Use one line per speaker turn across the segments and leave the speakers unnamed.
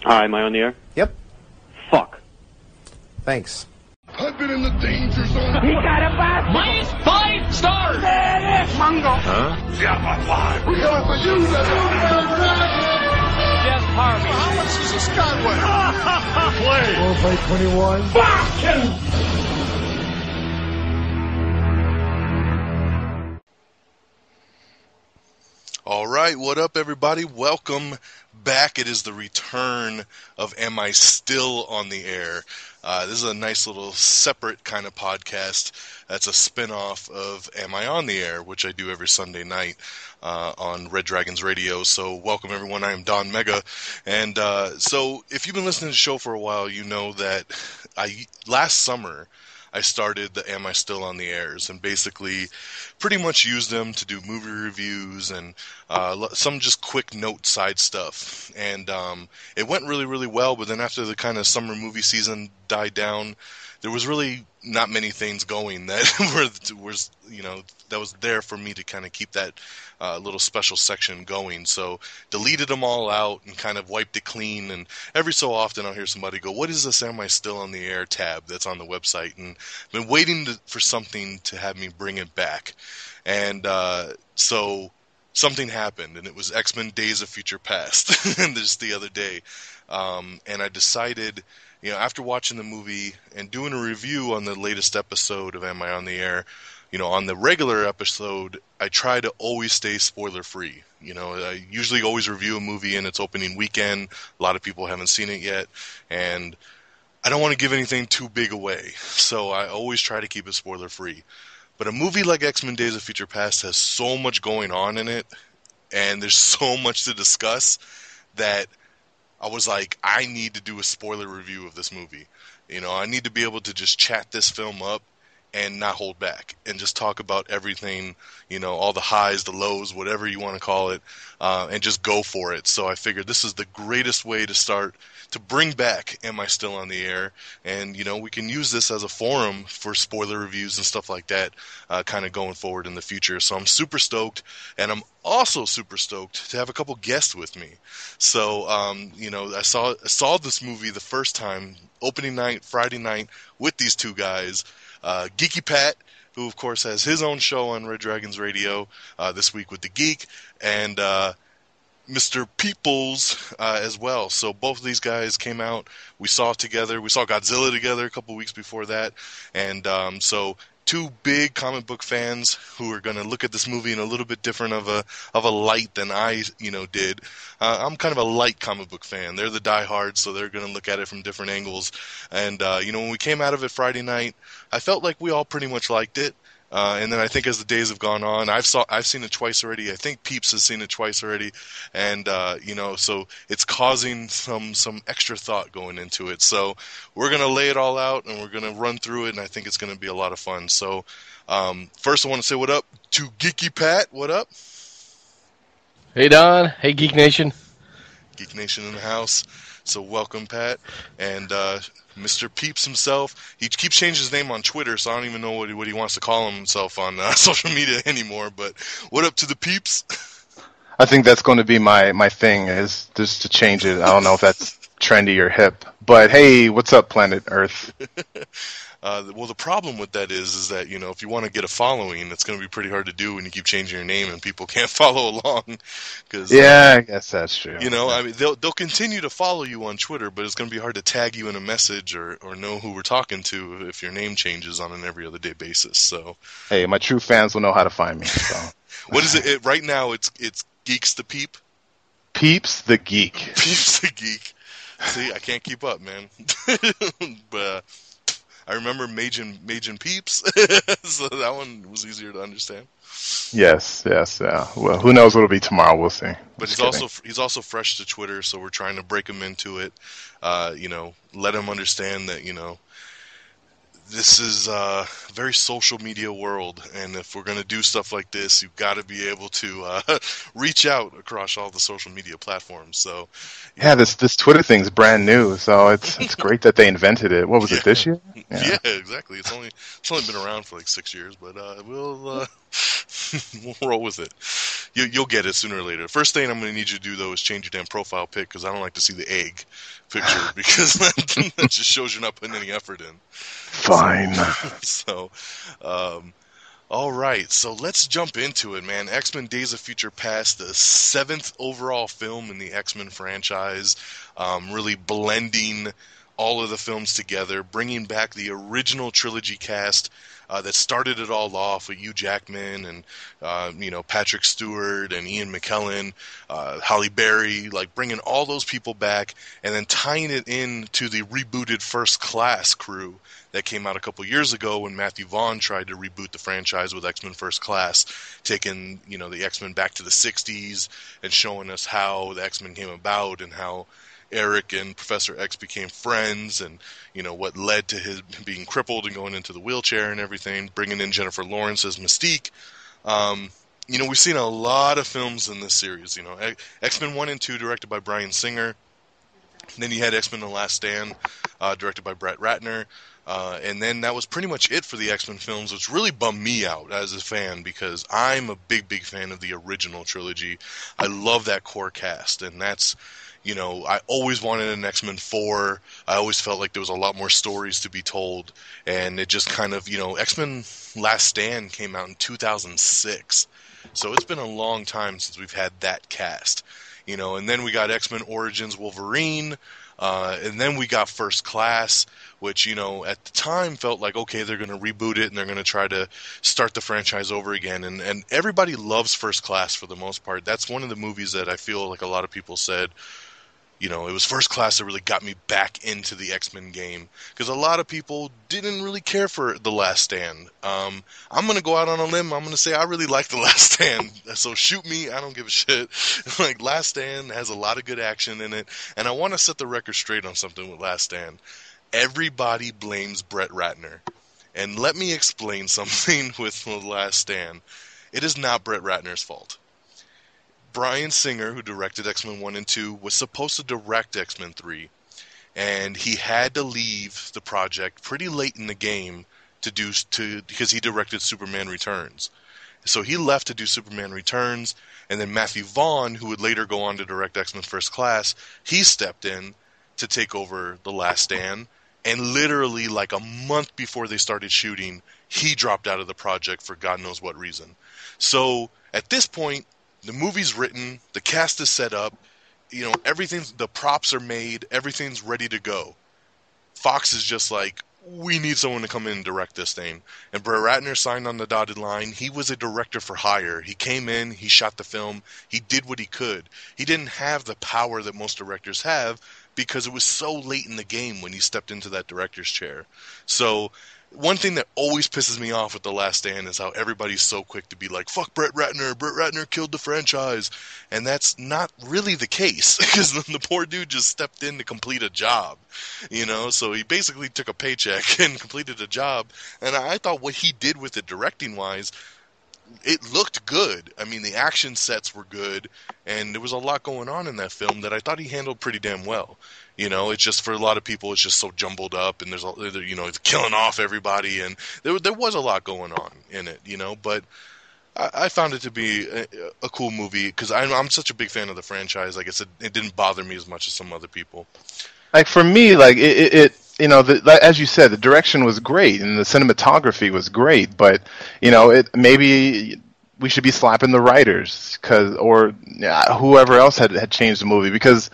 Hi, am I on the air?
Yep.
Fuck.
Thanks.
I've been in the danger zone.
He got a bus.
Minus 5 stars.
Mango.
Huh? Yeah, my five. We're coming for you,
Jeff Harvey.
How much is a Skyway?
Play.
We'll play 21.
Fuck him.
All right, what up, everybody? Welcome back. It is the return of Am I Still on the Air? This is a nice little separate kind of podcast that's a spin-off of Am I on the Air, which I do every Sunday night on Red Dragons Radio. So welcome, everyone. I am DONMEGA. And so if you've been listening to the show for a while, you know that last summer I started the Am I Still on the Airs and basically pretty much used them to do movie reviews and some just quick note side stuff. And it went really, really well, but then after the kind of summer movie season died down, there was really not many things going that that was there for me to kind of keep that little special section going. So deleted them all out and kind of wiped it clean. And every so often I'll hear somebody go, "What is this Am I Still on the Air tab that's on the website?" And I've been waiting for something to have me bring it back. And so something happened, and it was X-Men Days of Future Past just the other day. And I decided, after watching the movie and doing a review on the latest episode of Am I on the Air, on the regular episode, I try to always stay spoiler-free. I usually always review a movie in its opening weekend. A lot of people haven't seen it yet, and I don't want to give anything too big away, so I always try to keep it spoiler-free. But a movie like X-Men Days of Future Past has so much going on in it, and there's so much to discuss that I was like, I need to do a spoiler review of this movie. I need to be able to just chat this film up and not hold back and just talk about everything, all the highs, the lows, whatever you want to call it, and just go for it. So I figured this is the greatest way to start to bring back Am I Still on the Air? And, we can use this as a forum for spoiler reviews and stuff like that, kind of going forward in the future. So I'm super stoked, and I'm also super stoked to have a couple guests with me. So, I saw this movie the first time, opening night, Friday night, with these two guys, Geeky Pat, who of course has his own show on Red Dragons Radio, this week with the Geek, and Mr. Peeps as well. So both of these guys came out. We saw it together. We saw Godzilla together a couple weeks before that. And so two big comic book fans who are going to look at this movie in a little bit different of a light than I, did. I'm kind of a light comic book fan. They're the diehards, so they're going to look at it from different angles. And, when we came out of it Friday night, I felt like we all pretty much liked it. And then I think as the days have gone on, I've seen it twice already. I think Peeps has seen it twice already, and so it's causing some extra thought going into it. So we're gonna lay it all out, and we're gonna run through it, and I think it's gonna be a lot of fun. So first, I want to say what up to Geeky Pat. What up?
Hey Don. Hey Geek Nation.
Geek Nation in the house. So welcome, Pat, and Mr. Peeps himself. He keeps changing his name on Twitter, so I don't even know what he wants to call himself on social media anymore. But what up to the Peeps?
I think that's going to be my thing, is just to change it. I don't know if that's trendy or hip, but hey, what's up, Planet Earth?
Well, the problem with that is that, if you want to get a following, it's going to be pretty hard to do when you keep changing your name and people can't follow along.
Yeah, I guess that's true.
I mean, they'll continue to follow you on Twitter, but it's going to be hard to tag you in a message or know who we're talking to if your name changes on an every other day basis. So,
hey, my true fans will know how to find me. So.
What is it? Right now, it's Geeks the Peep?
Peeps the Geek.
Peeps the Geek. See, I can't keep up, man. But I remember Majin Peeps, so that one was easier to understand.
Yes, yeah. Well, who knows what'll be tomorrow? We'll see.
But he's also fresh to Twitter, so we're trying to break him into it. Let him understand that this is a very social media world, and if we're going to do stuff like this, you've got to be able to reach out across all the social media platforms. So,
yeah, this Twitter thing's brand new, so it's great that they invented it. What was it, this year?
Yeah, exactly. It's only been around for like 6 years, but We'll roll with it. You'll get it sooner or later. First thing I'm going to need you to do, though, is change your damn profile pic, because I don't like to see the egg picture, because that just shows you're not putting any effort in.
Fine.
All right, so let's jump into it, man. X-Men Days of Future Past, the 7th overall film in the X-Men franchise, really blending all of the films together, bringing back the original trilogy cast that started it all off with Hugh Jackman and Patrick Stewart and Ian McKellen, Halle Berry, like bringing all those people back and then tying it into the rebooted First Class crew that came out a couple years ago when Matthew Vaughn tried to reboot the franchise with X-Men First Class, taking the X-Men back to the 60s and showing us how the X-Men came about and how Eric and Professor X became friends and, what led to his being crippled and going into the wheelchair and everything, bringing in Jennifer Lawrence as Mystique. We've seen a lot of films in this series. X-Men 1 and 2 directed by Bryan Singer. Then you had X-Men The Last Stand directed by Brett Ratner. And then that was pretty much it for the X-Men films, which really bummed me out as a fan because I'm a big, big fan of the original trilogy. I love that core cast, and that's... I always wanted an X-Men 4. I always felt like there was a lot more stories to be told. And it just kind of, X-Men Last Stand came out in 2006. So it's been a long time since we've had that cast. And then we got X-Men Origins Wolverine. And then we got First Class, which, at the time felt like, okay, they're going to reboot it and they're going to try to start the franchise over again. And everybody loves First Class for the most part. That's one of the movies that I feel like a lot of people said, it was First Class that really got me back into the X-Men game. Because a lot of people didn't really care for The Last Stand. I'm going to go out on a limb. I'm going to say I really like The Last Stand. So shoot me. I don't give a shit. Like, Last Stand has a lot of good action in it. And I want to set the record straight on something with Last Stand. Everybody blames Brett Ratner. And let me explain something with The Last Stand. It is not Brett Ratner's fault. Bryan Singer, who directed X-Men 1 and 2, was supposed to direct X-Men 3, and he had to leave the project pretty late in the game because he directed Superman Returns. So he left to do Superman Returns, and then Matthew Vaughn, who would later go on to direct X-Men First Class, he stepped in to take over The Last Stand, and literally like a month before they started shooting, he dropped out of the project for God knows what reason. So at this point, the movie's written, the cast is set up, the props are made, everything's ready to go. Fox is just like, we need someone to come in and direct this thing. And Brett Ratner signed on the dotted line. He was a director for hire. He came in, he shot the film, he did what he could. He didn't have the power that most directors have because it was so late in the game when he stepped into that director's chair. So one thing that always pisses me off with The Last Stand is how everybody's so quick to be like, fuck Brett Ratner. Brett Ratner killed the franchise. And that's not really the case because the poor dude just stepped in to complete a job, so he basically took a paycheck and completed a job. And I thought what he did with it directing wise, it looked good. I mean, the action sets were good, and there was a lot going on in that film that I thought he handled pretty damn well. It's just for a lot of people, it's just so jumbled up, and there's it's killing off everybody, and there was a lot going on in it, But I found it to be a cool movie because I'm such a big fan of the franchise. Like I said, it didn't bother me as much as some other people.
Like for me, like as you said, the direction was great and the cinematography was great, but maybe we should be slapping the writers or whoever else had changed the movie because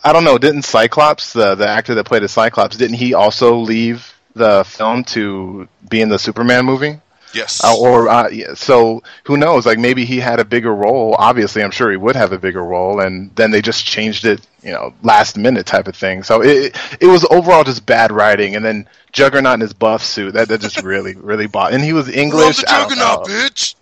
I don't know. Didn't Cyclops, the actor that played the Cyclops, didn't he also leave the film to be in the Superman movie?
Yes.
So who knows? Like maybe he had a bigger role. Obviously, I'm sure he would have a bigger role, and then they just changed it, last minute type of thing. So it was overall just bad writing. And then Juggernaut in his buff suit that just really really bothered. And he was English.
Love the Juggernaut, bitch.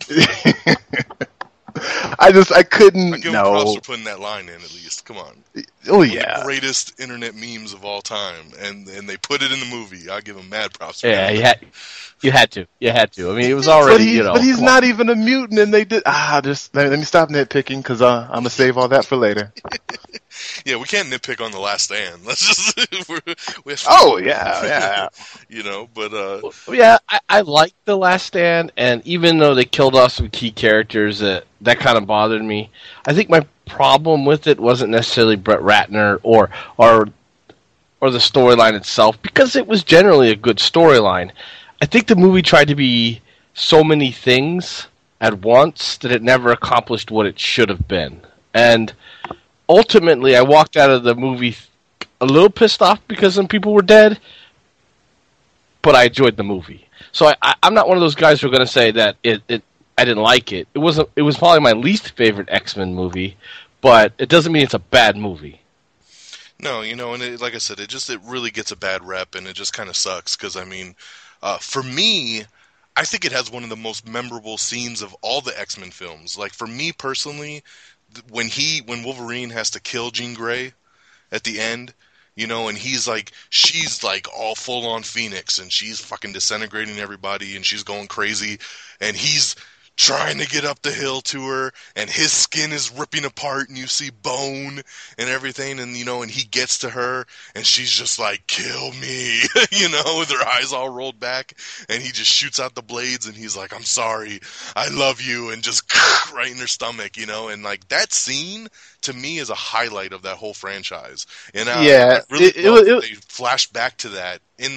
I couldn't.
I give him props
No.
for putting that line in at least. Come on.
Oh
One of
yeah.
the greatest internet memes of all time, and they put it in the movie. I'll give him mad props. For
Yeah,
that.
you had to. I mean, it was already,
But he's not even a mutant, and they did. Just let me stop nitpicking because I'm gonna save all that for later.
Yeah, we can't nitpick on The Last Stand. Let's just.
Oh yeah.
You know, but
Yeah, I liked The Last Stand, and even though they killed off some key characters, that kind of bothered me. I think my problem with it wasn't necessarily Brett Ratner or the storyline itself, because it was generally a good storyline. I think the movie tried to be so many things at once that it never accomplished what it should have been. And ultimately, I walked out of the movie a little pissed off because some people were dead, but I enjoyed the movie. So I'm not one of those guys who are going to say that I didn't like it. It was probably my least favorite X-Men movie, but it doesn't mean it's a bad movie.
no, you know, and like I said, it really gets a bad rep, and it just kind of sucks because I mean, for me, I think it has one of the most memorable scenes of all the X-Men films. Like for me personally, when Wolverine has to kill Jean Grey at the end, you know, and she's like all full on Phoenix, and she's fucking disintegrating everybody, and she's going crazy, and he's trying to get up the hill to her, and his skin is ripping apart, and you see bone and everything, and you know, and he gets to her, and she's just like, kill me, you know, with her eyes all rolled back, and he just shoots out the blades, and he's like, I'm sorry, I love you, and just right in her stomach, you know, and like that scene to me is a highlight of that whole franchise. And
Yeah,
I really
it
love
was-
that they flashed back to that in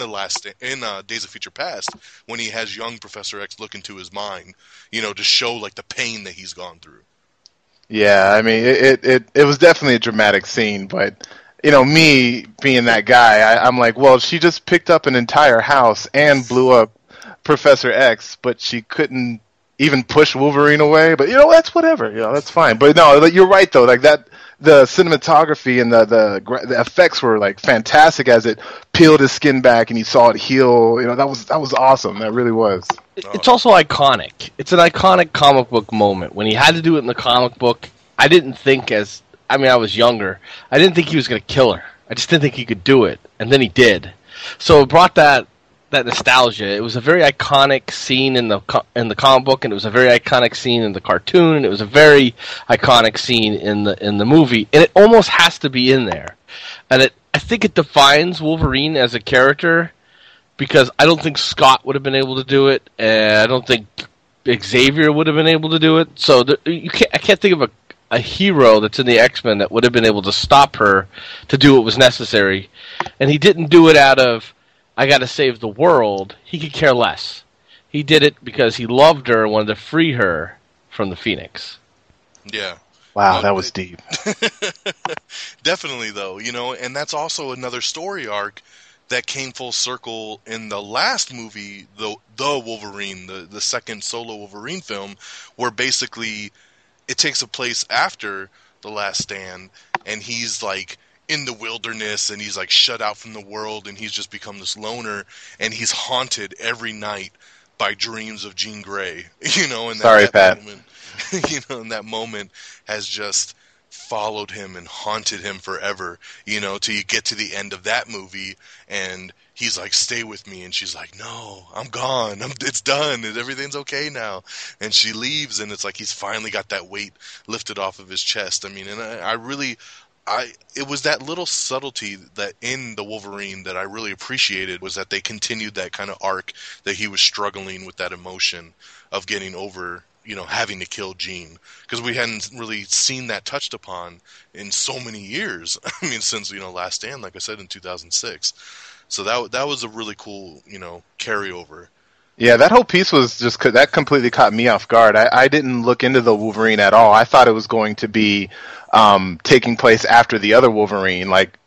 Days of Future Past, when he has young Professor X look into his mind, you know, to show like the pain that he's gone through.
Yeah, I mean, it was definitely a dramatic scene, but, you know, me being that guy, I'm like, well, she just picked up an entire house and blew up Professor X, but she couldn't even push Wolverine away. But, you know, that's whatever. You know, that's fine. But, no, you're right, though. Like, the cinematography and the effects were, like, fantastic as it peeled his skin back and you saw it heal. You know, that was awesome. That really was.
It's also iconic. It's an iconic comic book moment. When he had to do it in the comic book, I didn't think I was younger. I didn't think he was going to kill her. I just didn't think he could do it. And then he did. So it brought that nostalgia. It was a very iconic scene in the comic book, and it was a very iconic scene in the cartoon, and it was a very iconic scene in the movie. And it almost has to be in there. And I think it defines Wolverine as a character, because I don't think Scott would have been able to do it, and I don't think Xavier would have been able to do it. So I can't think of a hero that's in the X-Men that would have been able to stop her to do what was necessary. And he didn't do it out of, I got to save the world. He could care less. He did it because he loved her and wanted to free her from the Phoenix.
Yeah.
Wow, that was deep.
Definitely, though, you know, and that's also another story arc that came full circle in the last movie, the Wolverine, the second solo Wolverine film, where basically it takes a place after The Last Stand, and he's like in the wilderness, and he's like shut out from the world, and he's just become this loner, and he's haunted every night by dreams of Jean Grey, you know, and that moment, you know, and that moment has just followed him and haunted him forever, you know, till you get to the end of that movie, and he's like, stay with me, and she's like, no, I'm gone, it's done, everything's okay now, and she leaves, and it's like he's finally got that weight lifted off of his chest. I mean, and it was that little subtlety that in the Wolverine that I really appreciated, was that they continued that kind of arc, that he was struggling with that emotion of getting over, you know, having to kill Jean, because we hadn't really seen that touched upon in so many years. I mean, since, you know, Last Stand, like I said, in 2006. So that was a really cool, you know, carryover.
Yeah, that whole piece was just that completely caught me off guard. I didn't look into the Wolverine at all. I thought it was going to be taking place after the other Wolverine, like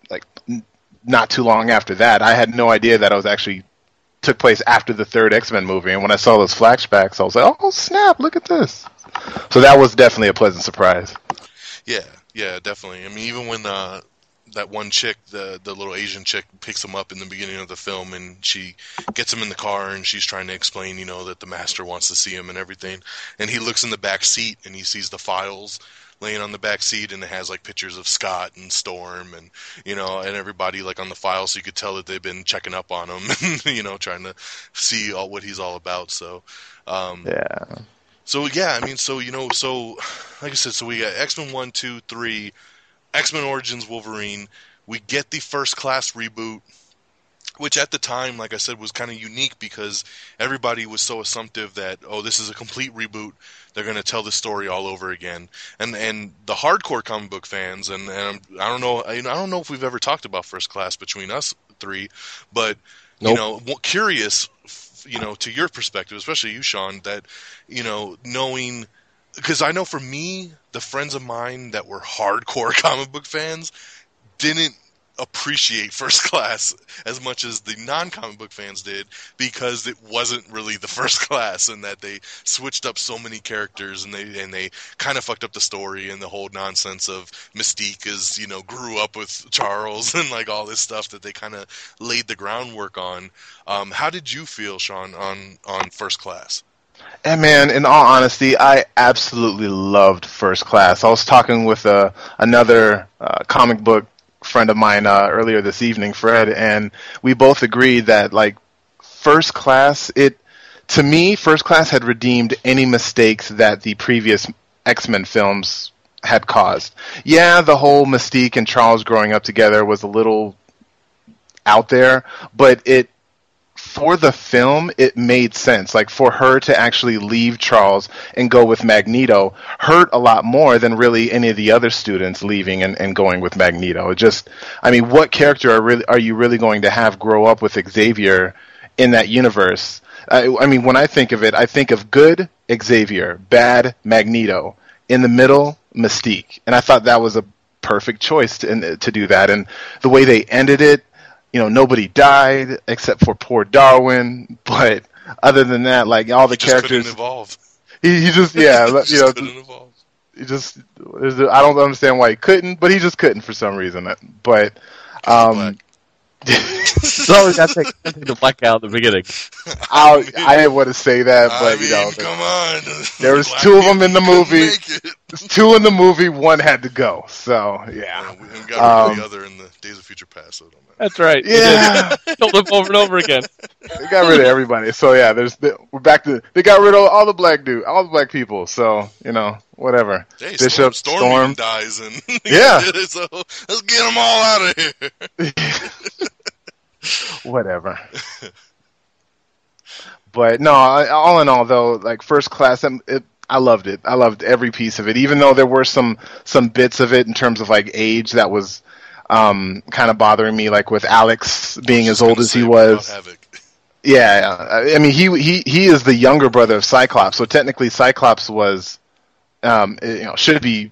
not too long after that. I had no idea that it was actually took place after the third X-Men movie. And when I saw those flashbacks, I was like, oh snap, look at this. So that was definitely a pleasant surprise.
Yeah, definitely. I mean, even when that one chick, the little Asian chick, picks him up in the beginning of the film, and she gets him in the car, and she's trying to explain, that the master wants to see him and everything. And he looks in the back seat, and he sees the files laying on the back seat, and it has like pictures of Scott and Storm and and everybody like on the file, so you could tell that they've been checking up on him and trying to see what he's all about. So so yeah, I mean, so like I said, so we got X-Men 1, 2, 3, X-Men Origins Wolverine. We get the First Class reboot, which at the time, like I said, was kind of unique because everybody was so assumptive that, this is a complete reboot. They're going to tell the story all over again. And the hardcore comic book fans, and I don't know if we've ever talked about First Class between us three, but curious, to your perspective, especially you, Sean, that knowing, because I know for me, the friends of mine that were hardcore comic book fans didn't appreciate First Class as much as the non-comic book fans did, because it wasn't really the First Class, and that they switched up so many characters, and they kind of fucked up the story, and the whole nonsense of Mystique grew up with Charles and like all this stuff that they kind of laid the groundwork on. How did you feel, Sean, on First Class?
And man, in all honesty, I absolutely loved First Class. I was talking with another comic book friend of mine earlier this evening, Fred, and we both agreed that like First Class, to me, First Class had redeemed any mistakes that the previous X-Men films had caused. Yeah, the whole Mystique and Charles growing up together was a little out there, but for the film, it made sense. Like, for her to actually leave Charles and go with Magneto hurt a lot more than really any of the other students leaving and going with Magneto. It just, I mean, what character are you really going to have grow up with Xavier in that universe? I mean, when I think of it, I think of good Xavier, bad Magneto, in the middle, Mystique. And I thought that was a perfect choice to do that. And the way they ended it, nobody died except for poor Darwin, but other than that, like all the characters, evolve. He just couldn't evolve. He just, I don't understand why he couldn't, but he just couldn't for some reason. But
so got to take the black out at the beginning.
I didn't want to say that, but
come on.
There was two of them in the movie. There's two in the movie. One had to go. So yeah,
we got rid of the other in the Days of Future Past. So it don't matter.
That's right.
Yeah,
killed him over and over again.
They got rid of everybody. So yeah, we're back to, they got rid of all the black people. So whatever.
Hey,
Bishop
Storm dies, and
yeah.
So let's get them all out of here.
Whatever. But no, all in all, though, like First Class, I loved it. I loved every piece of it, even though there were some bits of it in terms of like age that was kind of bothering me, like with Alex being as old as he was. Yeah, I mean he is the younger brother of Cyclops, so technically Cyclops was should be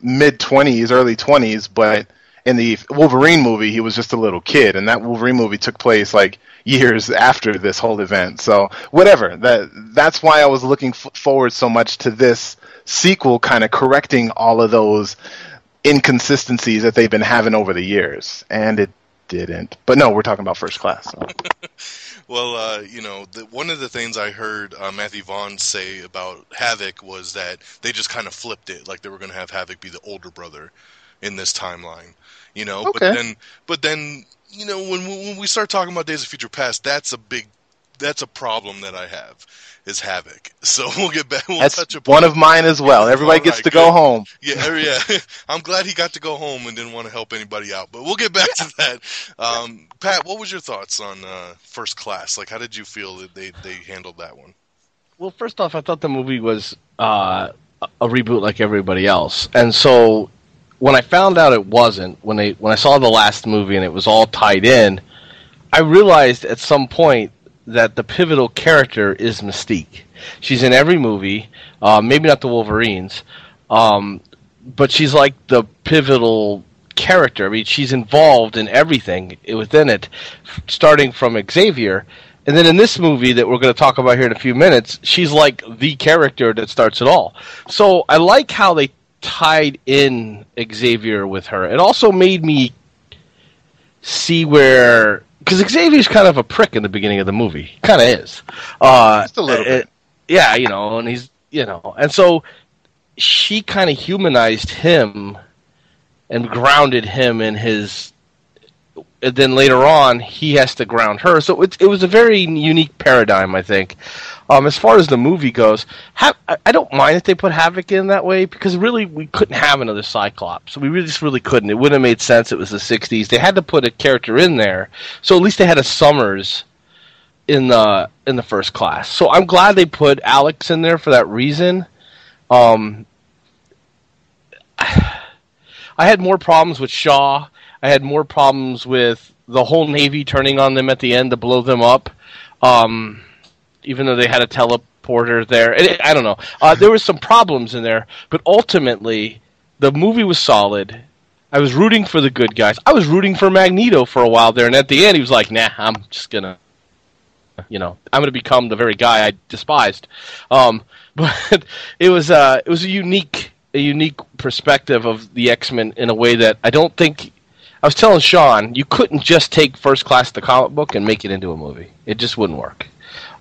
mid-20s, early 20s, but in the Wolverine movie, he was just a little kid, and that Wolverine movie took place like years after this whole event. So whatever. That's why I was looking forward so much to this sequel, kind of correcting all of those inconsistencies that they've been having over the years, and it didn't. But no, we're talking about First Class. So.
Well, one of the things I heard Matthew Vaughn say about Havoc was that they just kind of flipped it, like they were going to have Havoc be the older brother in this timeline, Okay. But then, when we start talking about Days of Future Past, that's a problem that I have, is Havoc. So we'll get back.
That's one of mine as well. Everybody gets to go home.
Yeah. I'm glad he got to go home and didn't want to help anybody out. But we'll get back to that. Pat, what was your thoughts on First Class? Like, how did you feel that they handled that one?
Well, first off, I thought the movie was a reboot like everybody else, and so when I found out it wasn't, when I saw the last movie and it was all tied in, I realized at some point that the pivotal character is Mystique. She's in every movie, maybe not the Wolverines, but she's like the pivotal character. I mean, she's involved in everything within it, starting from Xavier. And then in this movie that we're going to talk about here in a few minutes, she's like the character that starts it all. So I like how they tied in Xavier with her. It also made me see where, because Xavier's kind of a prick in the beginning of the movie, kind of is.
Just a little bit.
Yeah, and he's, and so she kind of humanized him and grounded him in his. And then later on, he has to ground her. So it was a very unique paradigm, I think. As far as the movie goes, I don't mind if they put Havoc in that way, because really we couldn't have another Cyclops. We just really couldn't. It wouldn't have made sense. It was the 60s. They had to put a character in there. So at least they had a Summers in the First Class. So I'm glad they put Alex in there for that reason. I had more problems with Shaw. I had more problems with the whole Navy turning on them at the end to blow them up, even though they had a teleporter there. I don't know. There were some problems in there, but ultimately, the movie was solid. I was rooting for the good guys. I was rooting for Magneto for a while there, and at the end, he was like, nah, I'm just going to, I'm going to become the very guy I despised. But it was a unique perspective of the X-Men in a way that I don't think... I was telling Sean, you couldn't just take First Class the comic book and make it into a movie. It just wouldn't work.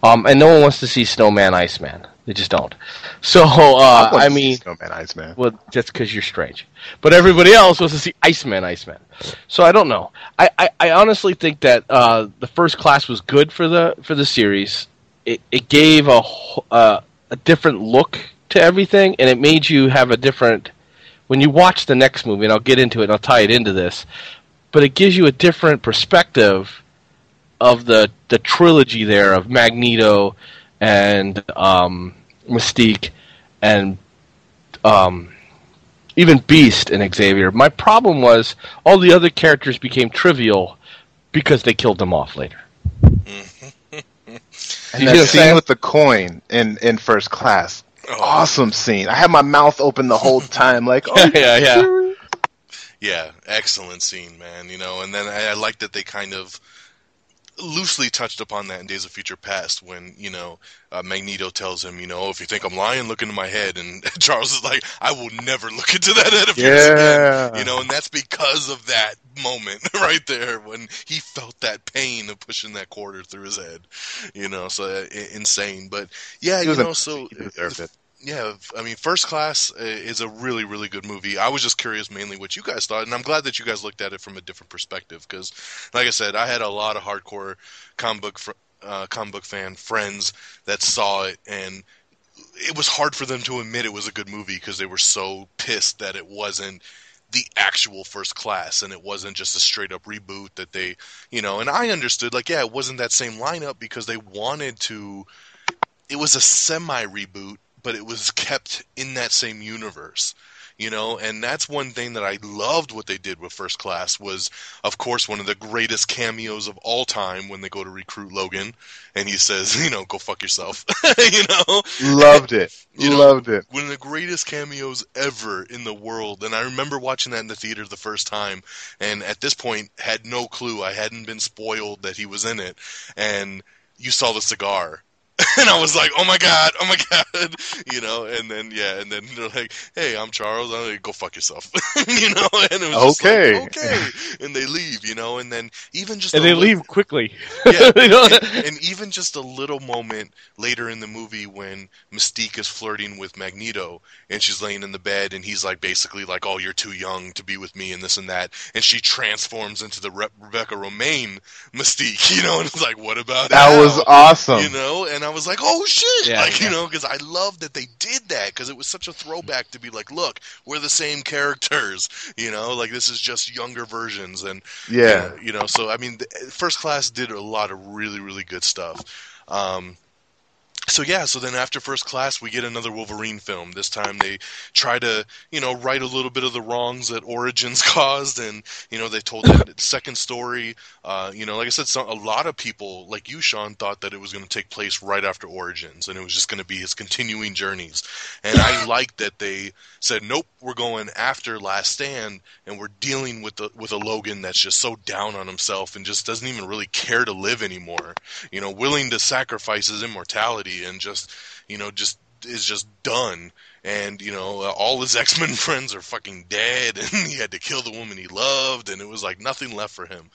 And no one wants to see Snowman Iceman. They just don't. So, I mean...
Snowman Iceman.
Well, that's because you're strange. But everybody else wants to see Iceman. So I don't know. I honestly think that the First Class was good for the series. It gave a different look to everything, and it made you have a different... When you watch the next movie, and I'll get into it and I'll tie it into this, but it gives you a different perspective of the trilogy there of Magneto and Mystique and even Beast and Xavier. My problem was all the other characters became trivial because they killed them off later.
And that scene with the coin in First Class. Awesome scene. I had my mouth open the whole time, like, oh,
yeah.
Yeah, excellent scene, man. And then I like that they kind of loosely touched upon that in Days of Future Past when, Magneto tells him, if you think I'm lying, look into my head. And Charles is like, I will never look into that head of yours again. And that's because of that moment right there when he felt that pain of pushing that quarter through his head. So insane. But yeah, so... Yeah, I mean, First Class is a really, really good movie. I was just curious mainly what you guys thought, and I'm glad that you guys looked at it from a different perspective, because, like I said, I had a lot of hardcore comic book fan friends that saw it, and it was hard for them to admit it was a good movie because they were so pissed that it wasn't the actual First Class, and it wasn't just a straight-up reboot that they, and I understood, it wasn't that same lineup because they wanted to, it was a semi-reboot, but it was kept in that same universe, and that's one thing that I loved what they did with First Class was, of course, one of the greatest cameos of all time when they go to recruit Logan, and he says, go fuck yourself,
Loved it. Loved it.
One of the greatest cameos ever in the world, and I remember watching that in the theater the first time, and at this point, had no clue. I hadn't been spoiled that he was in it, and you saw the cigar. And I was like, oh my god, and then they're like, hey, I'm Charles, I'm like, go fuck yourself, and it was
okay.
Just like, okay, and they leave, and then even just
and they leave quickly,
yeah, and even just a little moment later in the movie when Mystique is flirting with Magneto, and she's laying in the bed, and he's like, basically like, oh, you're too young to be with me, and this and that, and she transforms into the Rebecca Romaine Mystique, and it's like, what about
that? Was awesome,
and I was like, oh shit,
yeah,
because I love that they did that, because it was such a throwback to be like, look, we're the same characters, this is just younger versions, and so I mean, First Class did a lot of really, really good stuff. So then after First Class, we get another Wolverine film. This time they try to, right a little bit of the wrongs that Origins caused, and, they told that second story. Like I said, a lot of people, like you, Sean, thought that it was going to take place right after Origins, and it was just going to be his continuing journeys. And I like that they said, nope, we're going after Last Stand, and we're dealing with a Logan that's just so down on himself and just doesn't even really care to live anymore. Willing to sacrifice his immortality and just is just done. And, all his X-Men friends are fucking dead, and he had to kill the woman he loved, and it was like nothing left for him.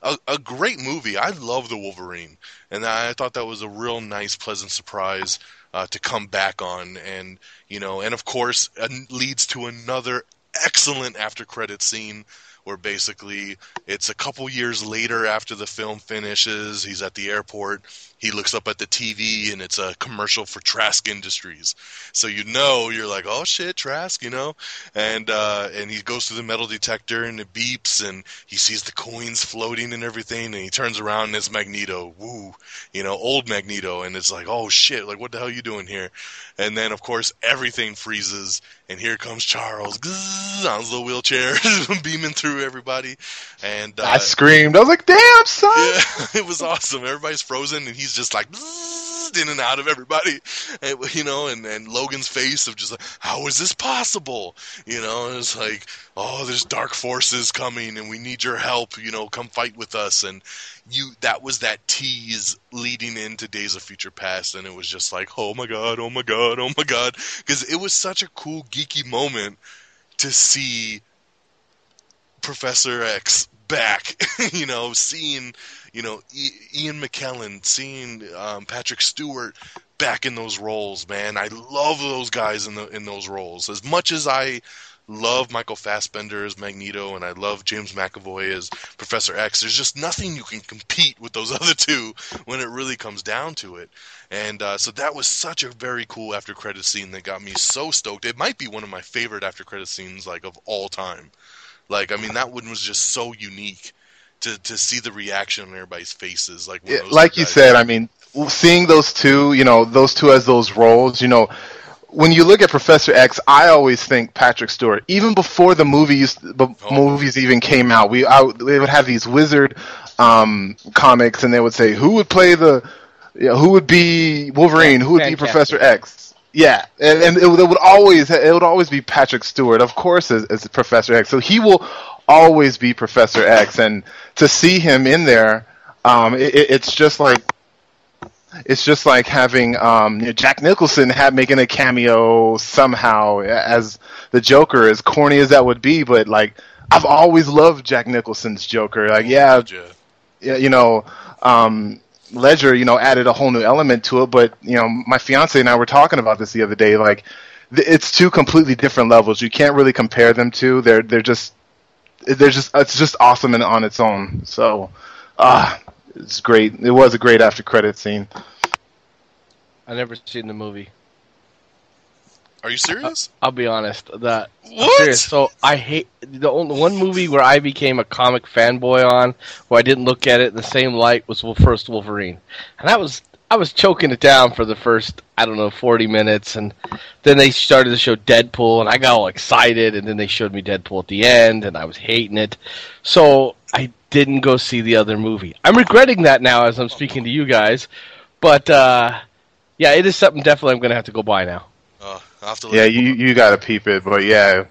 A great movie. I love the Wolverine, and I thought that was a real nice, pleasant surprise to come back on. And, and of course, leads to another excellent after-credit scene where basically it's a couple years later after the film finishes. He's at the airport. He looks up at the TV, and it's a commercial for Trask Industries. So you're like, oh shit, Trask, and he goes through the metal detector, and it beeps, and he sees the coins floating and everything, and he turns around, and it's Magneto. Woo, old Magneto, and it's like, oh shit, like what the hell are you doing here? And then of course everything freezes, and here comes Charles on his little wheelchair, beaming through everybody, and
I screamed. I was like, "Damn, son!"
Yeah, it was awesome. Everybody's frozen, and he's just like in and out of everybody, and Logan's face of just like, how is this possible? And it's like, oh, there's dark forces coming, and we need your help. Come fight with us. And that was that tease leading into Days of Future Past, and it was just like, oh my god, oh my god, oh my god, because it was such a cool geeky moment to see Professor X back, seeing, Ian McKellen, seeing Patrick Stewart back in those roles, man. I love those guys in those roles. As much as I love Michael Fassbender as Magneto, and I love James McAvoy as Professor X, there's just nothing you can compete with those other two when it really comes down to it. And so that was such a very cool after-credits scene that got me so stoked. It might be one of my favorite after-credits scenes, like, of all time. Like, I mean, that one was just so unique to see the reaction on everybody's faces. Like you
said, I mean, seeing those two, those two as those roles, when you look at Professor X, I always think Patrick Stewart. Even before the movies even came out, they would have these Wizard comics, and they would say, who would play who would be Wolverine, who would be Professor X? Yeah, and it would always be Patrick Stewart, of course, as Professor X. So he will always be Professor X, and to see him in there, it's just like having Jack Nicholson making a cameo somehow as the Joker, as corny as that would be. But like, I've always loved Jack Nicholson's Joker. Like, Ledger, added a whole new element to it. But my fiance and I were talking about this the other day. Like, it's two completely different levels. You can't really compare them to. It's just awesome and on its own. So, it's great. It was a great after credit scene.
I never seen the movie.
Are you serious?
I'll be honest. I'm
What?
serious. So I hate the only one movie where I became a comic fanboy on, where I didn't look at it in the same light, was first Wolverine, and I was choking it down for the first 40 minutes, and then they started to show Deadpool, and I got all excited, and then they showed me Deadpool at the end, and I was hating it, so I didn't go see the other movie. I'm regretting that now as I'm speaking to you guys, but yeah, it is something definitely I'm going to have to go buy now.
I'll have to
you got to peep it, but yeah,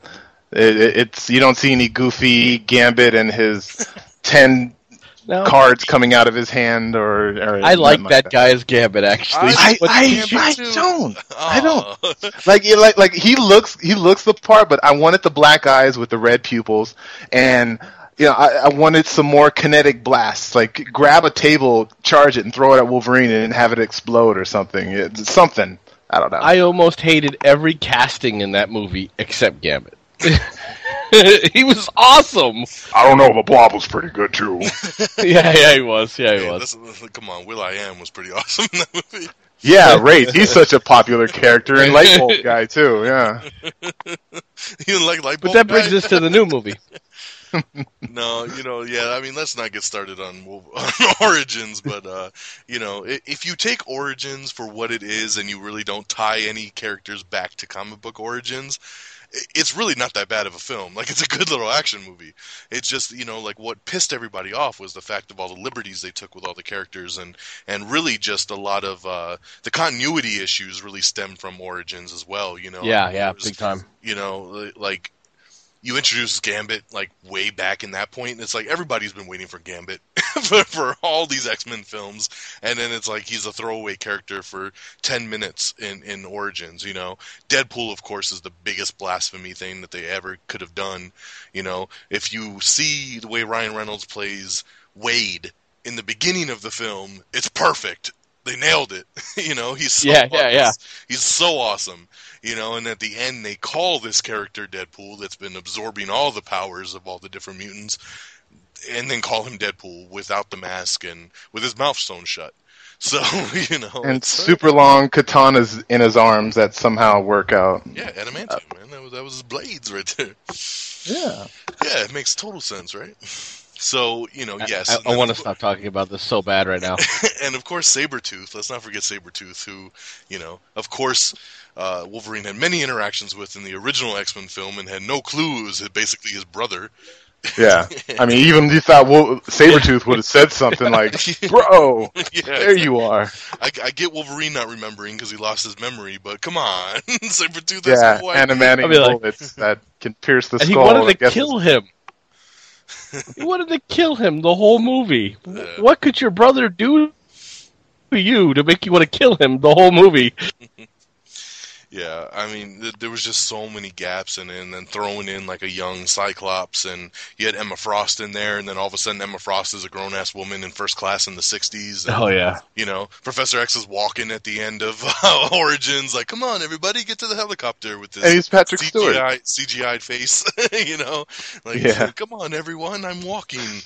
it's you don't see any Goofy Gambit and his 10 cards coming out of his hand, or
I like that guy as Gambit, actually.
I don't. Like he looks the part, but I wanted the black eyes with the red pupils, and I wanted some more kinetic blasts. Like, grab a table, charge it, and throw it at Wolverine and have it explode or something. It's something. I don't know.
I almost hated every casting in that movie except Gambit. He was awesome.
I don't know, the Blob was pretty good too.
Yeah, he was. Yeah, he was.
Come on, Will.i.am was pretty awesome in that movie.
Yeah, right. He's such a popular character, and Lightbulb guy too. Yeah.
You didn't like Lightbulb?
But that brings us to the new movie.
No, yeah, I mean, let's not get started on Origins, but, if you take Origins for what it is and you really don't tie any characters back to comic book Origins, it's really not that bad of a film. Like, it's a good little action movie. It's just, like, what pissed everybody off was the fact of all the liberties they took with all the characters, and really just a lot of, the continuity issues really stem from Origins as well,
Yeah, big time.
you introduce Gambit like way back in that point. And it's like everybody's been waiting for Gambit for all these X-Men films, and then it's like he's a throwaway character for 10 minutes in Origins. You know, Deadpool, of course, is the biggest blasphemy thing that they ever could have done. You know, if you see the way Ryan Reynolds plays Wade in the beginning of the film, it's perfect. They nailed it. You know, he's so he's so awesome. You know, and at the end they call this character Deadpool that's been absorbing all the powers of all the different mutants, and then call him Deadpool without the mask and with his mouth sewn shut. So, you know,
and super long katanas in his arms that somehow work out.
Yeah, adamantium, man. That was his blades right there.
Yeah.
Yeah, it makes total sense, right? So, you know, yes.
I want to stop talking about this so bad right now.
And, of course, Sabretooth. Let's not forget Sabretooth, who, you know, of course, Wolverine had many interactions with in the original X-Men film and had no clue it was basically his brother.
Yeah. I mean, even you thought Sabretooth would have said something like, bro, there you are.
I get Wolverine not remembering because he lost his memory, but come on. Sabretooth has no idea.
Animatic bullets that can pierce the skull.
And he wanted to kill him. He wanted to kill him the whole movie. What could your brother do to you to make you want to kill him the whole movie?
Yeah, I mean, there was just so many gaps, and then throwing in like a young Cyclops, and you had Emma Frost in there, and then all of a sudden Emma Frost is a grown-ass woman in First Class in the 60s. And,
oh, yeah.
You know, Professor X is walking at the end of Origins, like, come on, everybody, get to the helicopter with this
and he's Patrick
CGI'd face, you know? Like, come on, everyone, I'm walking.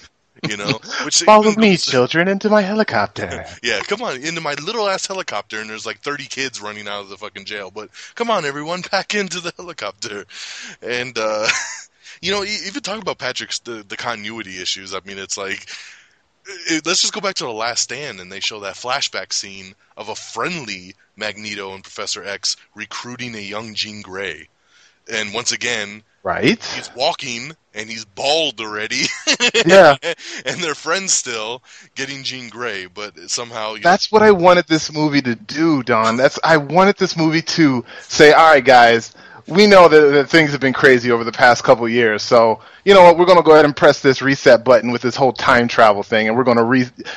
You know, which
follow me, children, into my helicopter.
Yeah, come on, into my little ass helicopter, and there's like 30 kids running out of the fucking jail. But come on, everyone, pack into the helicopter. And you know, even talking about Patrick's the continuity issues. I mean, it's like let's just go back to The Last Stand, and they show that flashback scene of a friendly Magneto and Professor X recruiting a young Jean Grey, and once again.
Right.
He's walking, and he's bald already.
Yeah.
And they're friends still, getting Jean Grey, but somehow...
That's what I wanted this movie to do, Don. I wanted this movie to say, all right, guys, we know that things have been crazy over the past couple years, so, you know what, we're going to go ahead and press this reset button with this whole time travel thing, and we're going to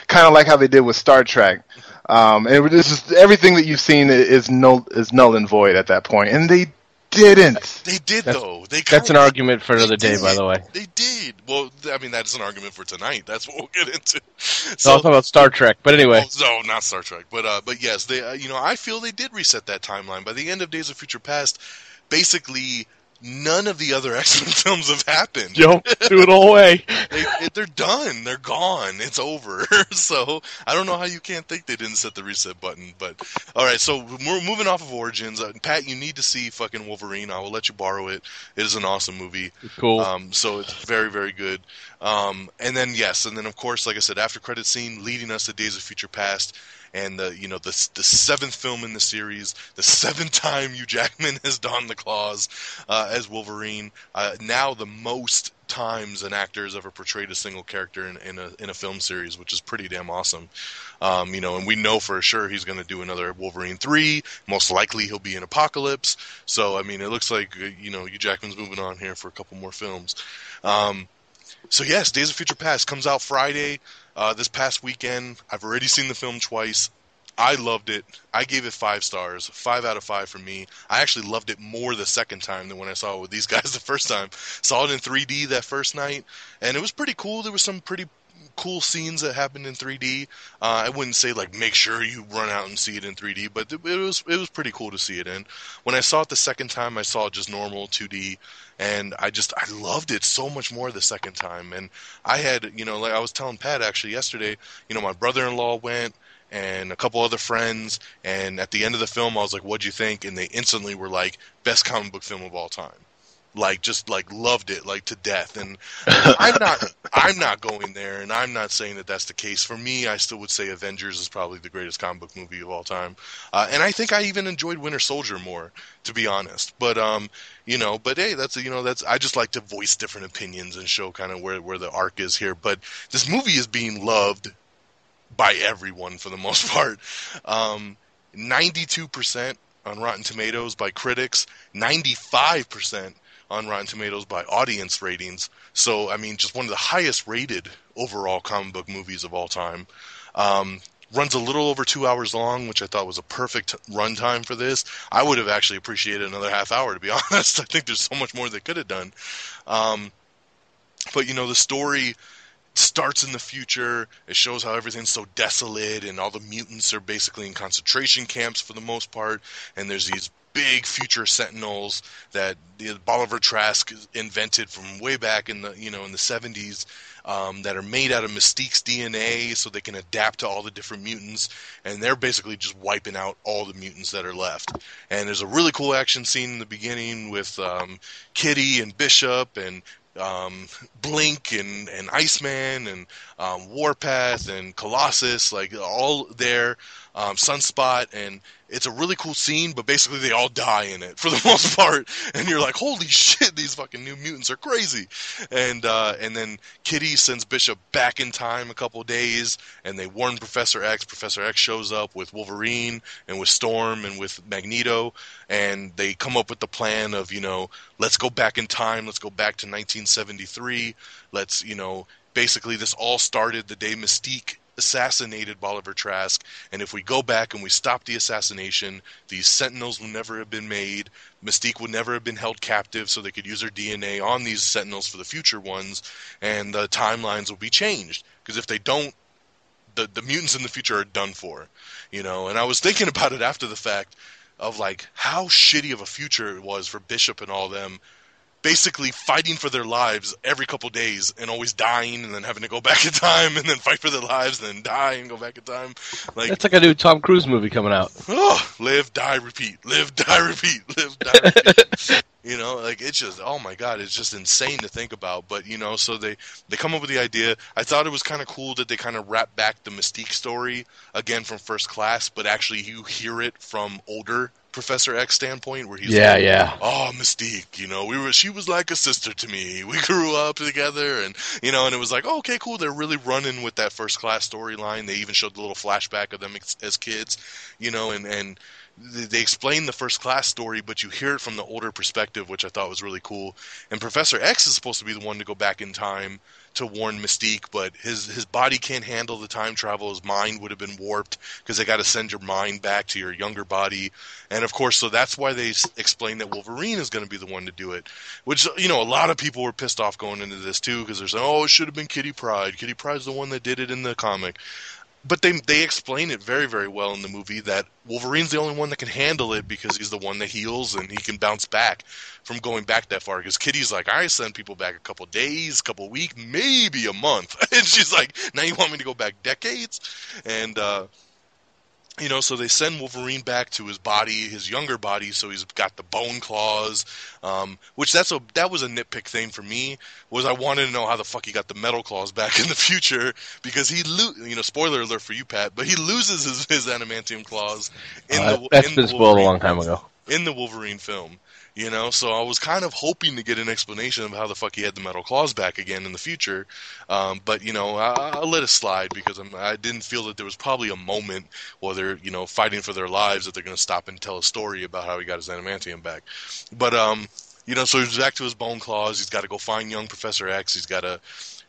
kind of like how they did with Star Trek. And this is everything that you've seen is null and void at that point, and they didn't.
They did, though.
That's an argument for another day, by the way.
They did. Well, I mean, that's an argument for tonight. That's what we'll get into.
So I'll talk about Star Trek, but anyway.
No, not Star Trek. But yes, they. You know, I feel they did reset that timeline. By the end of Days of Future Past, basically none of the other X-Men films have happened.
Yo, do it all away.
They're done. They're gone. It's over. So I don't know how you can't think they didn't set the reset button. But all right, so we're moving off of Origins. Pat, you need to see fucking Wolverine. I will let you borrow it. It is an awesome movie.
Cool.
So it's very, very good. And then of course, like I said, after credit scene leading us to Days of Future Past. And the seventh film in the series, the seventh time Hugh Jackman has donned the claws as Wolverine. Now the most times an actor has ever portrayed a single character in a film series, which is pretty damn awesome. You know, and we know for sure he's going to do another Wolverine 3. Most likely he'll be in Apocalypse. So I mean, it looks like Hugh Jackman's moving on here for a couple more films. So yes, Days of Future Past comes out Friday. This past weekend. I've already seen the film twice. I loved it. I gave it 5 stars. 5 out of 5 for me. I actually loved it more the second time than when I saw it with these guys the first time. Saw it in 3D that first night, and it was pretty cool. There were some pretty cool scenes that happened in 3D. I wouldn't say like make sure you run out and see it in 3D, but it was pretty cool to see it in. When I saw it the second time, I saw it just normal 2D. And I loved it so much more the second time. And I had, like I was telling Pat actually yesterday, my brother-in-law went and a couple other friends. And at the end of the film, I was like, what'd you think? And they instantly were like, best comic book film of all time. Loved it, to death. And I'm not going there, and I'm not saying that that's the case. For me, I still would say Avengers is probably the greatest comic book movie of all time. And I think I even enjoyed Winter Soldier more, to be honest. But, but hey, that's I just like to voice different opinions and show kind of where the arc is here. But this movie is being loved by everyone for the most part. 92% on Rotten Tomatoes by critics, 95% on Rotten Tomatoes by audience ratings. So, I mean, just one of the highest rated overall comic book movies of all time. Runs a little over 2 hours long, which I thought was a perfect runtime for this. I would have actually appreciated another half hour, to be honest. I think there's so much more they could have done. But, you know, the story starts in the future. It shows how everything's so desolate, and all the mutants are basically in concentration camps for the most part, and there's these big future sentinels that Bolivar Trask invented from way back in the 70s, that are made out of Mystique's DNA, so they can adapt to all the different mutants, and they're basically just wiping out all the mutants that are left. And there's a really cool action scene in the beginning with Kitty and Bishop and Blink and Iceman and Warpath and Colossus, like all there, Sunspot, and it's a really cool scene, but basically they all die in it for the most part, and you're like, holy shit, these fucking new mutants are crazy. And then Kitty sends Bishop back in time a couple days, and they warn Professor X. Professor X shows up with Wolverine and with Storm and with Magneto, and they come up with the plan of, you know, let's go back in time, let's go back to 1973, let's, you know, basically this all started the day Mystique assassinated Bolivar Trask, and if we go back and we stop the assassination, these Sentinels will never have been made, Mystique would never have been held captive, so they could use her DNA on these Sentinels for the future ones, and the timelines will be changed, because if they don't, the mutants in the future are done for, you know. And I was thinking about it after the fact of like how shitty of a future it was for Bishop and all them, basically fighting for their lives every couple days and always dying and then having to go back in time and then fight for their lives and then die and go back in time. Like,
it's like a new Tom Cruise movie coming out.
Oh, live, die, repeat. Live, die, repeat. Live, die, repeat. You know, like, it's just, oh my god, it's just insane to think about. But, you know, so they come up with the idea. I thought it was kind of cool that they kind of wrap back the Mystique story again from First Class, but actually you hear it from older Professor X standpoint, where he's oh, Mystique, you know, she was like a sister to me. We grew up together, and you know, and it was like, oh, okay, cool. They're really running with that First Class storyline. They even showed the little flashback of them as kids, you know, and they explain the First Class story, but you hear it from the older perspective, which I thought was really cool. And Professor X is supposed to be the one to go back in time to warn Mystique, but his body can't handle the time travel. His mind would have been warped because they got to send your mind back to your younger body. And of course, so that's why they explain that Wolverine is going to be the one to do it, which, you know, a lot of people were pissed off going into this too, because they're saying, oh, it should have been Kitty Pryde. Kitty Pryde's the one that did it in the comic. But they explain it very, very well in the movie that Wolverine's the only one that can handle it because he's the one that heals and he can bounce back from going back that far. Because Kitty's like, I send people back a couple days, couple weeks, maybe a month. And she's like, now you want me to go back decades? And, you know, so they send Wolverine back to his body, his younger body, so he's got the bone claws, which that was a nitpick thing for me, was I wanted to know how the fuck he got the metal claws back in the future, because spoiler alert for you, Pat, but he loses his adamantium claws
that's been spoiled a long time ago.
In the Wolverine film. You know, so I was kind of hoping to get an explanation of how the fuck he had the metal claws back again in the future. But, you know, I'll let it slide because I didn't feel that there was probably a moment while they're, you know, fighting for their lives that they're going to stop and tell a story about how he got his adamantium back. But, you know, so he's back to his bone claws. He's got to go find young Professor X. He's got to,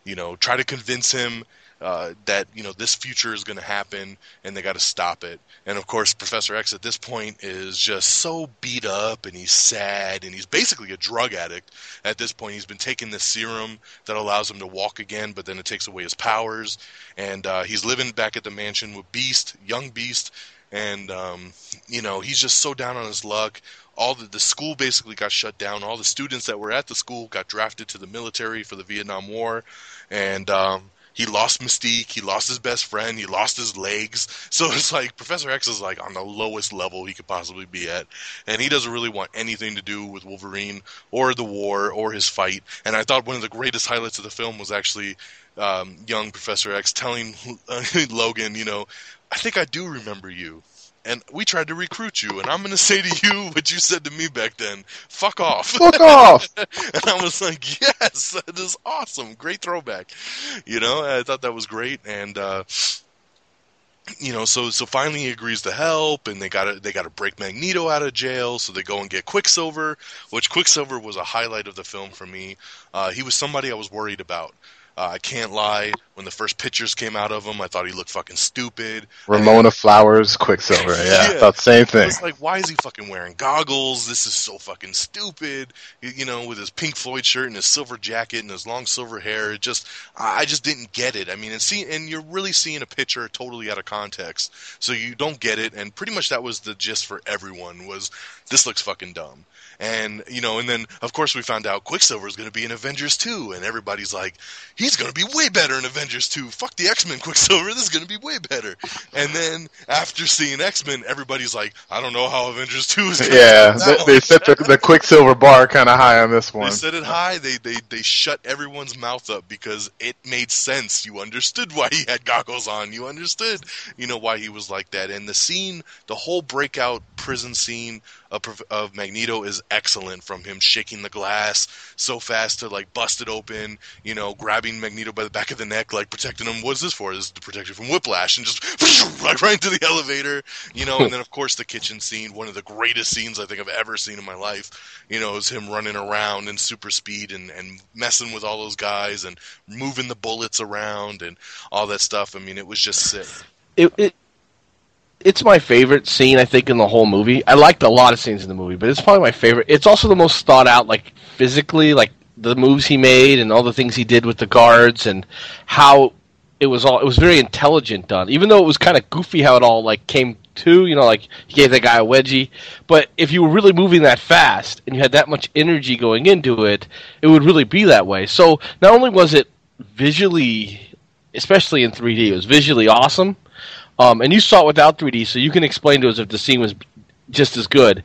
you know, try to convince him that, you know, this future is going to happen and they got to stop it. And of course, Professor X at this point is just so beat up and he's sad and he's basically a drug addict at this point. He's been taking this serum that allows him to walk again, but then it takes away his powers. And he's living back at the mansion with Beast, young Beast, and you know, he's just so down on his luck. All the school basically got shut down. All the students that were at the school got drafted to the military for the Vietnam War, and he lost Mystique, he lost his best friend, he lost his legs. So it's like Professor X is like on the lowest level he could possibly be at. And he doesn't really want anything to do with Wolverine or the war or his fight. And I thought one of the greatest highlights of the film was actually young Professor X telling Logan, you know, I think I do remember you. And we tried to recruit you, and I'm going to say to you what you said to me back then. Fuck off.
Fuck off.
And I was like, yes, that is awesome. Great throwback. You know, I thought that was great. And, So finally he agrees to help, and they gotta break Magneto out of jail. So they go and get Quicksilver, which Quicksilver was a highlight of the film for me. He was somebody I was worried about. I can't lie. When the first pictures came out of him, I thought he looked fucking stupid.
Ramona Flowers, Quicksilver. Yeah, I thought the same thing.
I was like, why is he fucking wearing goggles? This is so fucking stupid. With his Pink Floyd shirt and his silver jacket and his long silver hair. I just didn't get it. I mean, and you're really seeing a picture totally out of context, so you don't get it. And pretty much that was the gist for everyone was this looks fucking dumb. And, and then, of course, we found out Quicksilver is going to be in Avengers 2, and everybody's like, he's going to be way better in Avengers 2. Fuck the X-Men Quicksilver, this is going to be way better. And then, after seeing X-Men, everybody's like, I don't know how Avengers 2 is going to be.
Yeah, they set the Quicksilver bar kind of high on this one.
They set it high, they shut everyone's mouth up because it made sense. You understood why he had goggles on. You understood, why he was like that. And the whole breakout prison scene of Magneto is excellent, from him shaking the glass so fast to like bust it open, grabbing Magneto by the back of the neck, like protecting him. What's this for? This is to protect you from whiplash, and just like right into the elevator, and then of course the kitchen scene, one of the greatest scenes I think I've ever seen in my life, is him running around in super speed and messing with all those guys and moving the bullets around and all that stuff. I mean, it was just sick.
It's my favorite scene, I think, in the whole movie. I liked a lot of scenes in the movie, but it's probably my favorite. It's also the most thought out, like, physically, like, the moves he made and all the things he did with the guards and how it was very intelligent done. Even though it was kind of goofy how it all, like, came to, like, he gave that guy a wedgie. But if you were really moving that fast and you had that much energy going into it, it would really be that way. So, not only was it visually, especially in 3D, it was visually awesome. And you saw it without 3D, so you can explain to us if the scene was just as good.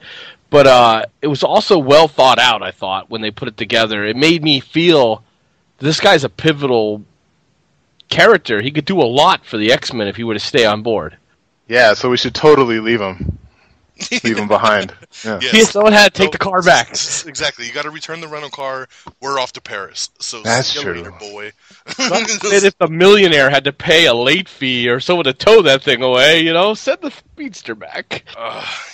But it was also well thought out, I thought, when they put it together. It made me feel this guy's a pivotal character. He could do a lot for the X-Men if he were to stay on board.
Yeah, so we should totally leave him. Leave him behind. Yeah.
Yes. Someone had to take the car back.
Exactly. You got to return the rental car. We're off to Paris. So
that's
true.
Later,
boy.
And if the millionaire had to pay a late fee or someone to tow that thing away, send the speedster back.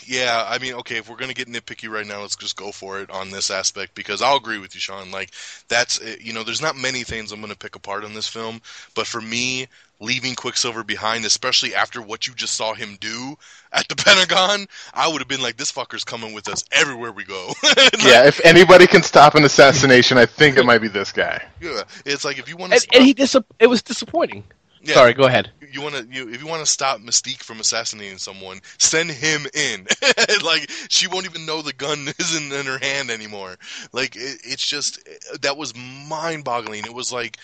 Yeah, I mean, okay, if we're going to get nitpicky right now, let's just go for it on this aspect, because I'll agree with you, Sean. Like, that's, there's not many things I'm going to pick apart on this film, but for me, leaving Quicksilver behind, especially after what you just saw him do at the Pentagon, I would have been like, this fucker's coming with us everywhere we go.
Yeah, if anybody can stop an assassination, I think it might be this guy.
Yeah, it's like if you want to.
It was disappointing.
Yeah,
sorry, go ahead.
If you want to stop Mystique from assassinating someone, send him in. Like, she won't even know the gun isn't in her hand anymore. Like, it's just, that was mind-boggling. It was like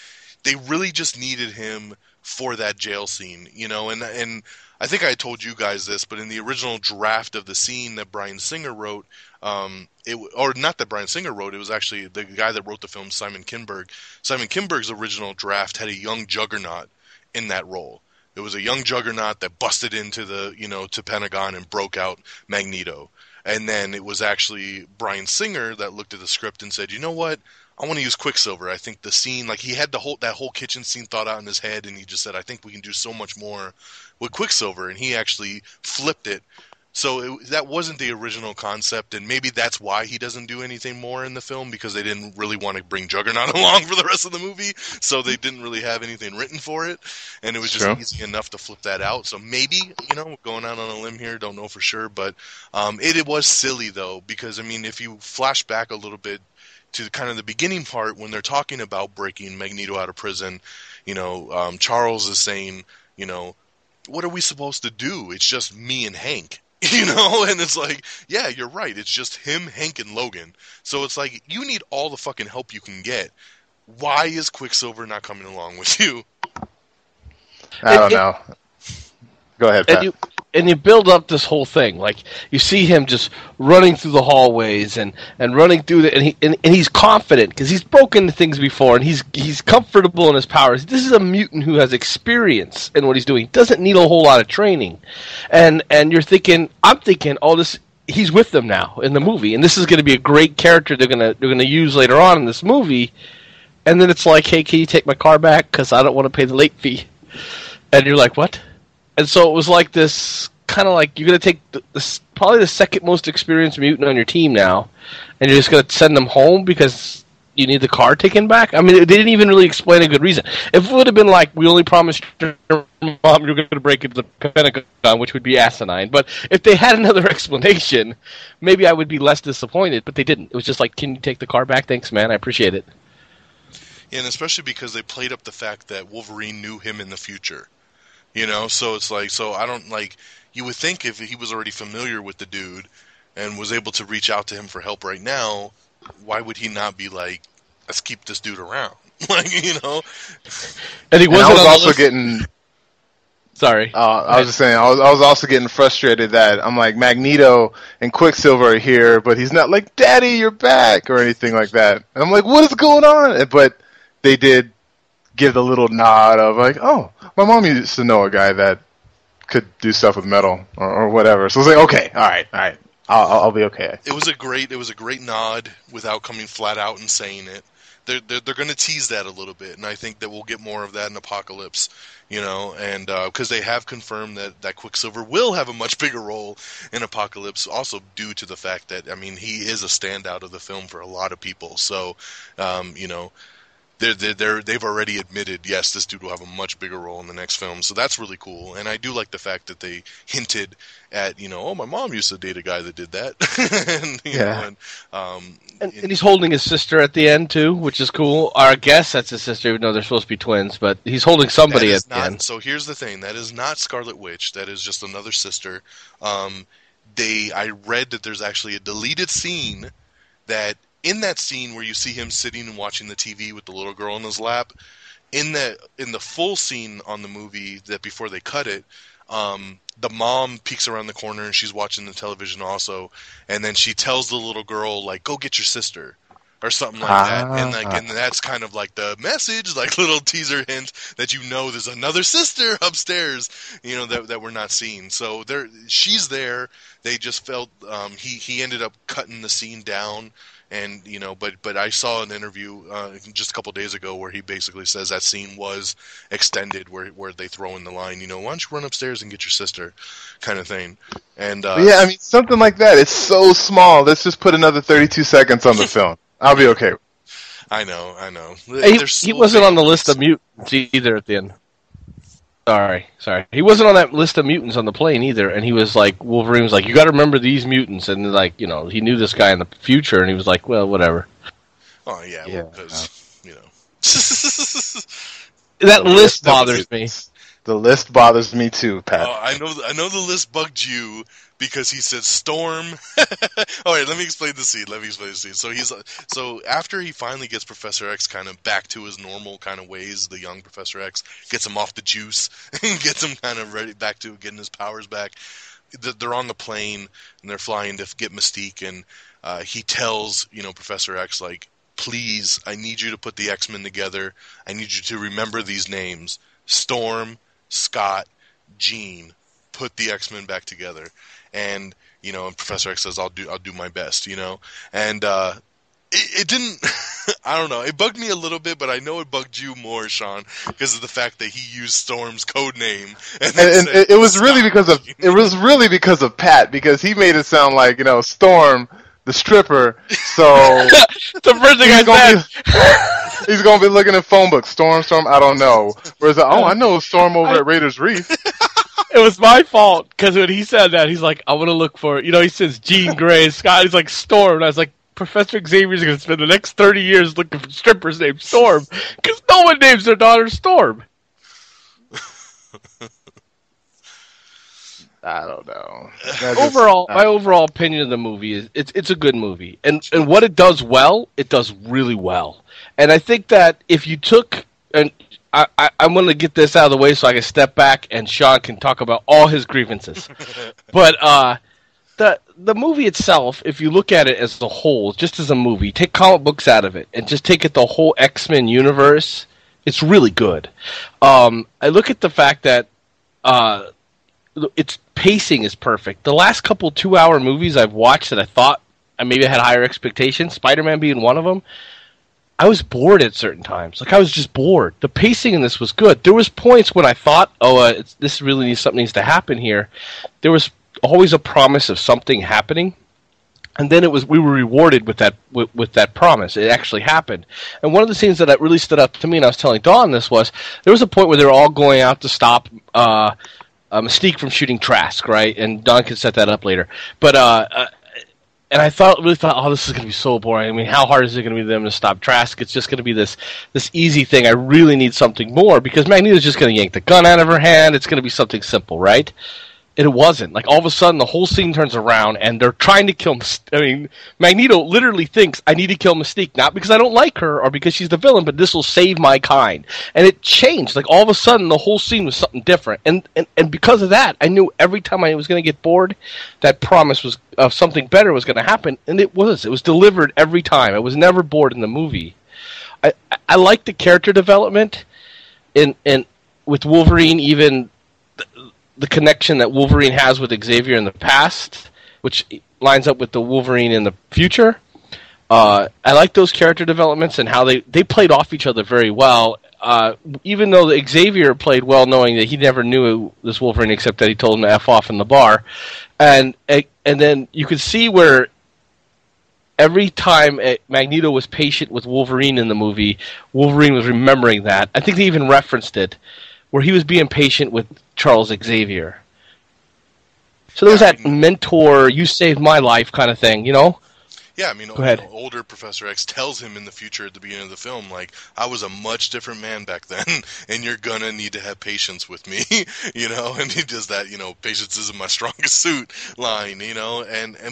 they really just needed him for that jail scene, and I think I told you guys this, but in the original draft of the scene that Bryan Singer wrote, or not that Bryan Singer wrote, it was actually the guy that wrote the film, Simon Kinberg. Simon Kinberg's original draft had a young Juggernaut in that role. It was a young Juggernaut that busted into the, to Pentagon and broke out Magneto. And then it was actually Bryan Singer that looked at the script and said, you know what? I want to use Quicksilver. I think the scene, like, he had that whole kitchen scene thought out in his head, and he just said, I think we can do so much more with Quicksilver, and he actually flipped it. So that wasn't the original concept, and maybe that's why he doesn't do anything more in the film, because they didn't really want to bring Juggernaut along for the rest of the movie, so they didn't really have anything written for it, and it was just easy enough to flip that out. So maybe, going out on a limb here, don't know for sure, but it was silly, though, because, I mean, if you flash back a little bit to kind of the beginning part when they're talking about breaking Magneto out of prison, Charles is saying, what are we supposed to do? It's just me and Hank, and it's like, yeah, you're right. It's just him, Hank, and Logan. So it's like, you need all the fucking help you can get. Why is Quicksilver not coming along with you?
I don't know. Go ahead, Pat.
And you build up this whole thing, like you see him just running through the hallways and running through and he's confident because he's broken things before and he's comfortable in his powers. This is a mutant who has experience in what he's doing. He doesn't need a whole lot of training, and I'm thinking, he's with them now in the movie, and this is going to be a great character they're gonna use later on in this movie. And then it's like, hey, can you take my car back because I don't want to pay the late fee? And you're like, what? And so it was like this kind of like you're going to take probably the second most experienced mutant on your team now, and you're just going to send them home because you need the car taken back? I mean, they didn't even really explain a good reason. If it would have been like, we only promised your mom you're going to break into the Pentagon, which would be asinine. But if they had another explanation, maybe I would be less disappointed, but they didn't. It was just like, can you take the car back? Thanks, man. I appreciate it.
Yeah, and especially because they played up the fact that Wolverine knew him in the future. You know, so it's like, so I don't, like, you would think if he was already familiar with the dude and was able to reach out to him for help right now, why would he not be like, let's keep this dude around? Like, you know?
And he wasn't
I was
on the
also
list.
getting...
Sorry.
I was just saying, I was also getting frustrated that I'm like, Magneto and Quicksilver are here, but he's not like, Daddy, you're back, or anything like that. And I'm like, what is going on? But they did give the little nod of like, oh, my mom used to know a guy that could do stuff with metal or whatever. So I was like, okay, all right, I'll be okay.
It was a great nod without coming flat out and saying it. They're going to tease that a little bit, and I think that we'll get more of that in Apocalypse, you know, and because they have confirmed that Quicksilver will have a much bigger role in Apocalypse, also due to the fact that, I mean, he is a standout of the film for a lot of people. So, you know, they've already admitted, yes, this dude will have a much bigger role in the next film, so that's really cool. And I do like the fact that they hinted at, you know, oh, my mom used to date a guy that did that. And, you know,
and he's holding his sister at the end too, which is cool. Or I guess that's his sister, even though they're supposed to be twins. But he's holding somebody at the end.
So here's the thing: that is not Scarlet Witch. That is just another sister. I read that there's actually a deleted scene that. In that scene where you see him sitting and watching the TV with the little girl in his lap, in the full scene on the movie that before they cut it, the mom peeks around the corner and she's watching the television also, and then she tells the little girl like, "Go get your sister," or something like that, and that's kind of like the message, like little teaser hint that, you know, there's another sister upstairs, you know, that we're not seeing. So she's there. They just felt he ended up cutting the scene down. And, you know, but I saw an interview just a couple days ago where he basically says that scene was extended, where they throw in the line, you know, why don't you run upstairs and get your sister, kind of thing. And
yeah, I mean, something like that. It's so small. Let's just put another 32 seconds on the film. I'll be okay.
I know.
He wasn't on the list of mutants either at the end. Sorry. He wasn't on that list of mutants on the plane either, and he was like, Wolverine was like, you got to remember these mutants, and like, you know, he knew this guy in the future, and he was like, well, whatever.
Oh yeah, because you know,
that list bothers me.
The list bothers me too, Pat.
I know the list bugged you because he said Storm. All right, let me explain the scene. So after he finally gets Professor X kind of back to his normal kind of ways, the young Professor X gets him off the juice and gets him kind of ready back to getting his powers back. They're on the plane and they're flying to get Mystique, and he tells, you know, Professor X, like, please, I need you to put the X-Men together. I need you to remember these names: Storm, Scott, Jean. Put the X-Men back together. And, you know, and Professor X says, I'll do my best, you know. And it didn't I don't know, it bugged me a little bit, but I know it bugged you more, Sean, because of the fact that he used Storm's code name. And
it was really because of Pat, because he made it sound like, you know, Storm, the stripper. So
the first thing I said,
he's gonna be looking at phone books. Storm, I don't know. Whereas, I know Storm over at Raiders Reef.
It was my fault, because when he said that, he's like, I want to look for, you know, he says Jean Grey, Scott, he's like, Storm, and I was like, Professor Xavier's going to spend the next 30 years looking for strippers named Storm, because no one names their daughter Storm.
I don't know.
My overall opinion of the movie is, it's a good movie, and what it does well, it does really well. And I think that if you took, and I'm going to get this out of the way so I can step back and Sean can talk about all his grievances. But the movie itself, if you look at it as a whole, just as a movie, take comic books out of it and just take it the whole X-Men universe, it's really good. I look at the fact that its pacing is perfect. The last couple 2-hour movies I've watched that I thought I maybe had higher expectations, Spider-Man being one of them, I was bored at certain times. Like, I was just bored. The pacing in this was good. There was points when I thought, this really needs to happen here. There was always a promise of something happening, and then we were rewarded with that promise. It actually happened. And one of the scenes that really stood out to me, and I was telling Dawn this, was there was a point where they were all going out to stop Mystique from shooting Trask, right? And Dawn can set that up later. But and I really thought, oh, this is going to be so boring. I mean, how hard is it going to be for them to stop Trask? It's just going to be this easy thing. I really need something more, because Magneto's just going to yank the gun out of her hand. It's going to be something simple, right? And it wasn't. Like, all of a sudden, the whole scene turns around, and they're trying to kill Magneto literally thinks, I need to kill Mystique, not because I don't like her or because she's the villain, but this will save my kind. And it changed. Like, all of a sudden, the whole scene was something different. And because of that, I knew every time I was going to get bored, that promise of something better was going to happen. And it was. It was delivered every time. I was never bored in the movie. I like the character development with Wolverine, even the connection that Wolverine has with Xavier in the past, which lines up with the Wolverine in the future. I like those character developments and how they played off each other very well. Even though Xavier played well, knowing that he never knew this Wolverine except that he told him to F off in the bar. And then you could see where every time Magneto was patient with Wolverine in the movie, Wolverine was remembering that. I think they even referenced it, where he was being patient with Charles Xavier. So there was that mentor, you saved my life kind of thing, you know?
Yeah, I mean, older Professor X tells him in the future at the beginning of the film, like, I was a much different man back then, and you're gonna need to have patience with me, you know? And he does that, patience isn't my strongest suit line,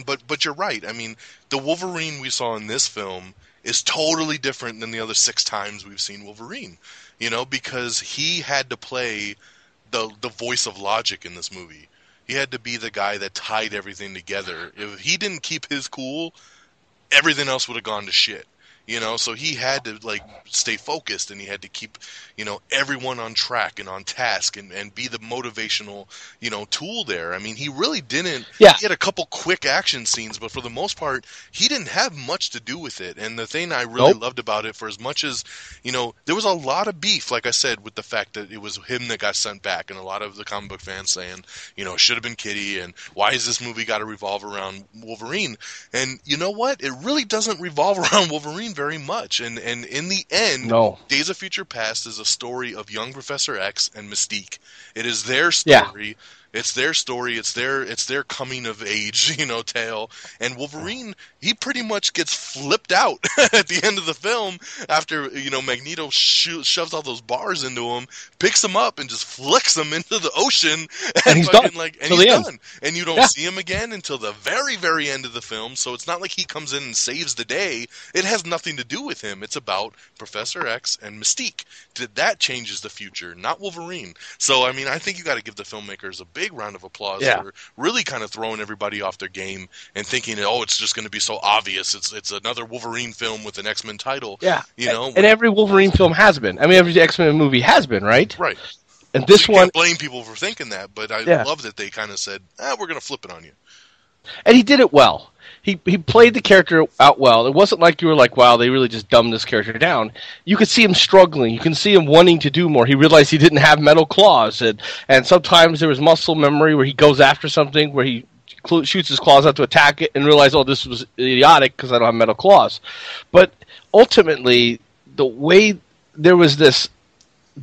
but you're right. I mean, the Wolverine we saw in this film is totally different than the other 6 times we've seen Wolverine, because he had to play the voice of logic in this movie. He had to be the guy that tied everything together. If he didn't keep his cool, everything else would have gone to shit. So he had to stay focused, and he had to keep everyone on track and on task and be the motivational tool there. I mean, he really didn't.
Yeah.
He had a couple quick action scenes, but for the most part, he didn't have much to do with it. And the thing I really loved about it, for as much as there was a lot of beef, like I said, with the fact that it was him that got sent back, and a lot of the comic book fans saying it should have been Kitty, and why is this movie got to revolve around Wolverine? And you know what? It really doesn't revolve around Wolverine very much, and in the end, Days of Future Past is a story of young Professor X and Mystique. It is their story. Yeah. It's their story. It's their coming of age, tale. And Wolverine, he pretty much gets flipped out at the end of the film after Magneto shoves all those bars into him, picks him up, and just flicks him into the ocean,
and he's done.
He's done. And you don't see him again until the very, very end of the film. So it's not like he comes in and saves the day. It has nothing to do with him. It's about Professor X and Mystique. That changes the future, not Wolverine. So I mean, I think you got to give the filmmakers a big round of applause for really kind of throwing everybody off their game and thinking, it's just going to be so obvious. It's another Wolverine film with an X-Men title. Yeah,
and every Wolverine film has been. I mean, every X-Men movie has been, right?
Right.
And this one,
can't blame people for thinking that, but I love that they kind of said, we're going to flip it on you.
And he did it well. He played the character out well. It wasn't like you were like, wow, they really just dumbed this character down. You could see him struggling. You can see him wanting to do more. He realized he didn't have metal claws. And sometimes there was muscle memory where he goes after something, where he shoots his claws out to attack it and realize, this was idiotic because I don't have metal claws. But ultimately, the way there was this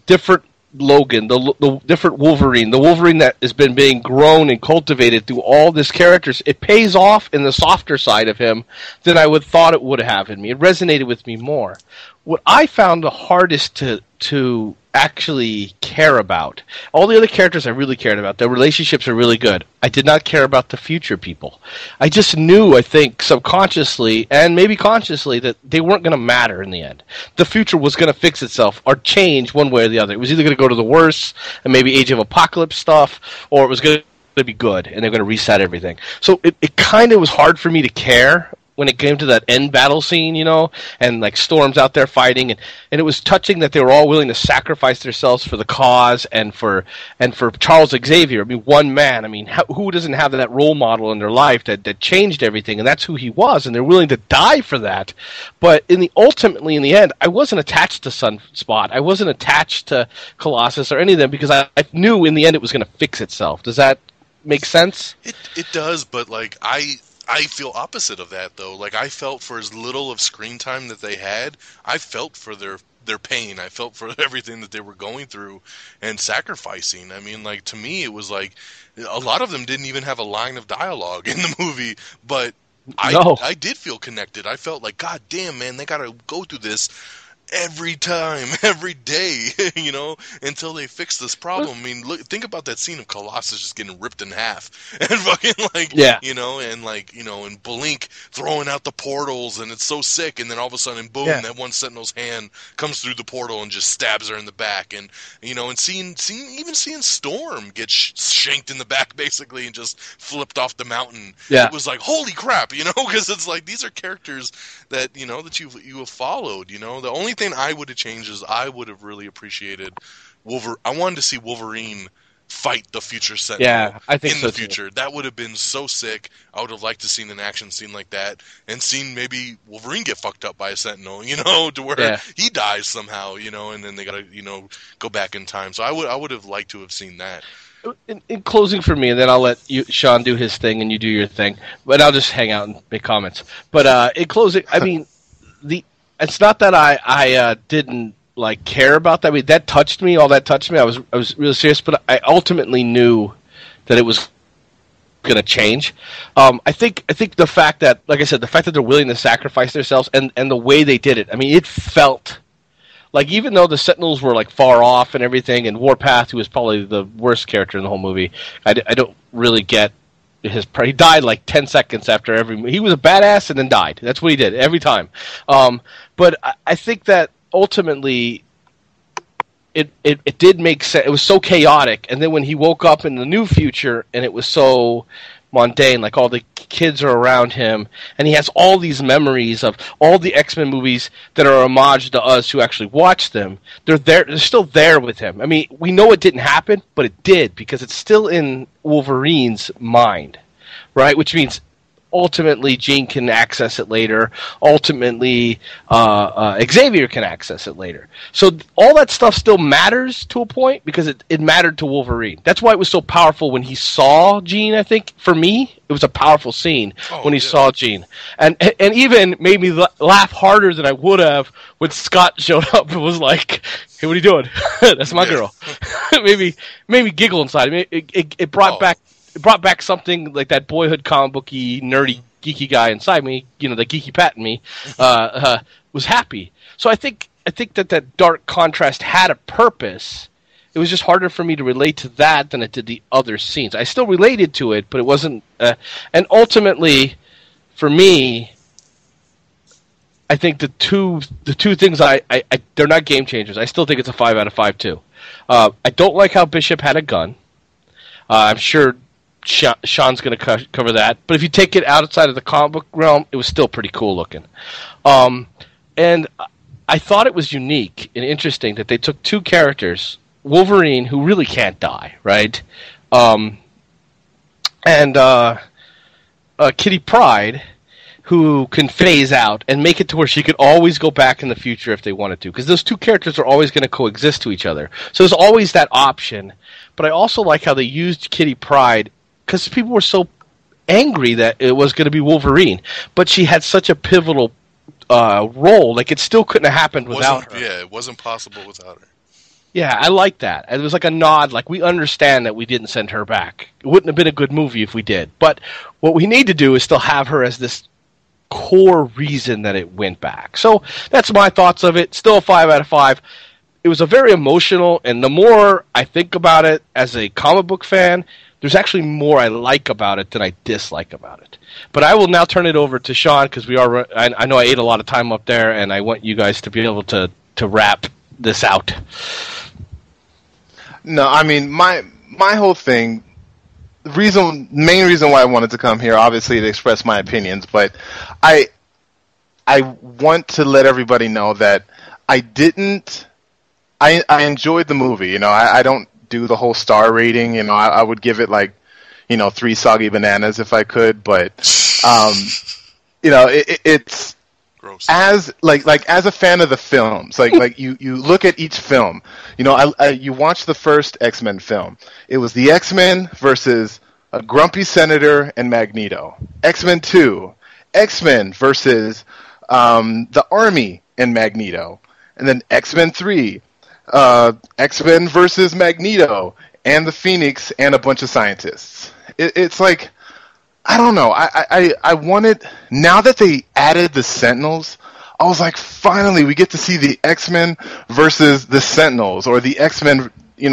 different Logan, the different Wolverine, the Wolverine that has been being grown and cultivated through all these characters, it pays off in the softer side of him than I would thought it would have in me. It resonated with me more. What I found the hardest to actually care about, all the other characters I really cared about, their relationships are really good. I did not care about the future people. I just knew, I think, subconsciously and maybe consciously, that they weren't going to matter in the end. The future was going to fix itself or change one way or the other. It was either going to go to the worse and maybe Age of Apocalypse stuff, or it was going to be good and they're going to reset everything. So it kind of was hard for me to care when it came to that end battle scene, you know, and like Storm's out there fighting, and it was touching that they were all willing to sacrifice themselves for the cause and for Charles Xavier. I mean, one man. I mean, who doesn't have that role model in their life that changed everything, and that's who he was, and they're willing to die for that. But ultimately in the end, I wasn't attached to Sunspot. I wasn't attached to Colossus or any of them because I knew in the end it was going to fix itself. Does that make sense?
It does, but like I feel opposite of that, though. Like, I felt for as little of screen time that they had, I felt for their pain. I felt for everything that they were going through and sacrificing. I mean, like, to me, it was like a lot of them didn't even have a line of dialogue in the movie, but I did feel connected. I felt like, God damn, man, they got to go through this every time, every day, you know, until they fix this problem. I mean, think about that scene of Colossus just getting ripped in half, and fucking like, you know, and like, you know, and Blink throwing out the portals, and it's so sick, and then all of a sudden, boom, that one Sentinel's hand comes through the portal and just stabs her in the back, and you know, and seeing Storm get shanked in the back basically and just flipped off the mountain. It was like, holy crap, you know, because it's like these are characters that you know that you have followed. You know, the only thing I would have changed is I would have really appreciated I wanted to see Wolverine fight the future Sentinel.
Yeah, I think
in
so
the future. Too. That would have been so sick. I would have liked to seen an action scene like that, and seen maybe Wolverine get fucked up by a Sentinel, you know, to where he dies somehow, you know, and then they gotta, you know, go back in time. So I would have liked to have seen that.
In closing for me, and then I'll let Sean do his thing and you do your thing, but I'll just hang out and make comments. But in closing, I mean, it's not that I didn't like care about that. I mean, that touched me. All that touched me. I was really serious, but I ultimately knew that it was going to change. I think the fact that, like I said, the fact that they're willing to sacrifice themselves and the way they did it. I mean, it felt like, even though the Sentinels were like far off and everything, and Warpath, who was probably the worst character in the whole movie, I don't really get he died like 10 seconds after he was a badass and then died. That's what he did every time. But I think that ultimately it did make sense. It was so chaotic, and then when he woke up in the new future and it was so mundane, like all the kids are around him, and he has all these memories of all the X-Men movies that are homage to us who actually watch them. They're still there with him. I mean, we know it didn't happen, but it did, because it's still in Wolverine's mind, right? Which means ultimately Jean can access it later. Ultimately, Xavier can access it later. So all that stuff still matters to a point, because it mattered to Wolverine. That's why it was so powerful when he saw Jean. I think for me, it was a powerful scene when he saw Jean, and even made me laugh harder than I would have when Scott showed up and was like, "Hey, what are you doing? That's my girl." Made me giggle inside. I mean, it brought back. It brought back something like that boyhood comic booky, nerdy, geeky guy inside me, you know, the geeky pat in me, was happy. So I think that dark contrast had a purpose. It was just harder for me to relate to that than it did the other scenes. I still related to it, but it wasn't. And ultimately, for me, I think the two things they're not game changers. I still think it's a 5 out of 5 too. I don't like how Bishop had a gun. I'm sure Sean's going to cover that. But if you take it outside of the comic book realm, it was still pretty cool looking. And I thought it was unique and interesting that they took two characters, Wolverine, who really can't die, right? And Kitty Pryde, who can phase out and make it to where she could always go back in the future if they wanted to. Because those two characters are always going to coexist to each other. So there's always that option. But I also like how they used Kitty Pryde, because people were so angry that it was going to be Wolverine. But she had such a pivotal role. Like, it still couldn't have happened without her.
Yeah, it wasn't possible without her.
Yeah, I like that. It was like a nod, like, we understand that we didn't send her back. It wouldn't have been a good movie if we did. But what we need to do is still have her as this core reason that it went back. So that's my thoughts of it. Still a 5 out of 5. It was a very emotional, and the more I think about it as a comic book fan, there's actually more I like about it than I dislike about it. But I will now turn it over to Sean, because I know I ate a lot of time up there, and I want you guys to be able to wrap this out.
No, I mean, my whole thing, main reason why I wanted to come here, obviously, to express my opinions, but I want to let everybody know that I enjoyed the movie. I don't do the whole star rating. I would give it 3 soggy bananas if I could, but it's
Gross.
as as a fan of the films, you look at each film. You watch the first X-Men film. It was the X-Men versus a grumpy senator and Magneto. X-Men 2, X-Men versus the Army and Magneto, and then X-Men 3, X-Men versus Magneto and the Phoenix and a bunch of scientists. It's like, I don't know. I wanted, now that they added the Sentinels, I was like, finally, we get to see the X-Men versus the Sentinels, or the X-Men, they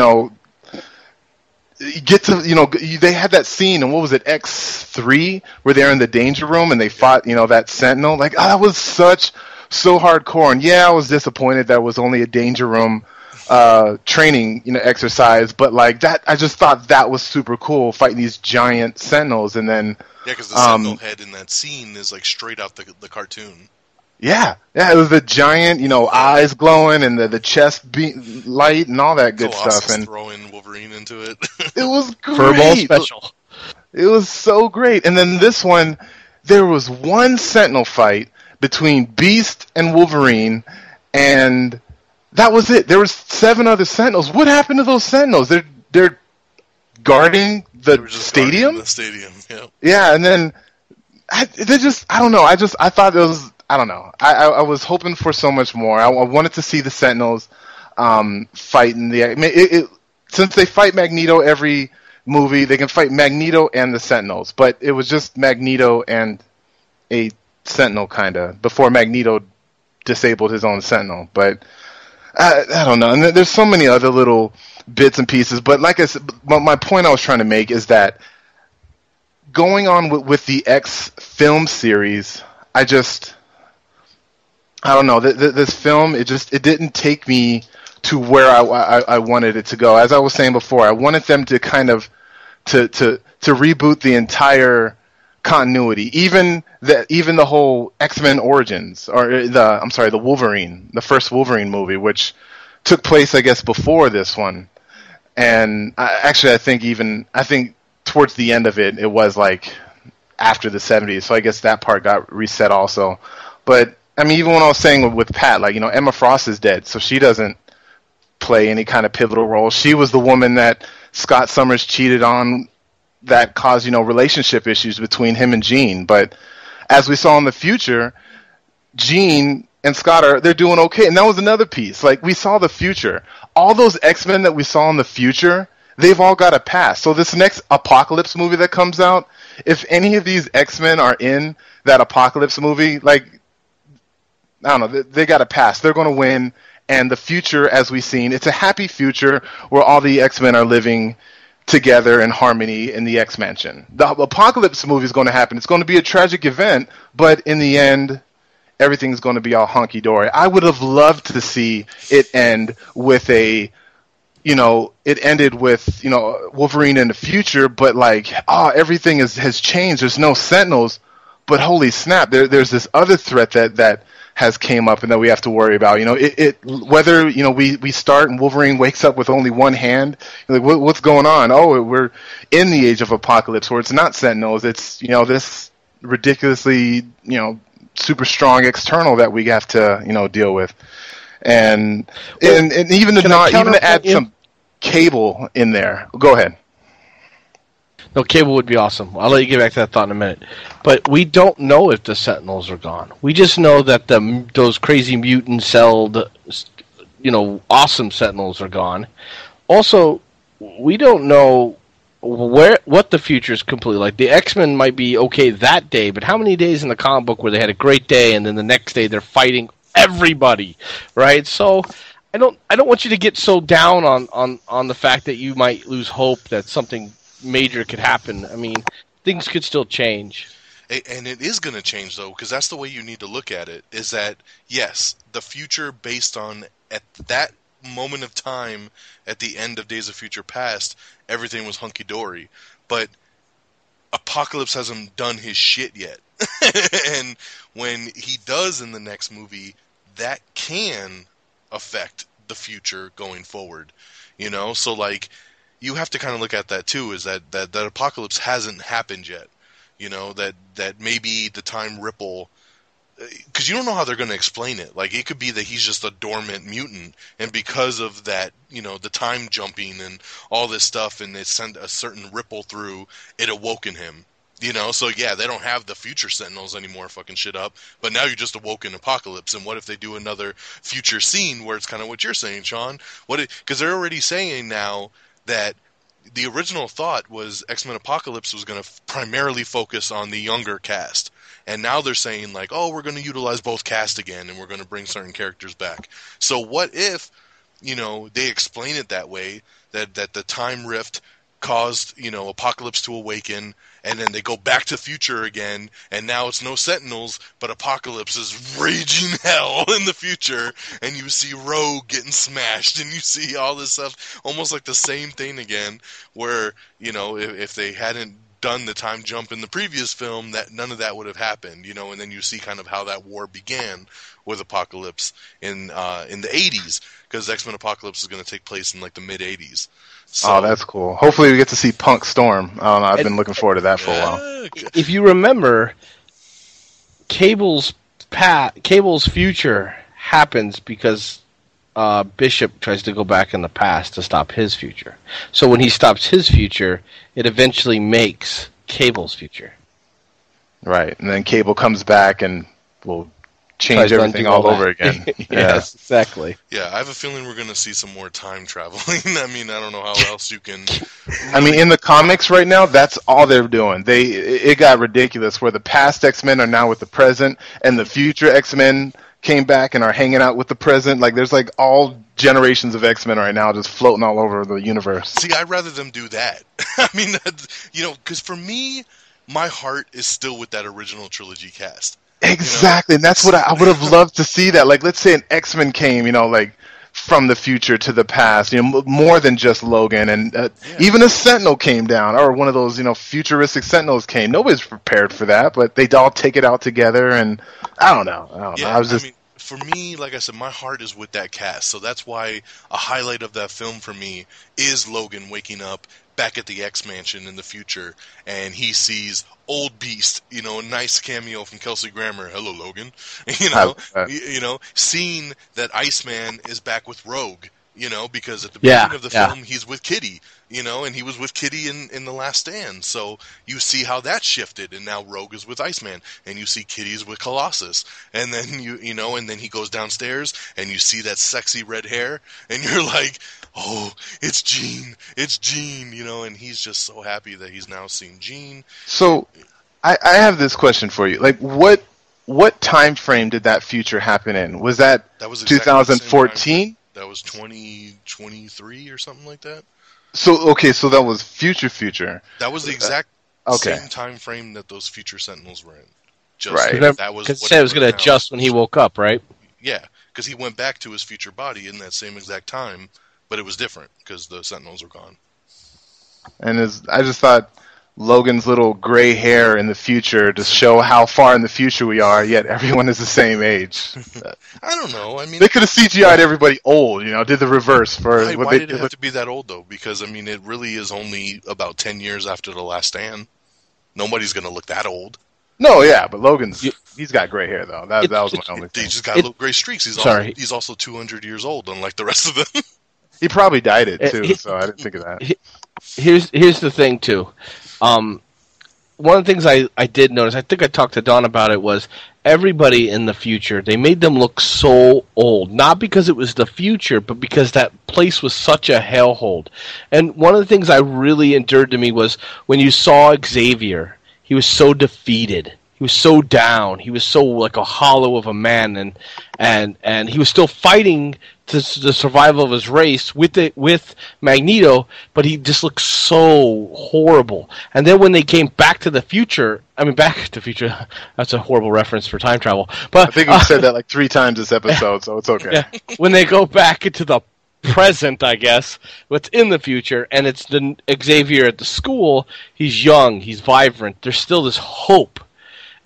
had that scene, and what was it, X3, where they're in the danger room and they fought, that Sentinel. That was so hardcore. And yeah, I was disappointed that was only a danger room training, exercise, but that, I just thought that was super cool, fighting these giant Sentinels. And then
because the Sentinel head in that scene is straight out the cartoon.
Yeah, it was the giant, eyes glowing and the chest light and all that good stuff. And
throwing Wolverine into it.
It was great.
Furball special.
It was so great. And then this one, there was one Sentinel fight between Beast and Wolverine, and that was it. There was 7 other Sentinels. What happened to those Sentinels? They're guarding the stadium.
Guarding the stadium. Yeah.
Yeah, and then I don't know. I thought it was. I don't know. I was hoping for so much more. I wanted to see the Sentinels fighting since they fight Magneto every movie, they can fight Magneto and the Sentinels. But it was just Magneto and a Sentinel, kind of, before Magneto disabled his own Sentinel. But I don't know. And there's so many other little bits and pieces. But like I said, my point I was trying to make is that going on with the X film series, I don't know. This film, it didn't take me to where I wanted it to go. As I was saying before, I wanted them to kind of to reboot the entire continuity, even the whole X-Men Origins, or the Wolverine, the first Wolverine movie, which took place, I guess, before this one. And I think towards the end of it, it was after the 70s. So I guess that part got reset also. But I mean, even when I was saying with Pat, Emma Frost is dead, so she doesn't play any kind of pivotal role. She was the woman that Scott Summers cheated on, that caused, relationship issues between him and Jean. But as we saw in the future, Jean and Scott they're doing okay. And that was another piece. We saw the future. All those X-Men that we saw in the future, they've all got a pass. So this next Apocalypse movie that comes out, if any of these X-Men are in that Apocalypse movie, I don't know, they got a pass. They're going to win. And the future, as we've seen, it's a happy future where all the X-Men are living together in harmony in the X-Mansion. The Apocalypse movie is going to happen. It's going to be a tragic event, but in the end, everything's going to be all hunky-dory. I would have loved to see it end with it ended with, Wolverine in the future, but everything has changed. There's no Sentinels, but holy snap, there's this other threat that has came up and that we have to worry about. Whether we start and Wolverine wakes up with only one hand, what's going on? Oh, we're in the age of Apocalypse where it's not Sentinels. It's this ridiculously super strong external that we have to deal with, and even to add some Cable in there. Go ahead.
No, Cable would be awesome. I'll let you get back to that thought in a minute. But we don't know if the Sentinels are gone. We just know that those crazy mutant-celled, awesome Sentinels are gone. Also, we don't know what the future is completely like. The X-Men might be okay that day, but how many days in the comic book where they had a great day and then the next day they're fighting everybody, right? So I don't want you to get so down on the fact that you might lose hope that something major could happen. I mean, things could still change.
And it is going to change, though, because that's the way you need to look at it, is that, yes, the future based on, at that moment of time, at the end of Days of Future Past, everything was hunky-dory. But Apocalypse hasn't done his shit yet. And when he does in the next movie, that can affect the future going forward. You know, so like you have to kind of look at that too, is that Apocalypse hasn't happened yet. You know, that maybe the time ripple, because you don't know how they're going to explain it. Like, it could be that he's just a dormant mutant, and because of that, you know, the time jumping and all this stuff, and it sent a certain ripple through, it awoken him. You know, so yeah, they don't have the future Sentinels anymore fucking shit up, but now you just awoken Apocalypse, and what if they do another future scene where it's kind of what you're saying, Sean? Because they're already saying now that the original thought was X-Men Apocalypse was going to primarily focus on the younger cast. And now they're saying, like, oh, we're going to utilize both cast again, and we're going to bring certain characters back. So what if, you know, they explain it that way, that the time rift caused, you know, Apocalypse to awaken, and then they go back to future again, and now it's no Sentinels, but Apocalypse is raging hell in the future, and you see Rogue getting smashed, and you see all this stuff, almost like the same thing again, where, you know, if they hadn't done the time jump in the previous film, that none of that would have happened, you know, and then you see kind of how that war began with Apocalypse in the 80s, because X-Men Apocalypse is going to take place in like the mid 80s. So,
oh, that's cool. Hopefully we get to see Punk Storm. I don't know, I've been looking forward to that for a while.
If you remember, Cable's future happens because Bishop tries to go back in the past to stop his future. So when he stops his future, it eventually makes Cable's future.
Right, and then Cable comes back and will change everything all over again.
Yes, exactly.
Yeah, I have a feeling we're going to see some more time traveling. I mean, I don't know how else you can...
I mean, in the comics right now, that's all they're doing. It got ridiculous where the past X-Men are now with the present, and the future X-Men came back and are hanging out with the present. Like, there's like all generations of X-Men right now just floating all over the universe.
See, I'd rather them do that. I mean, you know, because for me, my heart is still with that original trilogy cast.
Exactly, and that's what I would have loved to see. That, like, let's say an X-Men came, you know, like from the future to the past, you know, more than just Logan, and even a Sentinel came down, or one of those, you know, futuristic Sentinels came. Nobody's prepared for that, but they'd all take it out together, and I don't know. I mean,
for me, like I said, my heart is with that cast, so that's why a highlight of that film for me is Logan waking up back at the X-Mansion in the future, and he sees Old Beast, you know, a nice cameo from Kelsey Grammer. Hello, Logan. You know, seeing that Iceman is back with Rogue, you know, because at the beginning of the film, he's with Kitty, you know, and he was with Kitty in The Last Stand. So you see how that shifted, and now Rogue is with Iceman, and you see Kitty's with Colossus, and then you know, and then he goes downstairs, and you see that sexy red hair, and you're like, oh, it's Jean, you know, and he's just so happy that he's now seen Jean.
So, I have this question for you. Like, what time frame did that future happen in? Was that exactly 2014?
That was 2023 or something like that.
So, okay, so that was future.
That was the exact same time frame that those future Sentinels were in. Just
right.
That was
because he said it was going to adjust when he woke up, right?
Yeah, because he went back to his future body in that same exact time, but it was different because the Sentinels were gone.
And I just thought Logan's little gray hair in the future to show how far in the future we are, yet everyone is the same age.
I don't know. I mean,
they could have CGI'd everybody old, you know, did the reverse for...
Why did it have to be that old, though? Because, I mean, it really is only about 10 years after The Last Stand. Nobody's going to look that old.
No, yeah, but he's got gray hair, though. That was my only thing.
He just got little gray streaks. He's also 200 years old, unlike the rest of them.
He probably dyed it, too, so I didn't think of that.
Here's the thing, too. One of the things I did notice, I think I talked to Don about it, was everybody in the future, they made them look so old. Not because it was the future, but because that place was such a hellhole. And one of the things I really endured to me was when you saw Xavier, he was so defeated. He was so down. He was so like a hollow of a man, and he was still fighting to the survival of his race with Magneto, but he just looked so horrible. And then when they came back to the future, that's a horrible reference for time travel. But
I think we said that like 3 times this episode, so it's okay.
Yeah, when they go back into the present, I guess, what's in the future, and it's the Xavier at the school. He's young, he's vibrant. There's still this hope,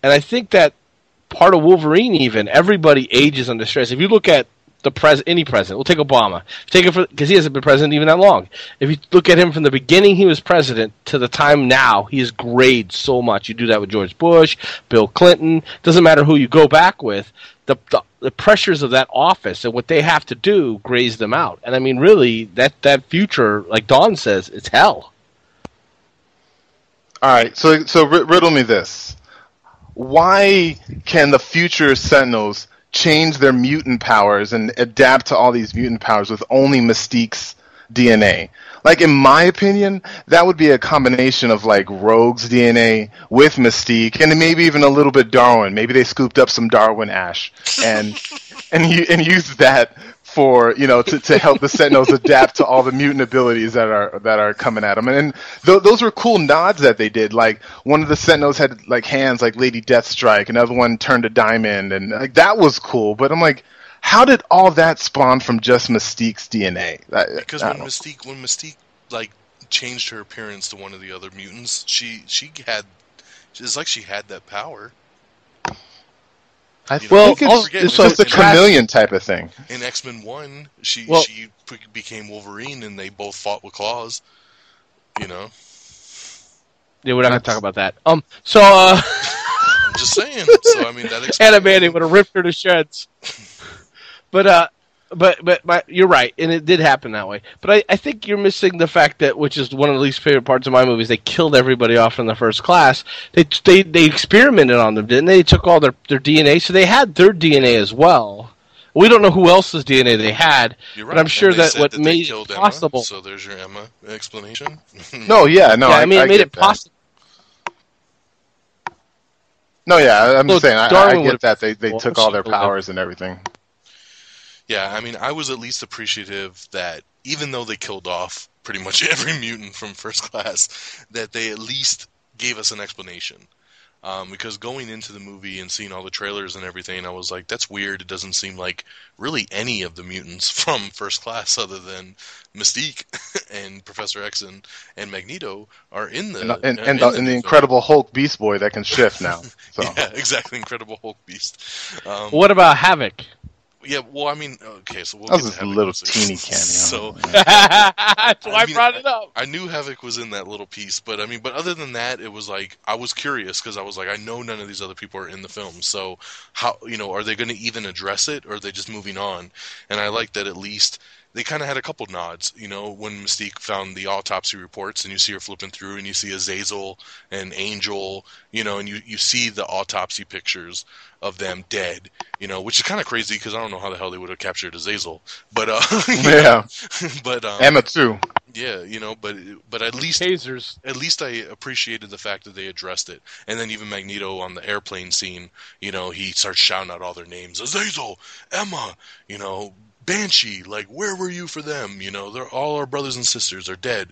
and I think that part of Wolverine, even everybody ages under stress. If you look at any president, we'll take Obama, take it because he hasn't been president even that long. If you look at him from the beginning he was president to the time now, he has grayed so much. You do that with George Bush, Bill Clinton. Doesn't matter who you go back with. The pressures of that office and what they have to do graze them out. And I mean, really, that future, like Dawn says, it's hell.
All right, so riddle me this: why can the future Sentinels change their mutant powers and adapt to all these mutant powers with only Mystique's DNA? Like, in my opinion, that would be a combination of, like, Rogue's DNA with Mystique, and maybe even a little bit Darwin. Maybe they scooped up some Darwin ash and used that for, to help the Sentinels adapt to all the mutant abilities that are coming at them. And those were cool nods that they did. Like, one of the Sentinels had, like, hands like Lady Deathstrike, another one turned a diamond, and like that was cool. But I'm like, how did all that spawn from just Mystique's DNA?
Because when Mystique like changed her appearance to one of the other mutants, it's like she had that power.
I think it's just a chameleon type of thing.
In X-Men 1, she became Wolverine, and they both fought with claws. Yeah,
we're not going to talk about that.
I'm just saying. So I mean, that explains.
Animating would have ripped her to shreds. But you're right, and it did happen that way. But I think you're missing the fact that, which is one of the least favorite parts of my movies, they killed everybody off in the first class. They experimented on them, didn't they? They took all their DNA, so they had their DNA as well. We don't know who else's DNA they had,
You're right.
But I'm sure that what made
it
possible.
Emma, so there's your Emma explanation.
I made it possible.
No, yeah, I'm just saying, I get that they took all their
Darwin
powers and everything.
Yeah, I mean, I was at least appreciative that even though they killed off pretty much every mutant from First Class, that they at least gave us an explanation. Because going into the movie and seeing all the trailers and everything, I was like, that's weird. It doesn't seem like really any of the mutants from First Class other than Mystique and Professor X and Magneto are in the...
And the Incredible Hulk Beast Boy that can shift now. So.
Yeah, exactly, Incredible Hulk Beast.
What about Havoc?
Yeah, well, I mean, okay, so we'll
that
get
was
to
a
Havoc
little
soon.
teeny cameo.
So
that's why I brought it up.
I knew Havoc was in that little piece, but other than that, it was like I was curious because I was like, I know none of these other people are in the film, so how are they going to even address it, or are they just moving on? And I like that at least they kind of had a couple nods, when Mystique found the autopsy reports and you see her flipping through and you see Azazel and Angel, and you see the autopsy pictures of them dead, which is kind of crazy because I don't know how the hell they would have captured Azazel, but
yeah,
but
Emma too.
Yeah, but at least
tasers. At
least I appreciated the fact that they addressed it, and then even Magneto on the airplane scene, he starts shouting out all their names: Azazel, Emma, Banshee, like, where were you for them? They're all our brothers and sisters are dead.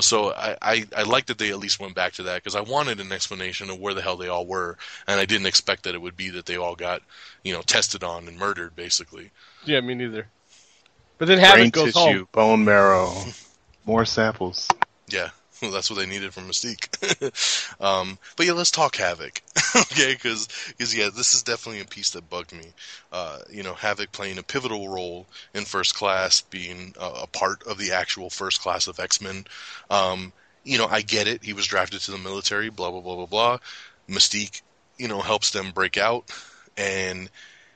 So I like that they at least went back to that because I wanted an explanation of where the hell they all were, and I didn't expect that it would be that they all got, tested on and murdered, basically.
Yeah, me neither. But then Havoc goes
tissue,
home.
Bone marrow, more samples.
Yeah. Well, that's what they needed from Mystique. But yeah, let's talk Havoc. Okay, because yeah, this is definitely a piece that bugged me. Havoc playing a pivotal role in First Class, being a part of the actual First Class of X-Men. I get it. He was drafted to the military, blah, blah, blah, blah, blah. Mystique, helps them break out, and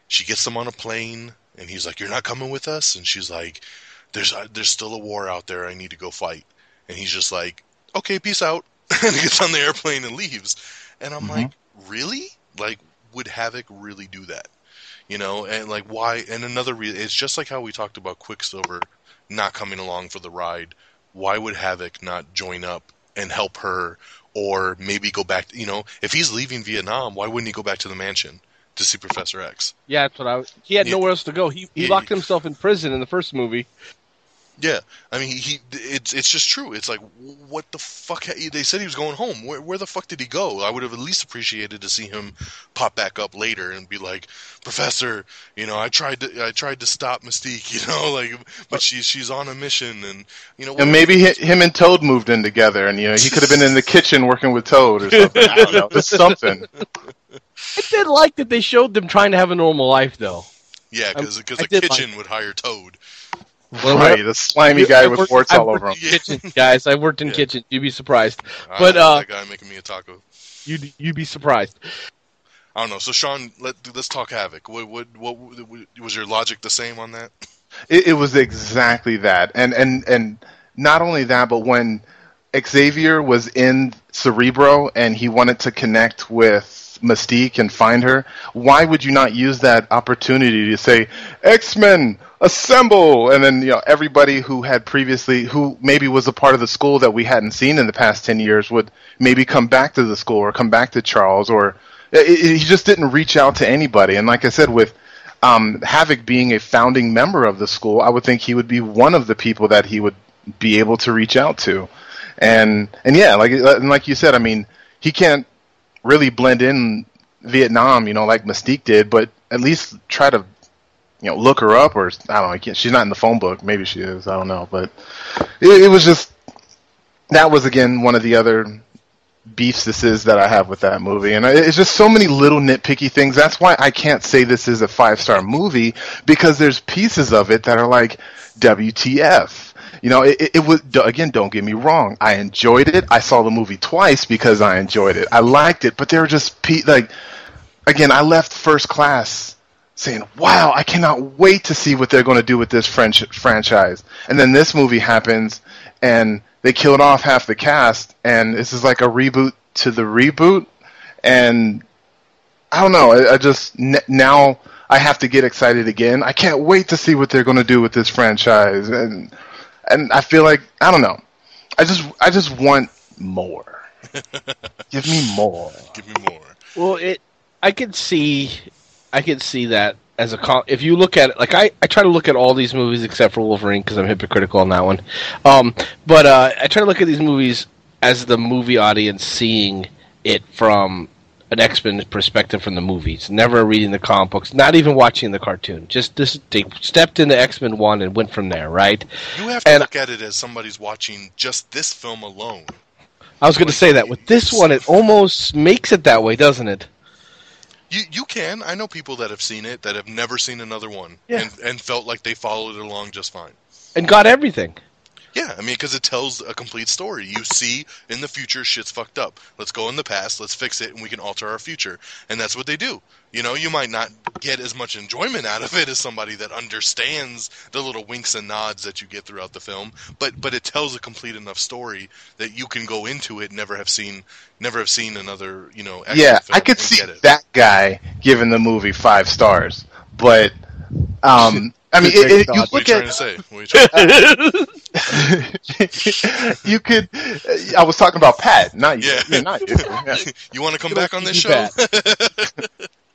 she gets them on a plane, and he's like, "You're not coming with us?" And she's like, there's still a war out there. I need to go fight. And he's just like, okay, peace out. And he gets on the airplane and leaves. And I'm like, really? Like, would Havoc really do that? And like, why? And another reason, it's just like how we talked about Quicksilver not coming along for the ride. Why would Havoc not join up and help her, or maybe go back, if he's leaving Vietnam, why wouldn't he go back to the mansion to see Professor X?
Yeah, that's what he had nowhere else to go. He locked himself in prison in the first movie.
Yeah, I mean, it's just true. It's like, what the fuck? They said he was going home. Where the fuck did he go? I would have at least appreciated to see him pop back up later and be like, Professor, I tried to stop Mystique, but she's on a mission, and
And maybe him and Toad moved in together, and he could have been in the kitchen working with Toad or something. I don't know, just something.
I did like that they showed them trying to have a normal life, though.
Yeah, because the kitchen would hire Toad.
Well,
right, the slimy guy with warts all over him.
Kitchen, guys, I worked in kitchen. You'd be surprised.
I
But
that guy making me a taco.
You'd be surprised.
I don't know. So Sean, let's talk Havoc. What was your logic the same on that?
It was exactly that, and not only that, but when Xavier was in Cerebro and he wanted to connect with Mystique and find her, why would you not use that opportunity to say, X-Men, assemble? And then, everybody who maybe was a part of the school that we hadn't seen in the past 10 years would maybe come back to the school or come back to Charles, or he just didn't reach out to anybody. And like I said, with Havoc being a founding member of the school, I would think he would be one of the people that he would be able to reach out to. And yeah, like you said, I mean, he can't really blend in Vietnam, like Mystique did, but at least try to, look her up, or I don't know. She's not in the phone book. Maybe she is. I don't know. But it was just, that was again one of the other beefs that I have with that movie, and it's just so many little nitpicky things. That's why I can't say this is a 5-star movie, because there's pieces of it that are like, WTF. It was, again, don't get me wrong, I enjoyed it. I saw the movie twice because I enjoyed it. I liked it, but there were just again, I left First Class saying, wow, I cannot wait to see what they're going to do with this franchise. And then this movie happens, and they killed off half the cast, and this is like a reboot to the reboot. And I don't know, I just, now I have to get excited again. I can't wait to see what they're going to do with this franchise. And I feel like, I don't know, I just want more. Give me more.
Give me more.
Well, I could see that as if you look at it, like I try to look at all these movies except for Wolverine because I'm hypocritical on that one. But I try to look at these movies as the movie audience seeing it from an X-Men perspective from the movies, never reading the comic books, not even watching the cartoon. Just they stepped into X-Men 1 and went from there, right?
You have to look at it as somebody's watching just this film alone.
I was going to say that. With this one, it almost makes it that way, doesn't it?
You can. I know people that have seen it that have never seen another one,
yeah,
and felt like they followed it along just fine.
And got everything.
Yeah, I mean, because it tells a complete story. You see, in the future, shit's fucked up. Let's go in the past, let's fix it, and we can alter our future. And that's what they do. You might not get as much enjoyment out of it as somebody that understands the little winks and nods that you get throughout the film, but it tells a complete enough story that you can go into it and never have seen another, X-Men
yeah,
film
I could
and
see
get it.
that guy giving the movie 5 stars, but I mean, you
What
look
are you trying to say? What are you trying to say?
you could. I was talking about Pat, not you.
Yeah.
Not you. Yeah.
You want to come back on this show?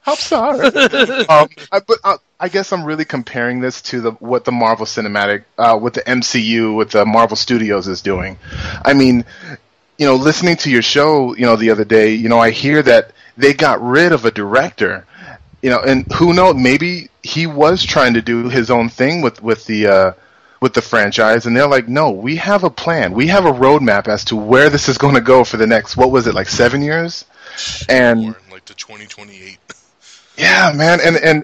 I'm sorry. I guess I'm really comparing this to what the Marvel Cinematic, what the MCU, what the Marvel Studios is doing. I mean, listening to your show, the other day, I hear that they got rid of a director, and who knows, maybe he was trying to do his own thing with the franchise, and they're like, no, we have a plan. We have a roadmap as to where this is going to go for the next, what was it, like 7 years? And
more, like to 2028.
Yeah, man, and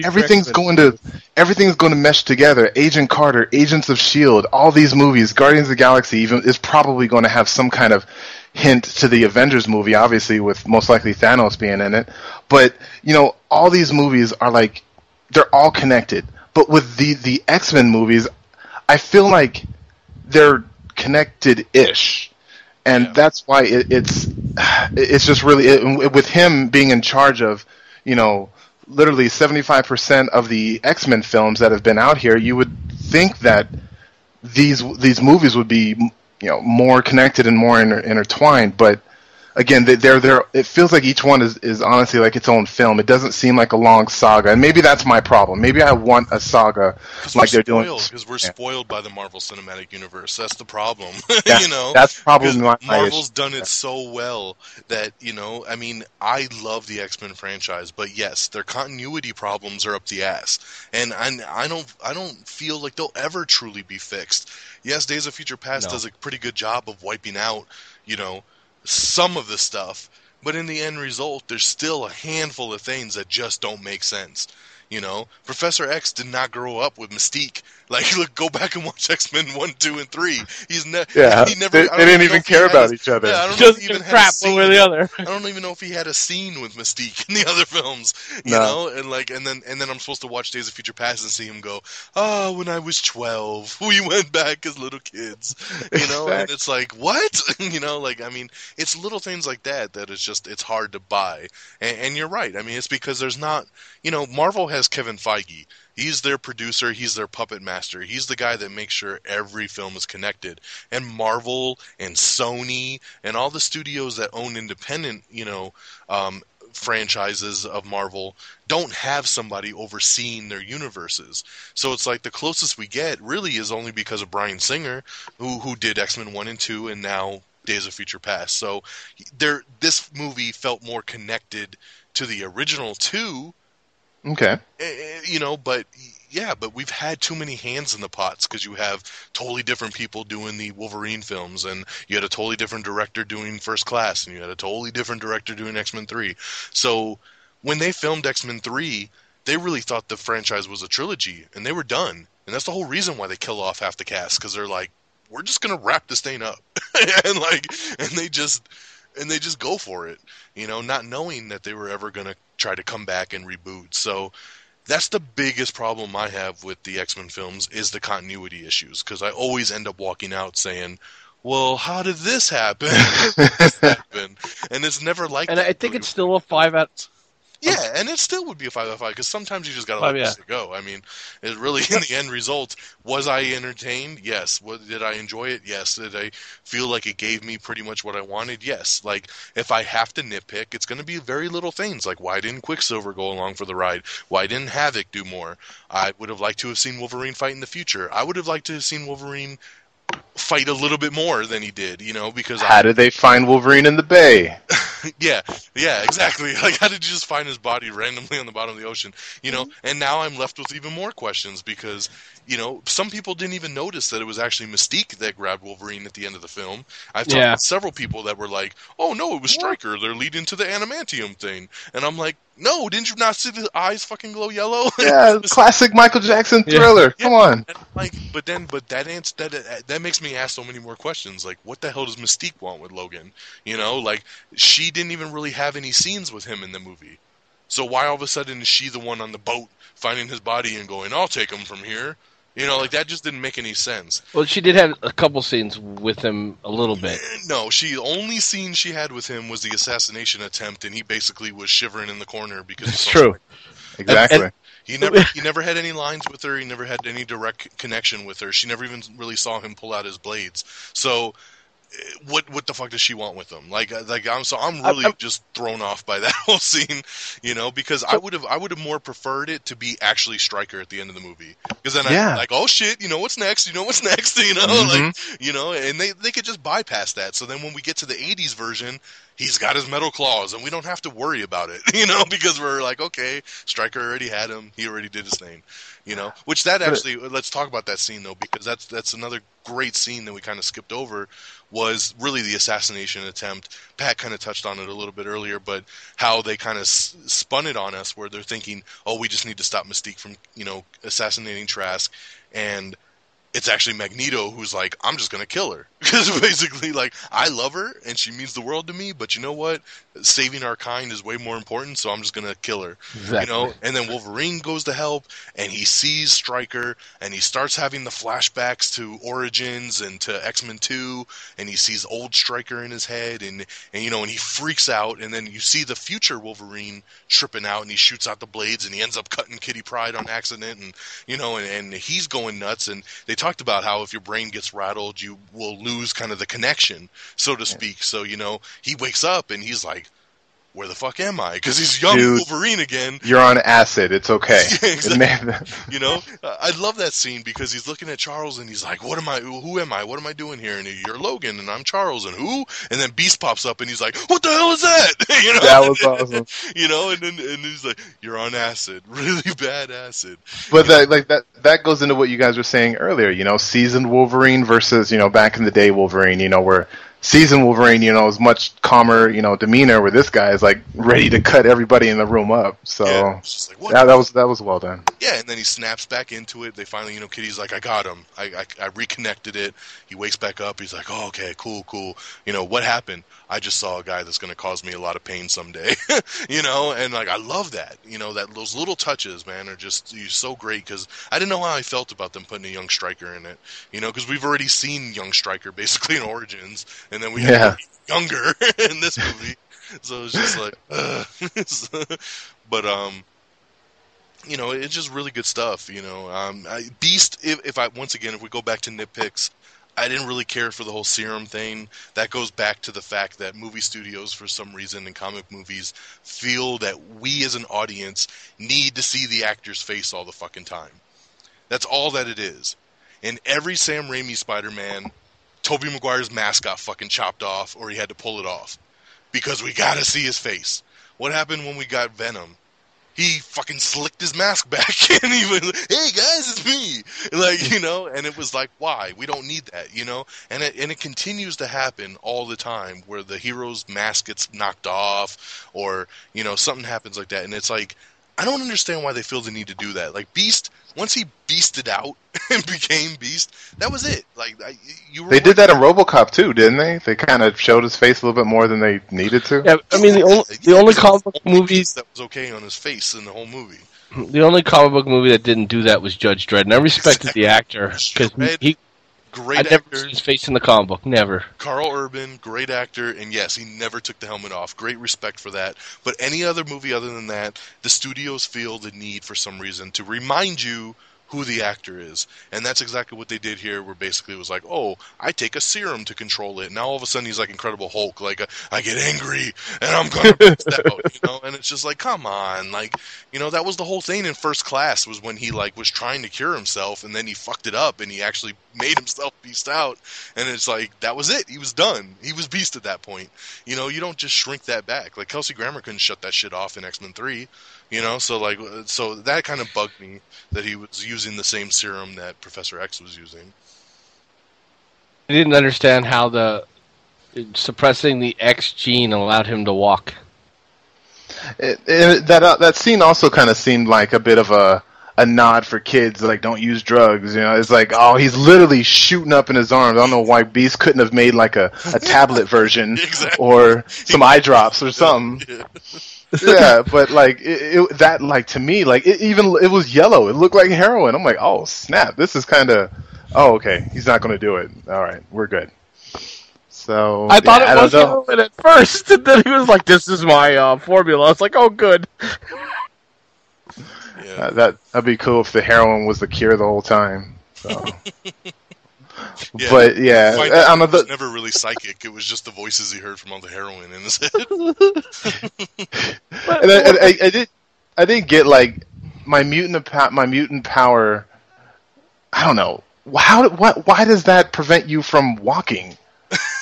everything's going to mesh together. Agent Carter, Agents of S.H.I.E.L.D., all these movies, Guardians of the Galaxy even is probably going to have some kind of hint to the Avengers movie, obviously with most likely Thanos being in it. But, all these movies are like, they're all connected. But with the X-Men movies, I feel like they're connected-ish. And that's why it's just really, with him being in charge of, literally 75% of the X-Men films that have been out here, you would think that these movies would be, more connected and more intertwined. But again, they're. It feels like each one is honestly like its own film. It doesn't seem like a long saga, and maybe that's my problem. Maybe I want a saga like they're doing.
Because we're spoiled by the Marvel Cinematic Universe. That's the problem.
Yeah, that's probably my
Marvel's
issue.
done it so well that I mean, I love the X-Men franchise, but yes, their continuity problems are up the ass, and I don't feel like they'll ever truly be fixed. Yes, Days of Future Past does a pretty good job of wiping out, some of the stuff, but in the end result, there's still a handful of things that just don't make sense. Professor X did not grow up with Mystique. Like, look, go back and watch X-Men 1, 2, and 3. He never.
They didn't even care about each other.
Yeah, I don't
Just
know if he even had
crap
a scene.
one way or the other.
I don't even know if he had a scene with Mystique in the other films. And then I'm supposed to watch Days of Future Past and see him go, when I was 12, we went back as little kids. And it's like, what? I mean, it's little things like that it's hard to buy. And you're right. I mean, it's because there's not, Marvel has Kevin Feige. He's their producer. He's their puppet master. He's the guy that makes sure every film is connected. And Marvel and Sony and all the studios that own independent, franchises of Marvel don't have somebody overseeing their universes. So it's like the closest we get really is only because of Bryan Singer, who did X-Men 1 and 2 and now Days of Future Past. So this movie felt more connected to the original two.
Okay.
But we've had too many hands in the pots because you have totally different people doing the Wolverine films, and you had a totally different director doing First Class, and you had a totally different director doing X-Men 3. So when they filmed X-Men 3, they really thought the franchise was a trilogy, and they were done. And that's the whole reason why they kill off half the cast, because they're like, we're just going to wrap this thing up. and they just go for it, not knowing that they were ever going to try to come back and reboot. So that's the biggest problem I have with the X-Men films is the continuity issues, because I always end up walking out saying, well, how did this happen? And it's never like
and
that.
I think it's still a 5 out.
Yeah, and it still would be a 5 out of 5 because sometimes you just got to let this go. I mean, it really, in the end result, was I entertained? Yes. Did I enjoy it? Yes. Did I feel like it gave me pretty much what I wanted? Yes. Like, if I have to nitpick, it's going to be very little things. Like, why didn't Quicksilver go along for the ride? Why didn't Havoc do more? I would have liked to have seen Wolverine fight in the future. I would have liked to have seen Wolverine fight a little bit more than he did, because
how did they find Wolverine in the bay?
yeah, exactly. Like, how did you just find his body randomly on the bottom of the ocean? And now I'm left with even more questions because, some people didn't even notice that it was actually Mystique that grabbed Wolverine at the end of the film. I've talked to several people that were like, oh, no, it was Stryker. They're leading to the adamantium thing. And I'm like, no, didn't you not see the eyes fucking glow yellow?
Yeah, classic Michael Jackson Thriller. Yeah. Come on.
But that makes me ask so many more questions. Like, what the hell does Mystique want with Logan? She didn't even really have any scenes with him in the movie. So why all of a sudden is she the one on the boat finding his body and going, I'll take him from here? That just didn't make any sense.
Well, she did have a couple scenes with him a little bit.
No, only scene she had with him was the assassination attempt, and he basically was shivering in the corner because
it's true.
Exactly.
He never had any lines with her. He never had any direct connection with her. She never even really saw him pull out his blades. So, what the fuck does she want with him? I'm really just thrown off by that whole scene, because I would have more preferred it to be actually Stryker at the end of the movie, because then I'm like, oh shit, what's next? Mm-hmm. And they could just bypass that. So then when we get to the 80s version, he's got his metal claws, and we don't have to worry about it, because we're like, okay, Stryker already had him, he already did his thing, Which that actually, let's talk about that scene though, because that's another great scene that we kind of skipped over. Was really the assassination attempt. Pat kind of touched on it a little bit earlier, but how they kind of spun it on us, where they're thinking, oh, we just need to stop Mystique from, assassinating Trask, and it's actually Magneto who's like, I'm just going to kill her. Because basically, I love her, and she means the world to me, but you know what? Saving our kind is way more important, so I'm just going to kill her.
Exactly.
And then Wolverine goes to help, and he sees Stryker, and he starts having the flashbacks to Origins and to X-Men 2, and he sees old Stryker in his head, and he freaks out, and then you see the future Wolverine tripping out, and he shoots out the blades, and he ends up cutting Kitty Pryde on accident, and, and he's going nuts, and they talked about how if your brain gets rattled, you will lose kind of the connection, so to speak. So, he wakes up and he's like, where the fuck am I? Because he's young Wolverine again.
You're on acid. It's okay.
Yeah, exactly. I love that scene because he's looking at Charles and he's like, what am I? Who am I? What am I doing here? And you're Logan and I'm Charles and who? And then Beast pops up and he's like, what the hell is that?
That was awesome.
And he's like, you're on acid. Really bad acid.
But that goes into what you guys were saying earlier, seasoned Wolverine versus, back in the day Wolverine, where seasoned Wolverine, is much calmer, demeanor, where this guy is like ready to cut everybody in the room up. So
it's just like,
that was well done.
Yeah, and then he snaps back into it. They finally, Kitty's like, I got him. I reconnected it. He wakes back up. He's like, oh, okay, cool. What happened? I just saw a guy that's going to cause me a lot of pain someday. And like I love that. Those little touches, man, are just so great because I didn't know how I felt about them putting a young Stryker in it. Because we've already seen young Stryker basically in Origins. And then we have younger in this movie, so it's just like, but it's just really good stuff. Beast. If we go back to nitpicks, I didn't really care for the whole serum thing. That goes back to the fact that movie studios, for some reason, in comic movies, feel that we as an audience need to see the actor's face all the fucking time. That's all that it is. In every Sam Raimi Spider-Man, Tobey Maguire's mask got fucking chopped off, or he had to pull it off. Because we gotta see his face. What happened when we got Venom? He fucking slicked his mask back, and he was like, hey guys, it's me! And it was like, why? We don't need that, And it continues to happen all the time, where the hero's mask gets knocked off, or, something happens like that, and it's like, I don't understand why they feel the need to do that. Like, Beast, once he beasted out and became Beast, that was it. Like, they
did that in RoboCop too, didn't they? They kind of showed his face a little bit more than they needed to.
Yeah, I mean the only comic book movies
that was okay on his face in the whole movie.
The only comic book movie that didn't do that was Judge Dredd, and I respected the actor because I never seen his face in the comic book, never.
Carl Urban, great actor, and yes, he never took the helmet off. Great respect for that. But any other movie other than that, the studios feel the need for some reason to remind you who the actor is. And that's exactly what they did here, where basically it was like, oh, I take a serum to control it. Now all of a sudden he's like Incredible Hulk, like, I get angry, and I'm going to bust out, And it's just like, come on. Like, that was the whole thing in First Class, was when he, like, was trying to cure himself, and then he fucked it up, and he actually made himself beast out. And it's like, that was it. He was done. He was Beast at that point. You don't just shrink that back. Like, Kelsey Grammer couldn't shut that shit off in X-Men 3. So that kind of bugged me that he was using the same serum that Professor X was using.
I didn't understand how suppressing the X gene allowed him to walk.
That scene also kind of seemed like a bit of a nod for kids, like, don't use drugs. It's like, oh, he's literally shooting up in his arms. I don't know why Beast couldn't have made like a tablet version or some eye drops or something. Yeah, but like to me, like it was yellow. It looked like heroin. I'm like, oh snap! This is kind of, okay. He's not going to do it. All right, we're good. So
I thought it was heroin at first, and then he was like, "This is my formula." I was like, "Oh, good."
Yeah.
That'd be cool if the heroin was the cure the whole time. So.
Yeah,
but yeah,
it was never really psychic. It was just the voices he heard from all the heroin in his head.
And I didn't get, like, my mutant power. I don't know. Why does that prevent you from walking?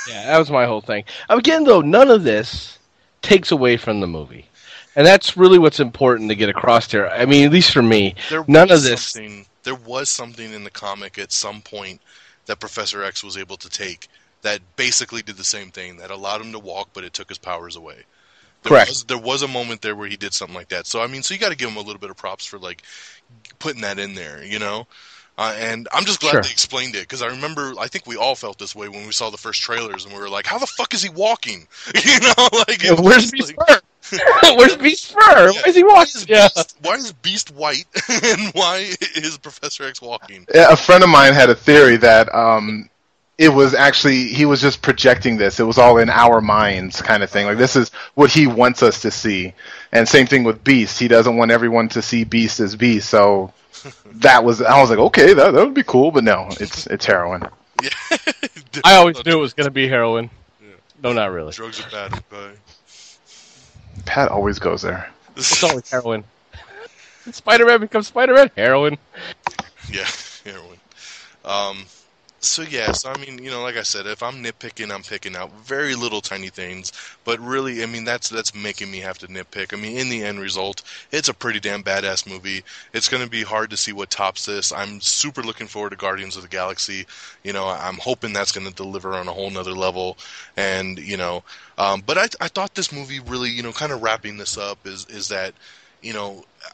Yeah, that was my whole thing. Again, though, none of this takes away from the movie. And that's really what's important to get across here. I mean, at least for me, none of this.
There was something in the comic at some point that Professor X was able to take that basically did the same thing, that allowed him to walk, but it took his powers away.
Correct.
There was a moment there where he did something like that. So, I mean, so you got to give him a little bit of props for, like, putting that in there, and I'm just glad they explained it, because I think we all felt this way when we saw the first trailers, and we were like, how the fuck is he walking?
Where's Beast Fur? Where's Beast Fur? Why is he walking?
Why is Beast white, and why is Professor X walking?
Yeah, a friend of mine had a theory that it was actually, he was just projecting this. It was all in our minds kind of thing. Like, this is what he wants us to see. And same thing with Beast. He doesn't want everyone to see Beast as Beast. So I was like, okay, that would be cool. But no, it's heroin.
Yeah.
I always knew it was going to be heroin.
Yeah.
No, not really.
Drugs are bad. Okay.
Pat always goes there.
It's always heroin. Spider-Man becomes Spider-Man, heroin.
Yeah, heroin. So I mean, like I said, if I'm nitpicking, I'm picking out very little tiny things, but really, I mean, that's making me have to nitpick. I mean, in the end result, it's a pretty damn badass movie. It's going to be hard to see what tops this. I'm super looking forward to Guardians of the Galaxy. I'm hoping that's going to deliver on a whole nother level, and but I thought this movie really, kind of wrapping this up is that,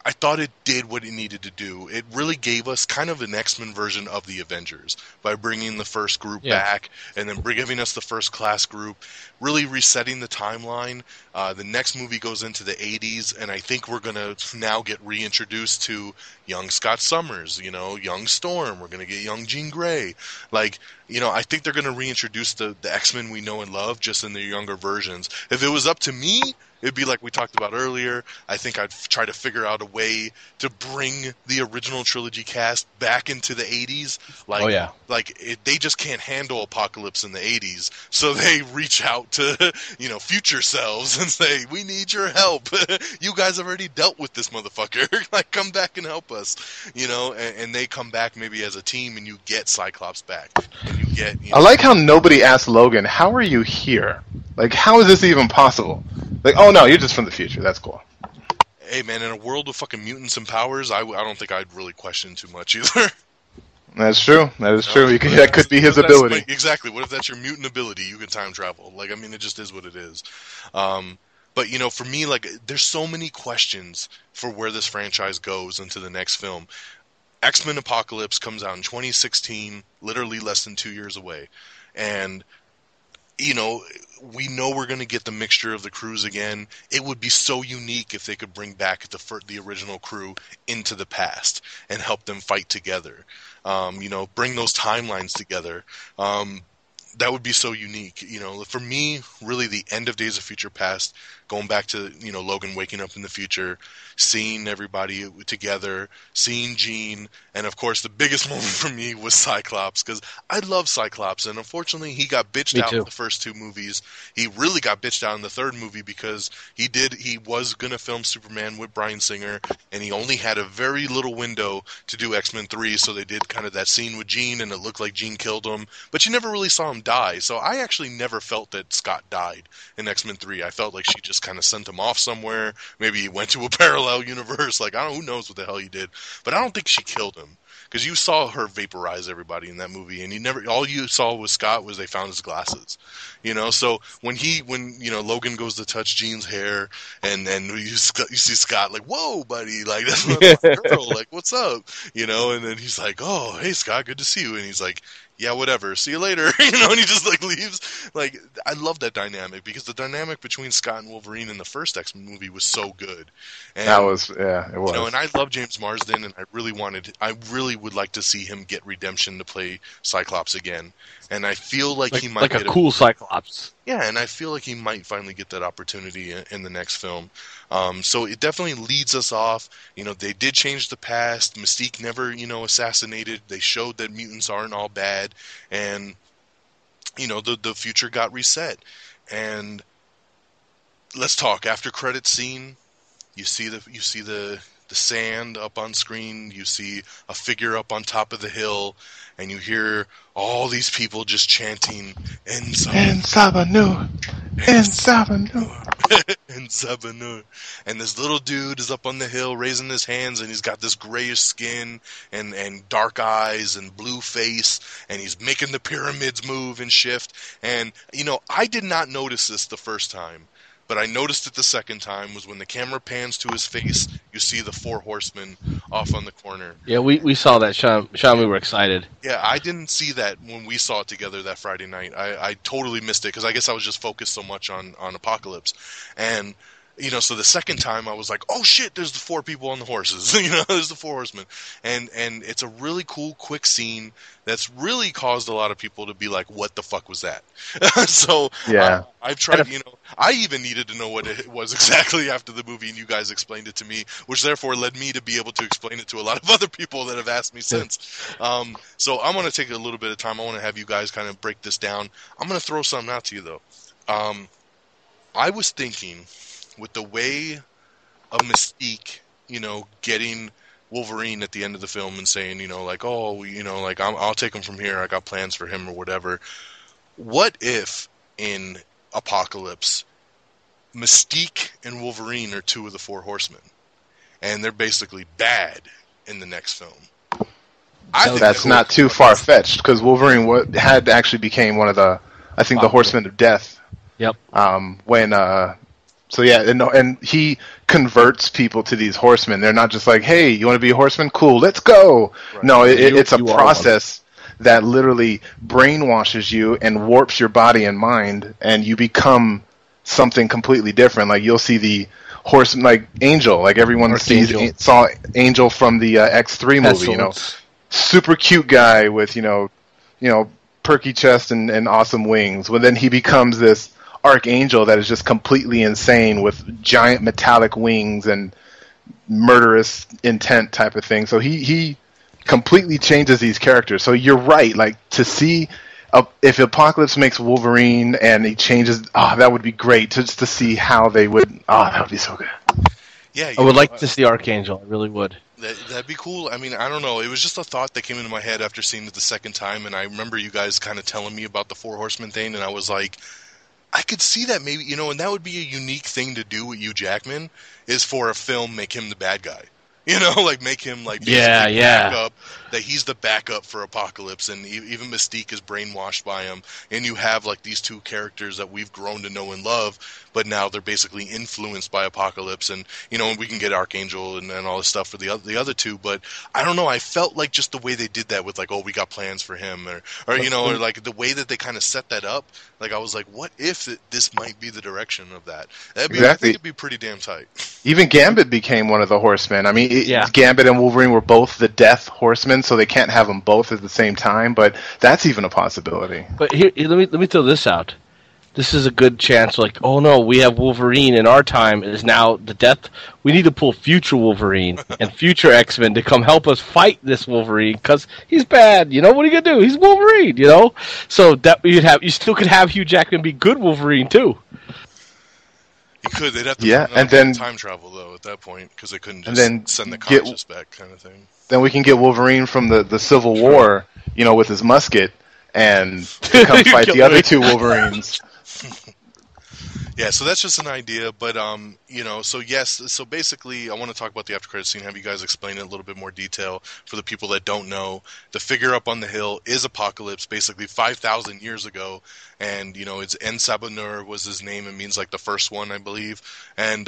I thought it did what it needed to do. It really gave us kind of an X-Men version of the Avengers by bringing the first group back and then giving us the first class group, really resetting the timeline. The next movie goes into the 80s, and I think we're going to now get reintroduced to young Scott Summers, young Storm. We're going to get young Jean Grey. Like, I think they're going to reintroduce the X-Men we know and love just in their younger versions. If it was up to me, it'd be like we talked about earlier. I think I'd try to figure out a way to bring the original trilogy cast back into the 80s. They just can't handle Apocalypse in the 80s, so they reach out to, future selves and say, we need your help. You guys have already dealt with this motherfucker. Like, come back and help us. And they come back maybe as a team, and you get Cyclops back. And you get,
I like how nobody asked Logan, how are you here? Like, how is this even possible? Like, oh no, you're just from the future. That's cool.
Hey man, in a world of fucking mutants and powers, I don't think I'd really question too much either.
That's true. That is true. That could be his ability.
Exactly. What if that's your mutant ability? You can time travel. Like, I mean, it just is what it is. But for me, like, there's so many questions for where this franchise goes into the next film. X-Men Apocalypse comes out in 2016, literally less than 2 years away, and we know we're going to get the mixture of the crews again. It would be so unique if they could bring back the original crew into the past and help them fight together. Bring those timelines together. That would be so unique. For me, really the end of Days of Future Past, going back to, Logan waking up in the future, seeing everybody together, seeing Jean, and of course the biggest moment for me was Cyclops, because I love Cyclops, and unfortunately he got bitched out in the first two movies. He really got bitched out in the third movie because he was going to film Superman with Bryan Singer, and he only had a very little window to do X-Men 3, so they did kind of that scene with Jean, and it looked like Jean killed him, but you never really saw him die, so I actually never felt that Scott died in X-Men 3. I felt like she just kind of sent him off somewhere. Maybe he went to a parallel universe. Like, who knows what the hell he did. But I don't think she killed him. Because you saw her vaporize everybody in that movie, and all you saw with Scott was they found his glasses. So when Logan goes to touch Jean's hair, and you see Scott like, whoa, buddy, like, that's my girl, like, what's up? And then he's like, oh, hey, Scott, good to see you. And he's like, yeah, whatever, see you later, and he just, like, leaves. Like, I love that dynamic, because the dynamic between Scott and Wolverine in the first X-Men movie was so good. And,
it was.
and I love James Marsden, and I really would like to see him get redemption to play Cyclops again. And I feel like he might
get a cool Cyclops.
Yeah, and I feel like he might finally get that opportunity in the next film. So it definitely leads us off. They did change the past. Mystique never, assassinated. They showed that mutants aren't all bad, and the future got reset. And let's talk after credits scene. You see the sand up on screen. You see a figure up on top of the hill, and you hear all these people just chanting "En Sabanur, En Sabanur, En Sabanur." And this little dude is up on the hill raising his hands, and he's got this grayish skin and dark eyes and blue face, and he's making the pyramids move and shift. And I did not notice this the first time, but I noticed it the second time, was when the camera pans to his face, you see the four horsemen off on the corner.
Yeah, we saw that, Sean. We were excited.
Yeah, I didn't see that when we saw it together that Friday night. I totally missed it, because I guess I was just focused so much on Apocalypse. And, So the second time I was like, oh shit, there's the 4 people on the horses. There's the 4 horsemen. And it's a really cool, quick scene that's really caused a lot of people to be like, what the fuck was that? So
Yeah.
I've tried, I even needed to know what it was exactly after the movie, and you guys explained it to me, which therefore led me to be able to explain it to a lot of other people that have asked me since. So I'm going to take a little bit of time. I want to have you guys kind of break this down. I'm going to throw something out to you, though. I was thinking, with the way of Mystique, getting Wolverine at the end of the film and saying, I'll take him from here, I got plans for him or whatever. What if in Apocalypse, Mystique and Wolverine are 2 of the 4 horsemen, and they're basically bad in the next film? I think
that's not too far-fetched, because Wolverine had actually became one of the Horsemen of Death.
Yep.
And he converts people to these horsemen. They're not just like, hey, you want to be a horseman? Cool, let's go. Right. No, it's a process that literally brainwashes you and warps your body and mind, and you become something completely different. Like, you'll see the horseman, like Angel, like everyone saw Angel from the X3 movie, super cute guy with, perky chest and awesome wings. Well, then he becomes this Archangel that is just completely insane with giant metallic wings and murderous intent type of thing. So he completely changes these characters. So you're right, like, to see if Apocalypse makes Wolverine and he changes, that would be great, just to see how they would. That would be so good.
Yeah,
I would like to see Archangel. I really would.
That'd be cool. I mean, I don't know. It was just a thought that came into my head after seeing it the second time, and I remember you guys kind of telling me about the 4 horsemen thing, and I was like, I could see that maybe, and that would be a unique thing to do with Hugh Jackman, is for a film make him the bad guy. Like make him like backup, that he's the backup for Apocalypse, and even Mystique is brainwashed by him, and you have like these 2 characters that we've grown to know and love, but now they're basically influenced by Apocalypse, and and we can get Archangel and all this stuff for the other 2, but I don't know, I felt like just the way they did that with like, oh, we got plans for him, or or like the way that they kind of set that up, like I was like, what if this might be the direction of that? I think it'd be pretty damn tight.
Even Gambit became one of the horsemen. I mean, Gambit and Wolverine were both the Death Horsemen, so they can't have them both at the same time, but that's even a possibility.
But here, let me throw this out. This is a good chance, like, oh no, we have Wolverine in our time is now the Death. We need to pull future Wolverine and future X-Men to come help us fight this Wolverine, because he's bad, What are you going to do? He's Wolverine, So that you still could have Hugh Jackman be good Wolverine, too.
You could. They'd have to
and then
time travel, though, at that point, because they couldn't just send the conscious back kind of thing.
Then we can get Wolverine from the Civil War, with his musket, and come fight the other 2 Wolverines.
Yeah, so that's just an idea, but so basically I want to talk about the after credits scene, have you guys explain it in a little bit more detail for the people that don't know. The figure up on the hill is Apocalypse, basically 5,000 years ago, and it's En-Sabah-Nur was his name. It means like the first one, I believe, and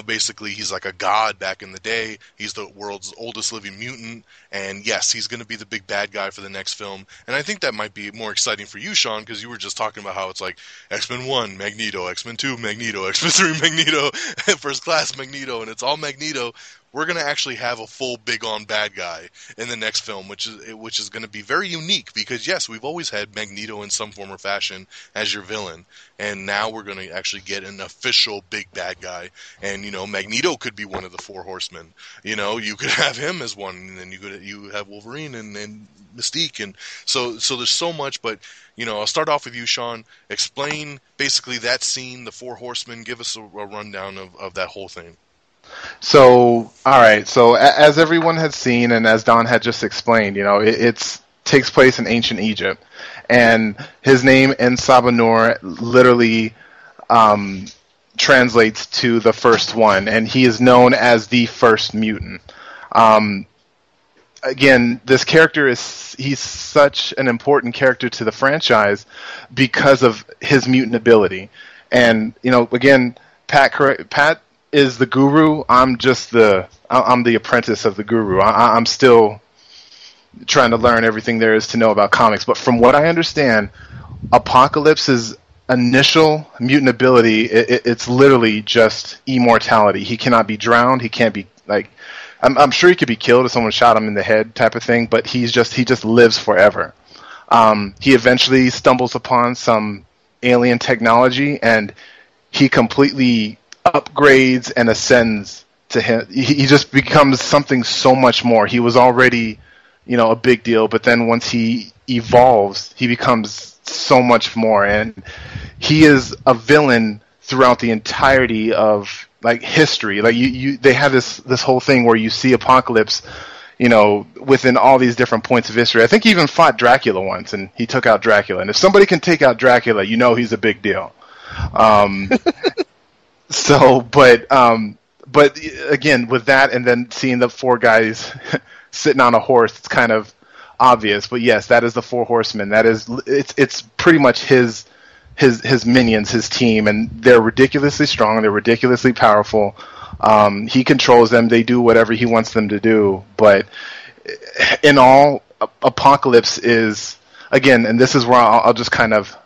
basically he's like a god back in the day. He's the world's oldest living mutant, and yes, he's going to be the big bad guy for the next film. And I think that might be more exciting for you, Sean, because you were just talking about how it's like X-Men 1, Magneto, X-Men 2, Magneto, X-Men 3, Magneto, First Class Magneto, and it's all Magneto. We're going to actually have a full big-on bad guy in the next film, which is going to be very unique, because, yes, we've always had Magneto in some form or fashion as your villain, and now we're going to actually get an official big bad guy, and, Magneto could be one of the 4 horsemen. You could have him as one, and then you have Wolverine and Mystique, and so there's so much, but, I'll start off with you, Sean. Explain, basically, that scene, the 4 horsemen. Give us a rundown of that whole thing.
So, all right. So, as everyone has seen, and as Don had just explained, it takes place in ancient Egypt, and his name En-Sabah-Nur literally translates to the first one, and he is known as the first mutant. Again, this character he's such an important character to the franchise because of his mutant ability, and again, Pat is the guru. I'm the apprentice of the guru. I'm still trying to learn everything there is to know about comics. But from what I understand, Apocalypse is initial mutant ability, it's literally just immortality. He cannot be drowned. He can't be like. I'm sure he could be killed if someone shot him in the head, type of thing. But he just lives forever. He eventually stumbles upon some alien technology, and he completely upgrades and ascends to him. He just becomes something so much more. He was already, a big deal, but then once he evolves, he becomes so much more, and he is a villain throughout the entirety of history. They have this whole thing where you see Apocalypse, within all these different points of history. I think he even fought Dracula once, and he took out Dracula. And if somebody can take out Dracula, he's a big deal. But again, with that, and then seeing the four guys sitting on a horse, it's kind of obvious. But yes, that is the Four Horsemen. It's pretty much his minions, his team, and they're ridiculously strong. They're ridiculously powerful. He controls them. They do whatever he wants them to do. But in all, Apocalypse is, again, and this is where I'll just kind of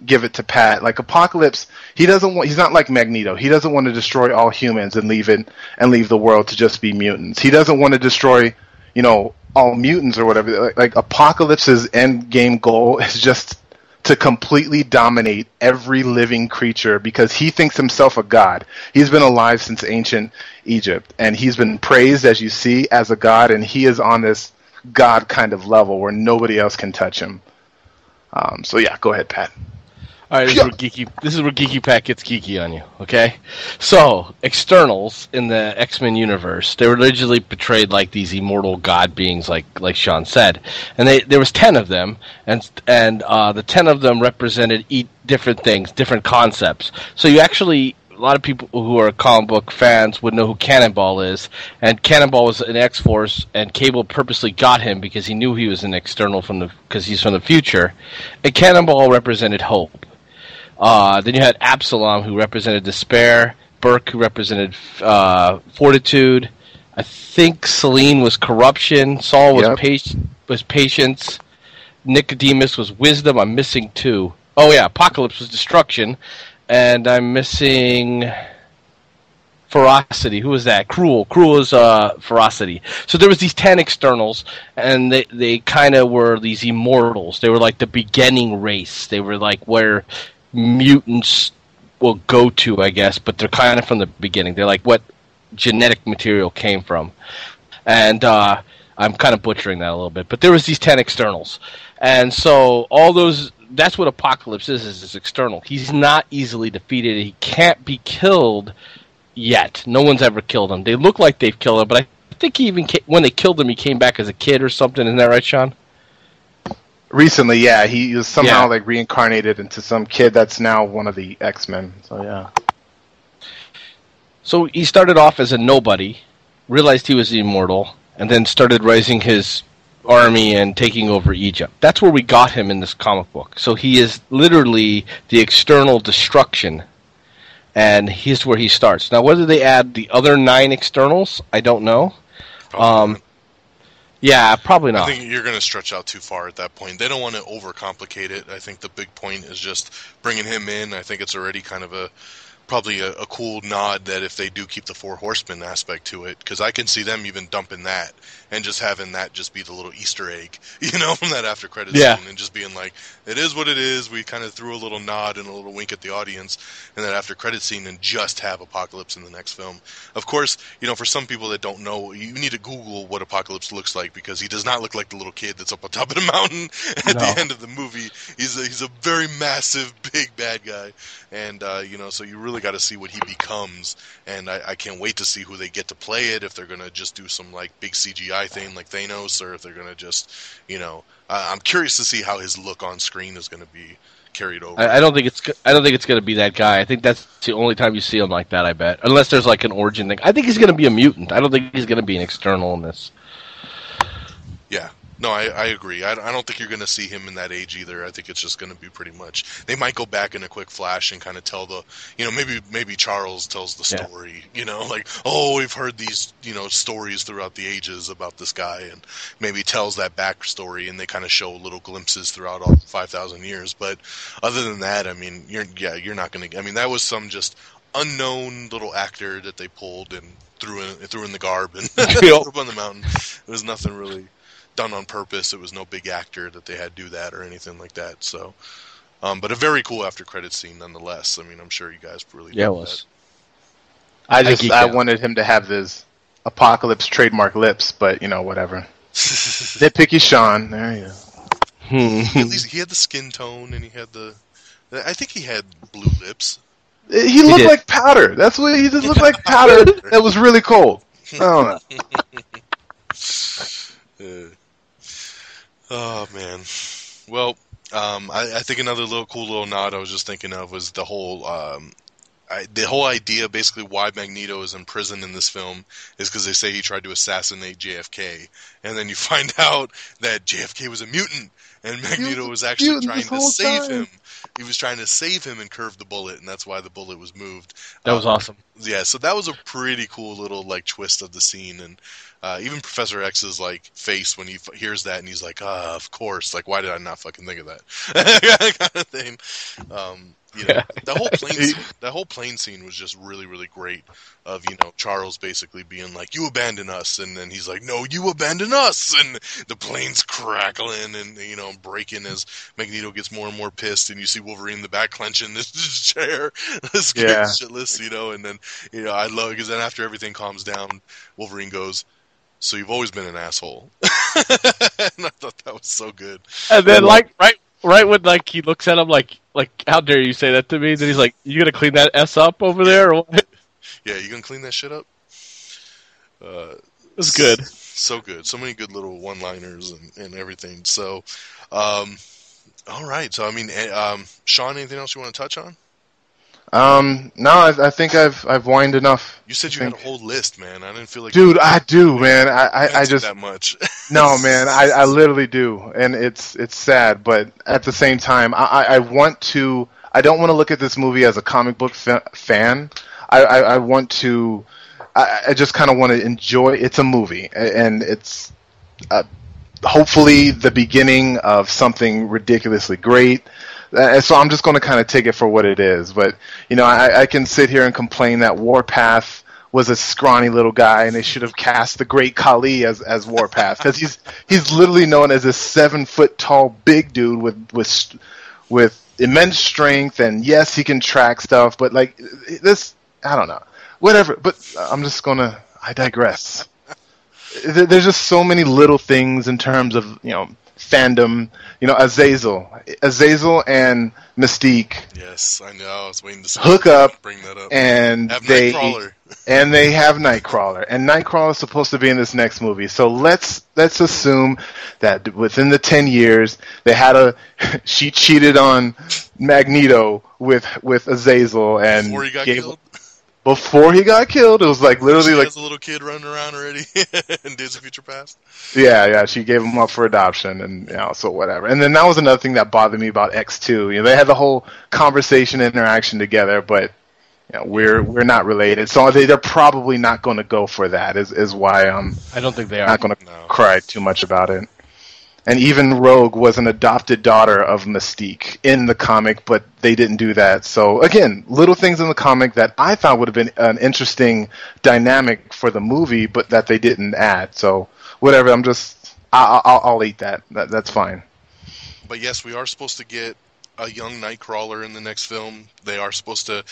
give it to Pat. Apocalypse, he's not like Magneto. He doesn't want to destroy all humans and leave the world to just be mutants. He doesn't want to destroy, all mutants or whatever. Apocalypse's end game goal is just to completely dominate every living creature, because he thinks himself a god. He's been alive since ancient Egypt, and he's been praised, as you see, as a god, and he is on this god kind of level where nobody else can touch him. So yeah, go ahead, Pat.
All right, this is where Geeky Pat gets geeky on you, okay? So, externals in the X-Men universe, they were originally portrayed like these immortal god beings, like Sean said. And there was 10 of them, and the 10 of them represented different things, different concepts. So you actually, a lot of people who are comic book fans would know who Cannonball is, and Cannonball was an X-Force, and Cable purposely got him because he knew he was an external because he's from the future. And Cannonball represented hope. Then you had Absalom, who represented despair. Burke, who represented fortitude. I think Selene was corruption. Saul was patience. Nicodemus was wisdom. I'm missing 2. Oh yeah, Apocalypse was destruction, and I'm missing ferocity. Who was that? Cruel. Cruel is ferocity. So there was these 10 externals, and they kind of were these immortals. They were like the beginning race. They were like where mutants will go to, I guess, but they're kind of from the beginning. They're like what genetic material came from. And I'm kind of butchering that a little bit, but there was these 10 externals. And so all those, that's what Apocalypse is external. He's not easily defeated. He can't be killed yet. No one's ever killed him. They look like they've killed him, but I think he even when they killed him, he came back as a kid or something. Isn't that right, Sean?
Recently, yeah, he was somehow reincarnated into some kid that's now one of the X-Men. So yeah. So he started off as a nobody, realized he was immortal, and then started raising his army and taking over Egypt. That's where we got him in this comic book. So he is literally the external destruction, and here's where he starts. Now, whether they add the other 9 externals, I don't know. Yeah, probably not.
I think you're going to stretch out too far at that point. They don't want to overcomplicate it. I think the big point is just bringing him in. I think it's already kind of probably a cool nod that if they do keep the Four Horsemen aspect to it, because I can see them even dumping that and just having that just be the little Easter egg, from that after credits scene, and just being like, it is what it is. We kind of threw a little nod and a little wink at the audience, and that after credits scene, and just have Apocalypse in the next film. Of course, for some people that don't know, you need to Google what Apocalypse looks like, because he does not look like the little kid that's up on top of the mountain at the end of the movie. He's a very massive, big bad guy, and so you really got to see what he becomes, and I can't wait to see who they get to play it, if they're going to just do some big CGI thing like Thanos, or if they're going to just, I'm curious to see how his look on screen is going to be carried over.
I don't think it's going to be that guy. I think that's the only time you see him like that, I bet. Unless there's an origin thing. I think he's going to be a mutant. I don't think he's going to be an external in this.
Yeah. No, I agree. I don't think you're going to see him in that age either. I think it's just going to be pretty much. They might go back in a quick flash and kind of tell the, maybe Charles tells the story. Like, oh, we've heard these, stories throughout the ages about this guy, and maybe tells that backstory, and they kind of show little glimpses throughout all 5,000 years. But other than that, I mean, you're not going to. I mean, that was some just unknown little actor that they pulled and threw in the garb and threw up on the mountain. It was nothing really done on purpose. It was no big actor that they had do that or anything like that. So, but a very cool after credits scene nonetheless. I mean, I'm sure you guys really
it
did
was.
that.
I wanted him to have this Apocalypse trademark lips, but whatever. Nitpicky Sean. There you go.
At least he had the skin tone, and he had I think he had blue lips.
He looked like powder. That's what he just looked like powder. That was really cold. I don't know.
Oh man. Well, I think another cool little nod I was just thinking of was the whole idea, basically why Magneto is in prison in this film, is because they say he tried to assassinate JFK, and then you find out that JFK was a mutant, and Magneto was actually trying to save him. He was trying to save him and curve the bullet, and that's why the bullet was moved.
That was awesome.
Yeah, so that was a pretty cool little twist of the scene, and even Professor X's face when he hears that, and he's like, of course, why did I not fucking think of that? Kind of thing. That whole plane scene was just really, really great. Of Charles basically being like, "You abandon us," and then he's like, "No, you abandon us," and the plane's crackling and breaking as Magneto gets more and more pissed, and you see Wolverine in the back clenching his chair, scared shitless, and then I love because then after everything calms down, Wolverine goes, "So you've always been an asshole," and I thought that was so good.
And then right when he looks at him like how dare you say that to me? Then he's like, "You gonna clean that S up over there?" Or what?
Yeah, you gonna clean that shit up?
It was good.
So good. So many good little one-liners and everything. So, all right. So, I mean, Sean, anything else you want to touch on?
No, I think I've whined enough.
You said you had a whole list, man. I didn't feel like...
Dude, I do, man. I just...
that much.
No, man, I literally do. And it's sad, but at the same time, I want to... I don't want to look at this movie as a comic book fan. I want to... I just kind of want to enjoy... It's a movie, and it's hopefully the beginning of something ridiculously great. So I'm just going to kind of take it for what it is. But, I can sit here and complain that Warpath was a scrawny little guy, and they should have cast the great Kali as Warpath, because he's literally known as a 7-foot-tall big dude with immense strength, and yes, he can track stuff, but this, I don't know, whatever. But I digress. There's just so many little things in terms of fandom. Azazel and Mystique.
Yes, I know. I was waiting to
hook up,
bring that up,
and
have
Nightcrawler. And they have Nightcrawler, and Nightcrawler is supposed to be in this next movie. So let's assume that within the 10 years they had she cheated on Magneto with Azazel and
before he got killed.
Before he got killed, it was literally
as a little kid running around already in Days of Future Past.
Yeah, she gave him up for adoption, and so whatever. And then that was another thing that bothered me about X2. They had the whole conversation interaction together, but we're not related, so they're probably not going to go for that. Is why
I don't think they are.
Not going to cry too much about it. And even Rogue was an adopted daughter of Mystique in the comic, but they didn't do that. So, again, little things in the comic that I thought would have been an interesting dynamic for the movie, but that they didn't add. So, whatever, I'll eat that. That's fine.
But yes, we are supposed to get a young Nightcrawler in the next film. They are supposed to,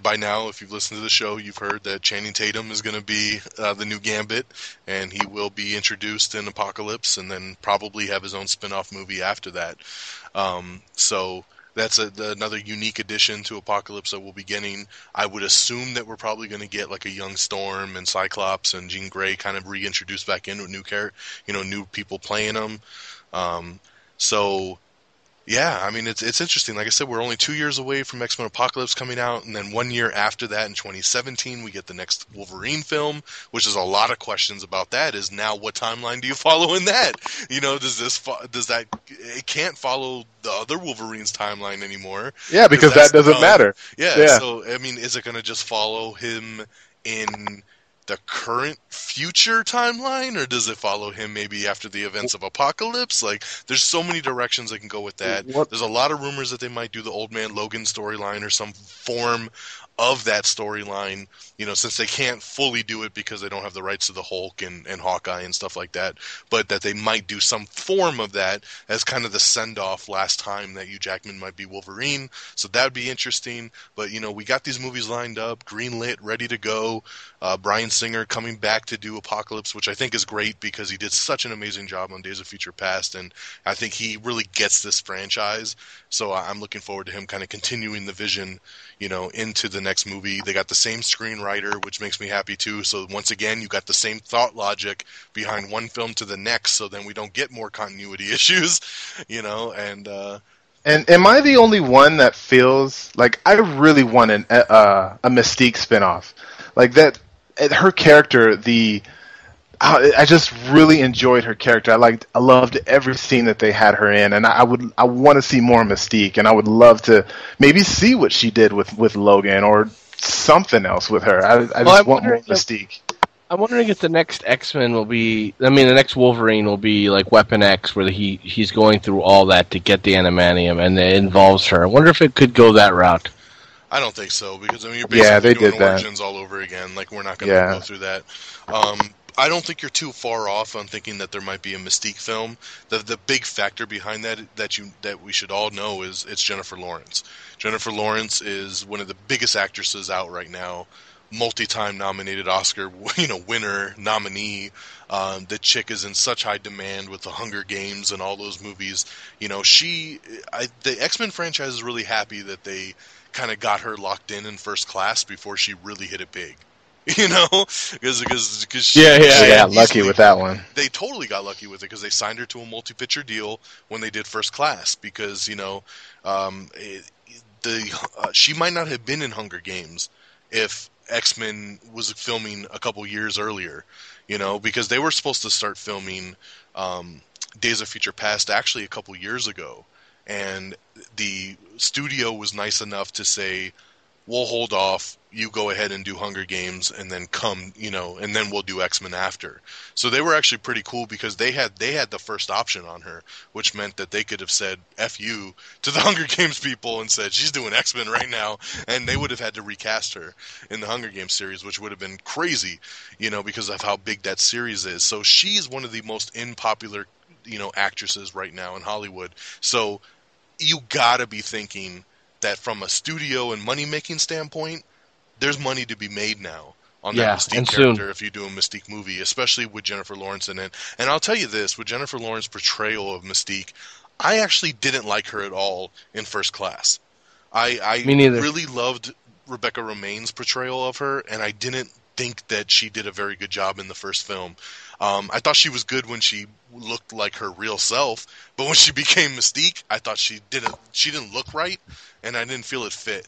by now, if you've listened to the show, you've heard that Channing Tatum is going to be the new Gambit, and he will be introduced in Apocalypse, and then probably have his own spin-off movie after that. So that's another unique addition to Apocalypse that we'll be getting. I would assume that we're probably going to get a young Storm and Cyclops and Jean Grey kind of reintroduced back into a new character, new people playing them. So Yeah, I mean, it's interesting. Like I said, we're only 2 years away from X-Men Apocalypse coming out, and then 1 year after that, in 2017, we get the next Wolverine film, which is a lot of questions about that. Is now what timeline do you follow in that? You know, does that it can't follow the other Wolverine's timeline anymore?
Yeah, because that doesn't matter.
Yeah, so I mean, is it going to just follow him in the current future timeline, or does it follow him maybe after the events of Apocalypse? Like, there's so many directions they can go with that. There's a lot of rumors that they might do the Old Man Logan storyline or some form of that storyline, you know, since they can't fully do it because they don't have the rights to the Hulk and Hawkeye and stuff like that, but that they might do some form of that as kind of the send-off last time that Hugh Jackman might be Wolverine. So that would be interesting. But, you know, we got these movies lined up, greenlit, ready to go. Bryan Singer coming back to do Apocalypse, which I think is great because he did such an amazing job on Days of Future Past, and I think he really gets this franchise. So I'm looking forward to him kind of continuing the vision, you know, into the next movie. They got the same screenwriter, which makes me happy too. So once again, you got the same thought logic behind one film to the next, so then we don't get more continuity issues, you know. And
am I the only one that feels like I really want a Mystique spinoff? Like that, her character, I just really enjoyed her character. I loved every scene that they had her in, and I want to see more Mystique, and I would love to maybe see what she did with Logan or something else with her. I just want more Mystique.
I'm wondering if the next X-Men will be, the next Wolverine will be like Weapon X, where he's going through all that to get the adamantium, and it involves her. I wonder if it could go that route.
I don't think so, because you're basically doing Origins all over again. Like, we're not going to go through that. I don't think you're too far off on thinking that there might be a Mystique film. The big factor behind that we should all know is it's Jennifer Lawrence. Jennifer Lawrence is one of the biggest actresses out right now, multi-time nominated Oscar winner, nominee. The chick is in such high demand with the Hunger Games and all those movies. You know, the X-Men franchise is really happy that they kind of got her locked in First Class before she really hit it big. You know, because she
got lucky with that one.
They totally got lucky with it because they signed her to a multi-picture deal when they did First Class. Because she might not have been in Hunger Games if X-Men was filming a couple years earlier. You know, because they were supposed to start filming Days of Future Past actually a couple years ago, and the studio was nice enough to say, we'll hold off, you go ahead and do Hunger Games, and then and then we'll do X-Men after. So they were actually pretty cool because they had the first option on her, which meant that they could have said F you to the Hunger Games people and said, she's doing X-Men right now, and they would have had to recast her in the Hunger Games series, which would have been crazy, you know, because of how big that series is. So she's one of the most unpopular, actresses right now in Hollywood. So you gotta be thinking that from a studio and money-making standpoint, there's money to be made now on that Mystique character if you do a Mystique movie, especially with Jennifer Lawrence in it. And I'll tell you this, with Jennifer Lawrence's portrayal of Mystique, I actually didn't like her at all in First Class. I really loved Rebecca Romijn's portrayal of her, and I didn't think that she did a very good job in the first film. I thought she was good when she looked like her real self, but when she became Mystique, I thought she didn't look right, and I didn't feel it fit.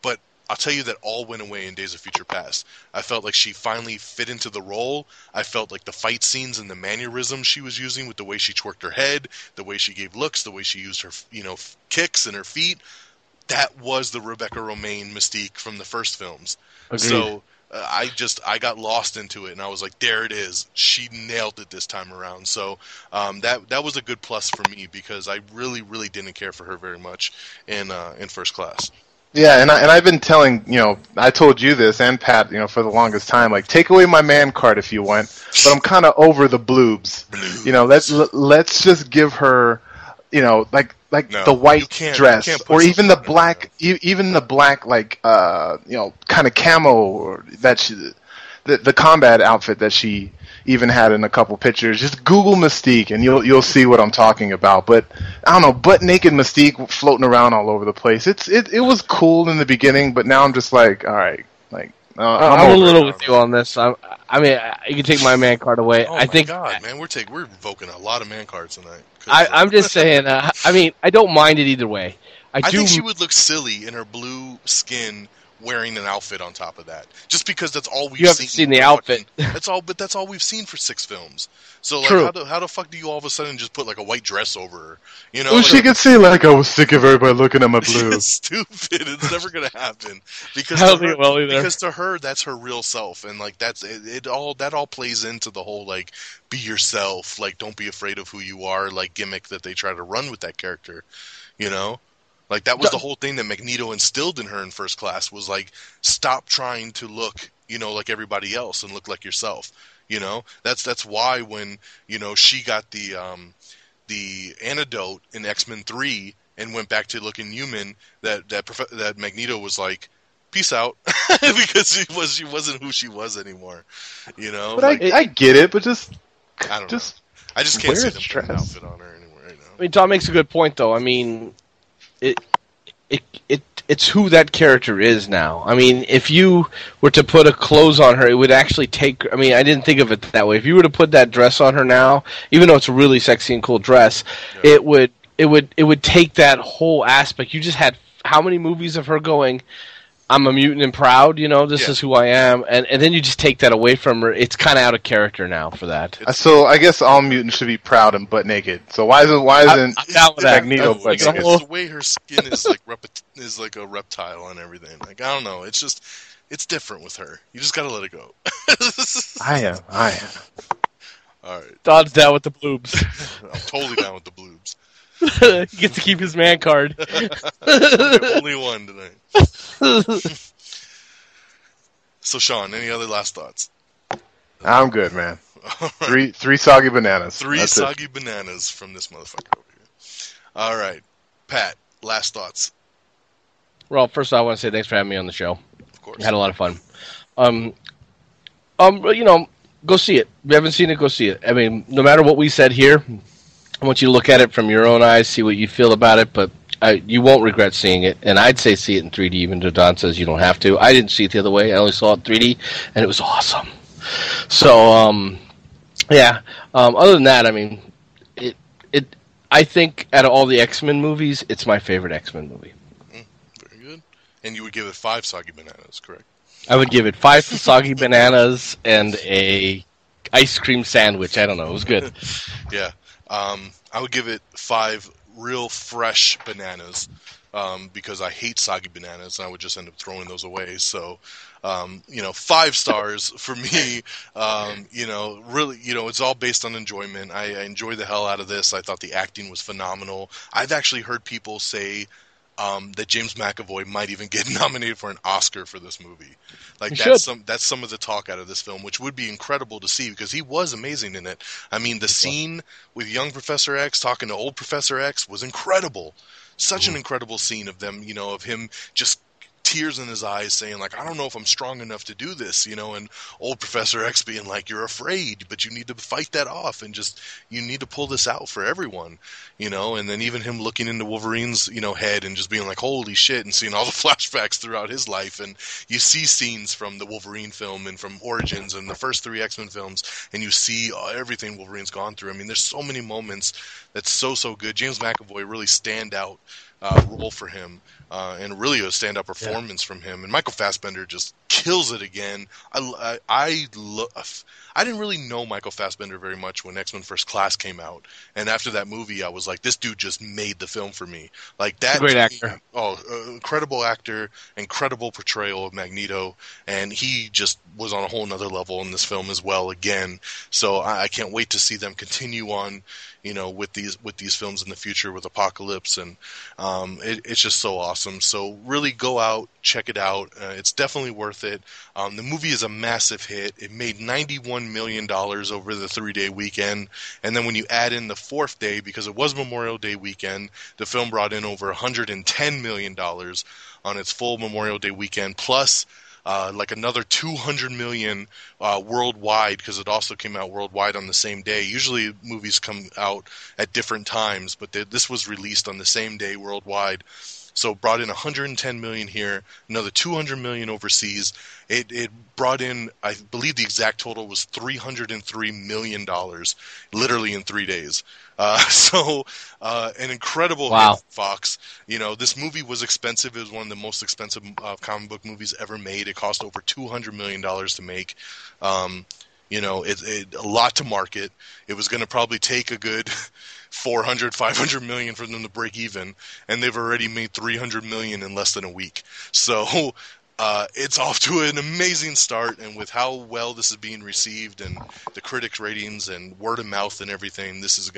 But I'll tell you that all went away in Days of Future Past. I felt like she finally fit into the role. I felt like the fight scenes and the mannerisms she was using with the way she twerked her head, the way she gave looks, the way she used her, kicks and her feet, that was the Rebecca Romijn Mystique from the first films. Agreed. So I got lost into it, and I was like, there it is. She nailed it this time around. So that was a good plus for me because I really, really didn't care for her very much in First Class.
Yeah, and I've been telling, I told you this and Pat, for the longest time, like, take away my man card if you want, but I'm kind of over the bloobs. Let's just give her, like the white dress, or even the black, like, kind of camo, or that the combat outfit that she even had in a couple pictures. Just Google Mystique and you'll see what I'm talking about. But I don't know, butt naked Mystique floating around all over the place. It was cool in the beginning, but now I'm just like, all right, like I'm
a little with you on this. I mean, you can take my man card away.
Oh
I
my
think.
God, man, we're invoking a lot of man cards tonight.
I'm just saying. I mean, I don't mind it either way.
I think she would look silly in her blue skin wearing an outfit on top of that. Just because that's all we've seen.
You haven't seen the outfit.
That's all we've seen for 6 films. So like,
True.
how the fuck do you all of a sudden just put like a white dress over her? You know,
Well, she could say like, I was sick of everybody looking at my blue.
It's stupid. It's never gonna happen because
I don't think it will either.
because to her that's her real self, and like that all plays into the whole like be yourself, like don't be afraid of who you are, like gimmick that they try to run with that character. You know. Like, that was the whole thing that Magneto instilled in her in First Class, was, like, stop trying to look, you know, like everybody else and look like yourself, you know? That's why when, you know, she got the antidote in X-Men 3 and went back to looking human, that Magneto was like, peace out, because she wasn't who she was anymore, you know?
But
like,
I get it, but just...
I don't know. I just can't see them putting an outfit on her anymore right now.
I mean, Tom makes a good point, though. I mean, it's who that character is now. I mean, if you were to put a clothes on her, it would actually take. I mean, I didn't think of it that way. If you were to put that dress on her now, even though it's a really sexy and cool dress,
Yeah.
it would take that whole aspect. You just had how many movies of her going, I'm a mutant and proud, you know, this is who I am, and then you just take that away from her. It's kind of out of character now for that.
So I guess all mutants should be proud and butt naked. So why isn't
I'm down with that.
Magneto butt
It's
naked?
the way her skin is like a reptile and everything. Like, I don't know. It's just, it's different with her. You just gotta let it go.
I am.
All right.
Don's down with the bloobs.
I'm totally down with the bloobs.
He gets to keep his man card.
Only one tonight. So, Sean, any other last thoughts?
I'm good, man.
All right.
Three soggy bananas.
Three
That's
soggy
it.
bananas from this motherfucker over here. All right. Pat, last thoughts.
Well, first I want to say thanks for having me on the show.
Of course.
I had a lot of fun. You know, go see it. If you haven't seen it, go see it. I mean, no matter what we said here, I want you to look at it from your own eyes, see what you feel about it, but you won't regret seeing it. And I'd say see it in 3D, even though Don says you don't have to. I didn't see it the other way. I only saw it in 3D, and it was awesome. So, yeah. Other than that, I mean, I think out of all the X-Men movies, it's my favorite X-Men movie.
Very good. And you would give it 5 soggy bananas, correct?
I would give it 5 soggy bananas and a ice cream sandwich. I don't know. It was good.
Yeah. I would give it 5 real fresh bananas because I hate soggy bananas, and I would just end up throwing those away. So, 5 stars for me. Really, it's all based on enjoyment. I enjoyed the hell out of this. I thought the acting was phenomenal. I've actually heard people say that James McAvoy might even get nominated for an Oscar for this movie. Like, that's some of the talk out of this film, which would be incredible to see because he was amazing in it. I mean, the scene with young Professor X talking to old Professor X was incredible. Such an incredible scene of them, of him just tears in his eyes saying, like, I don't know if I'm strong enough to do this, and old Professor X being like, you're afraid, but you need to fight that off and just, you need to pull this out for everyone, and then even him looking into Wolverine's, head and just being like, holy shit, and seeing all the flashbacks throughout his life, and you see scenes from the Wolverine film and from Origins and the first 3 X-Men films, and you see everything Wolverine's gone through. I mean, there's so many moments that's so good. James McAvoy really stand out role for him, and really a standout performance from him. And Michael Fassbender just kills it again. I didn't really know Michael Fassbender very much when X-Men First Class came out, and after that movie, I was like, this dude just made the film for me. Like that,
great actor.
Incredible actor, incredible portrayal of Magneto, and he just was on a whole nother level in this film as well again. So I can't wait to see them continue on, with these films in the future with Apocalypse, and it's just so awesome. So really go out, check it out. It's definitely worth it. The movie is a massive hit. It made $91 million over the 3-day weekend, and then when you add in the 4th day, because it was Memorial Day weekend, the film brought in over $110 million on its full Memorial Day weekend, plus like another $200 million worldwide, because it also came out worldwide on the same day. Usually movies come out at different times, but this was released on the same day worldwide. So it brought in 110 million here, another 200 million overseas. It brought in, I believe the exact total was $303 million, literally in 3 days. An incredible hit, Fox. You know, this movie was expensive. It was one of the most expensive comic book movies ever made. It cost over $200 million to make. You know, a lot to market. It was going to probably take a good 500 million for them to break even, and they've already made 300 million in less than a week. So it's off to an amazing start, and with how well this is being received and the critics' ratings and word of mouth and everything, it's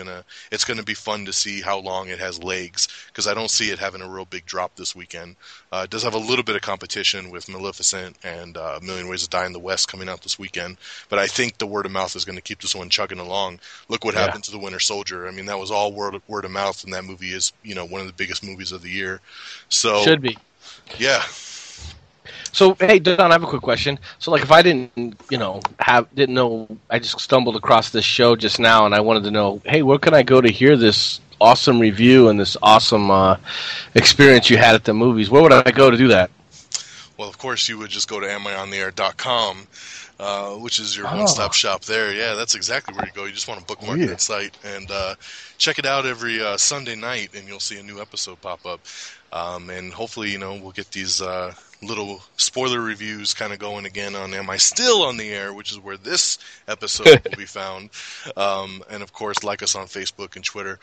gonna be fun to see how long it has legs, because I don't see it having a real big drop this weekend. It does have a little bit of competition with Maleficent and A Million Ways to Die in the West coming out this weekend, but I think the word of mouth is going to keep this one chugging along. Look what happened to The Winter Soldier. I mean, that was all word of mouth, and that movie is, you know, one of the biggest movies of the year. So
should be.
Yeah.
So, hey, Don, I have a quick question. So, like, if I didn't know, I just stumbled across this show just now, and I wanted to know, hey, where can I go to hear this awesome review and this awesome experience you had at the movies? Where would I go to do that?
Well, of course, you would just go to amiontheair.com, which is your one-stop shop there. Yeah, that's exactly where you go. You just want to bookmark that site and check it out every Sunday night, and you'll see a new episode pop up. And hopefully, you know, we'll get these little spoiler reviews kind of going again on Am I Still on the Air, which is where this episode will be found. And, of course, like us on Facebook and Twitter.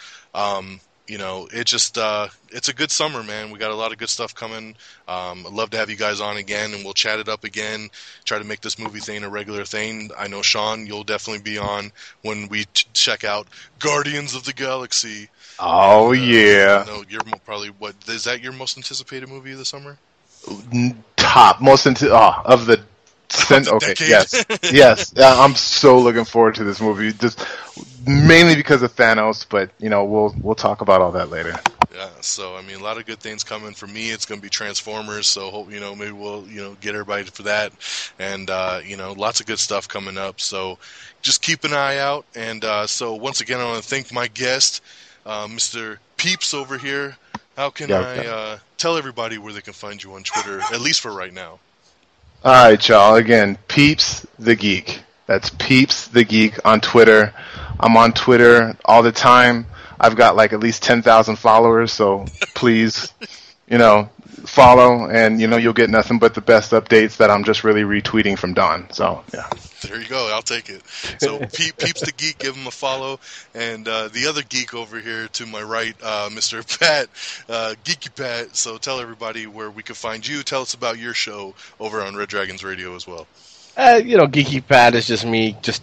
You know, it's a good summer, man. We got a lot of good stuff coming. I'd love to have you guys on again, and we'll chat it up again, try to make this movie thing a regular thing. I know, Sean, you'll definitely be on when we check out Guardians of the Galaxy.
Oh, yeah.
No, you're probably, is that your most anticipated movie of the summer?
Top, of the okay,
decade.
yes. I'm so looking forward to this movie, just mainly because of Thanos, but, you know, we'll talk about all that later.
Yeah, so, I mean, a lot of good things coming. For me, it's going to be Transformers, so hope, you know, maybe we'll, you know, get everybody for that, and, you know, lots of good stuff coming up, so just keep an eye out, and so once again, I want to thank my guest, Mr. Peeps over here. How can I tell everybody where they can find you on Twitter, at least for right now?
All right, y'all. Again, Peeps the Geek. That's Peeps the Geek on Twitter. I'm on Twitter all the time. I've got like at least 10,000 followers, so please, you know, follow, and, you know, you'll get nothing but the best updates that I'm just really retweeting from Don. So, yeah.
There you go. I'll take it. So, Peeps the Geek, give him a follow. And the other geek over here to my right, Mr. Pat, Geeky Pat. So tell everybody where we can find you. Tell us about your show over on Red Dragons Radio as well.
You know, Geeky Pat is just me just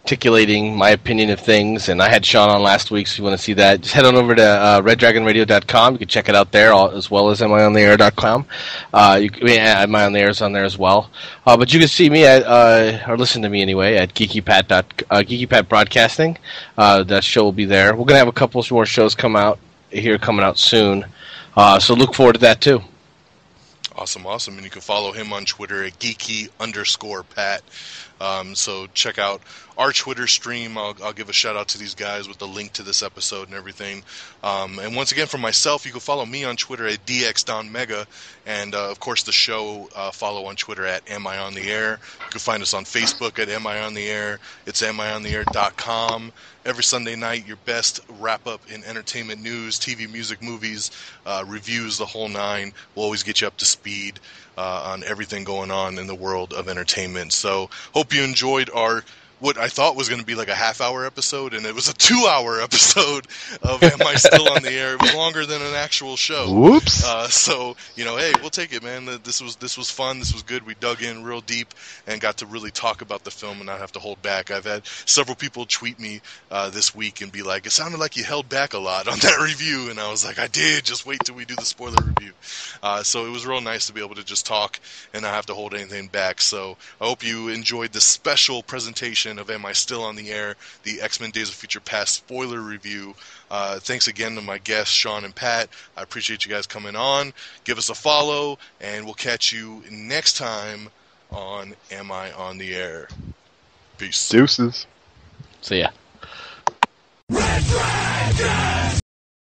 articulating my opinion of things, and I had Sean on last week, so if you want to see that, just head on over to reddragonradio.com. You can check it out there, as well as amiontheair.com. Am I on the Air is on there as well. But you can see me or listen to me anyway at Geeky Pat Broadcasting. That show will be there. We're gonna have a couple more shows coming out soon, so look forward to that too.
Awesome. And you can follow him on Twitter at geeky_Pat. So check out our Twitter stream. I'll give a shout out to these guys with the link to this episode and everything. And once again, for myself, you can follow me on Twitter at DXDonMega. And, of course, the show, follow on Twitter at Am I On The Air. You can find us on Facebook at Am I On The Air. It's amiontheair.com. Every Sunday night, your best wrap-up in entertainment news, TV, music, movies, reviews, the whole nine. We'll always get you up to speed on everything going on in the world of entertainment. So hope you enjoyed what I thought was going to be like a half-hour episode, and it was a 2-hour episode of Am I Still on the Air? It was longer than an actual show.
Whoops.
So, you know, hey, we'll take it, man. This was fun. This was good. We dug in real deep and got to really talk about the film and not have to hold back. I've had several people tweet me this week and be like, it sounded like you held back a lot on that review, and I was like, I did. Just wait till we do the spoiler review. So it was real nice to be able to just talk and not have to hold anything back. So I hope you enjoyed this special presentation of Am I Still on the Air, the X-Men Days of Future Past spoiler review. Thanks again to my guests, Sean and Pat. I appreciate you guys coming on. Give us a follow, and we'll catch you next time on Am I on the Air. Peace.
Deuces.
See ya.
Red Dragons!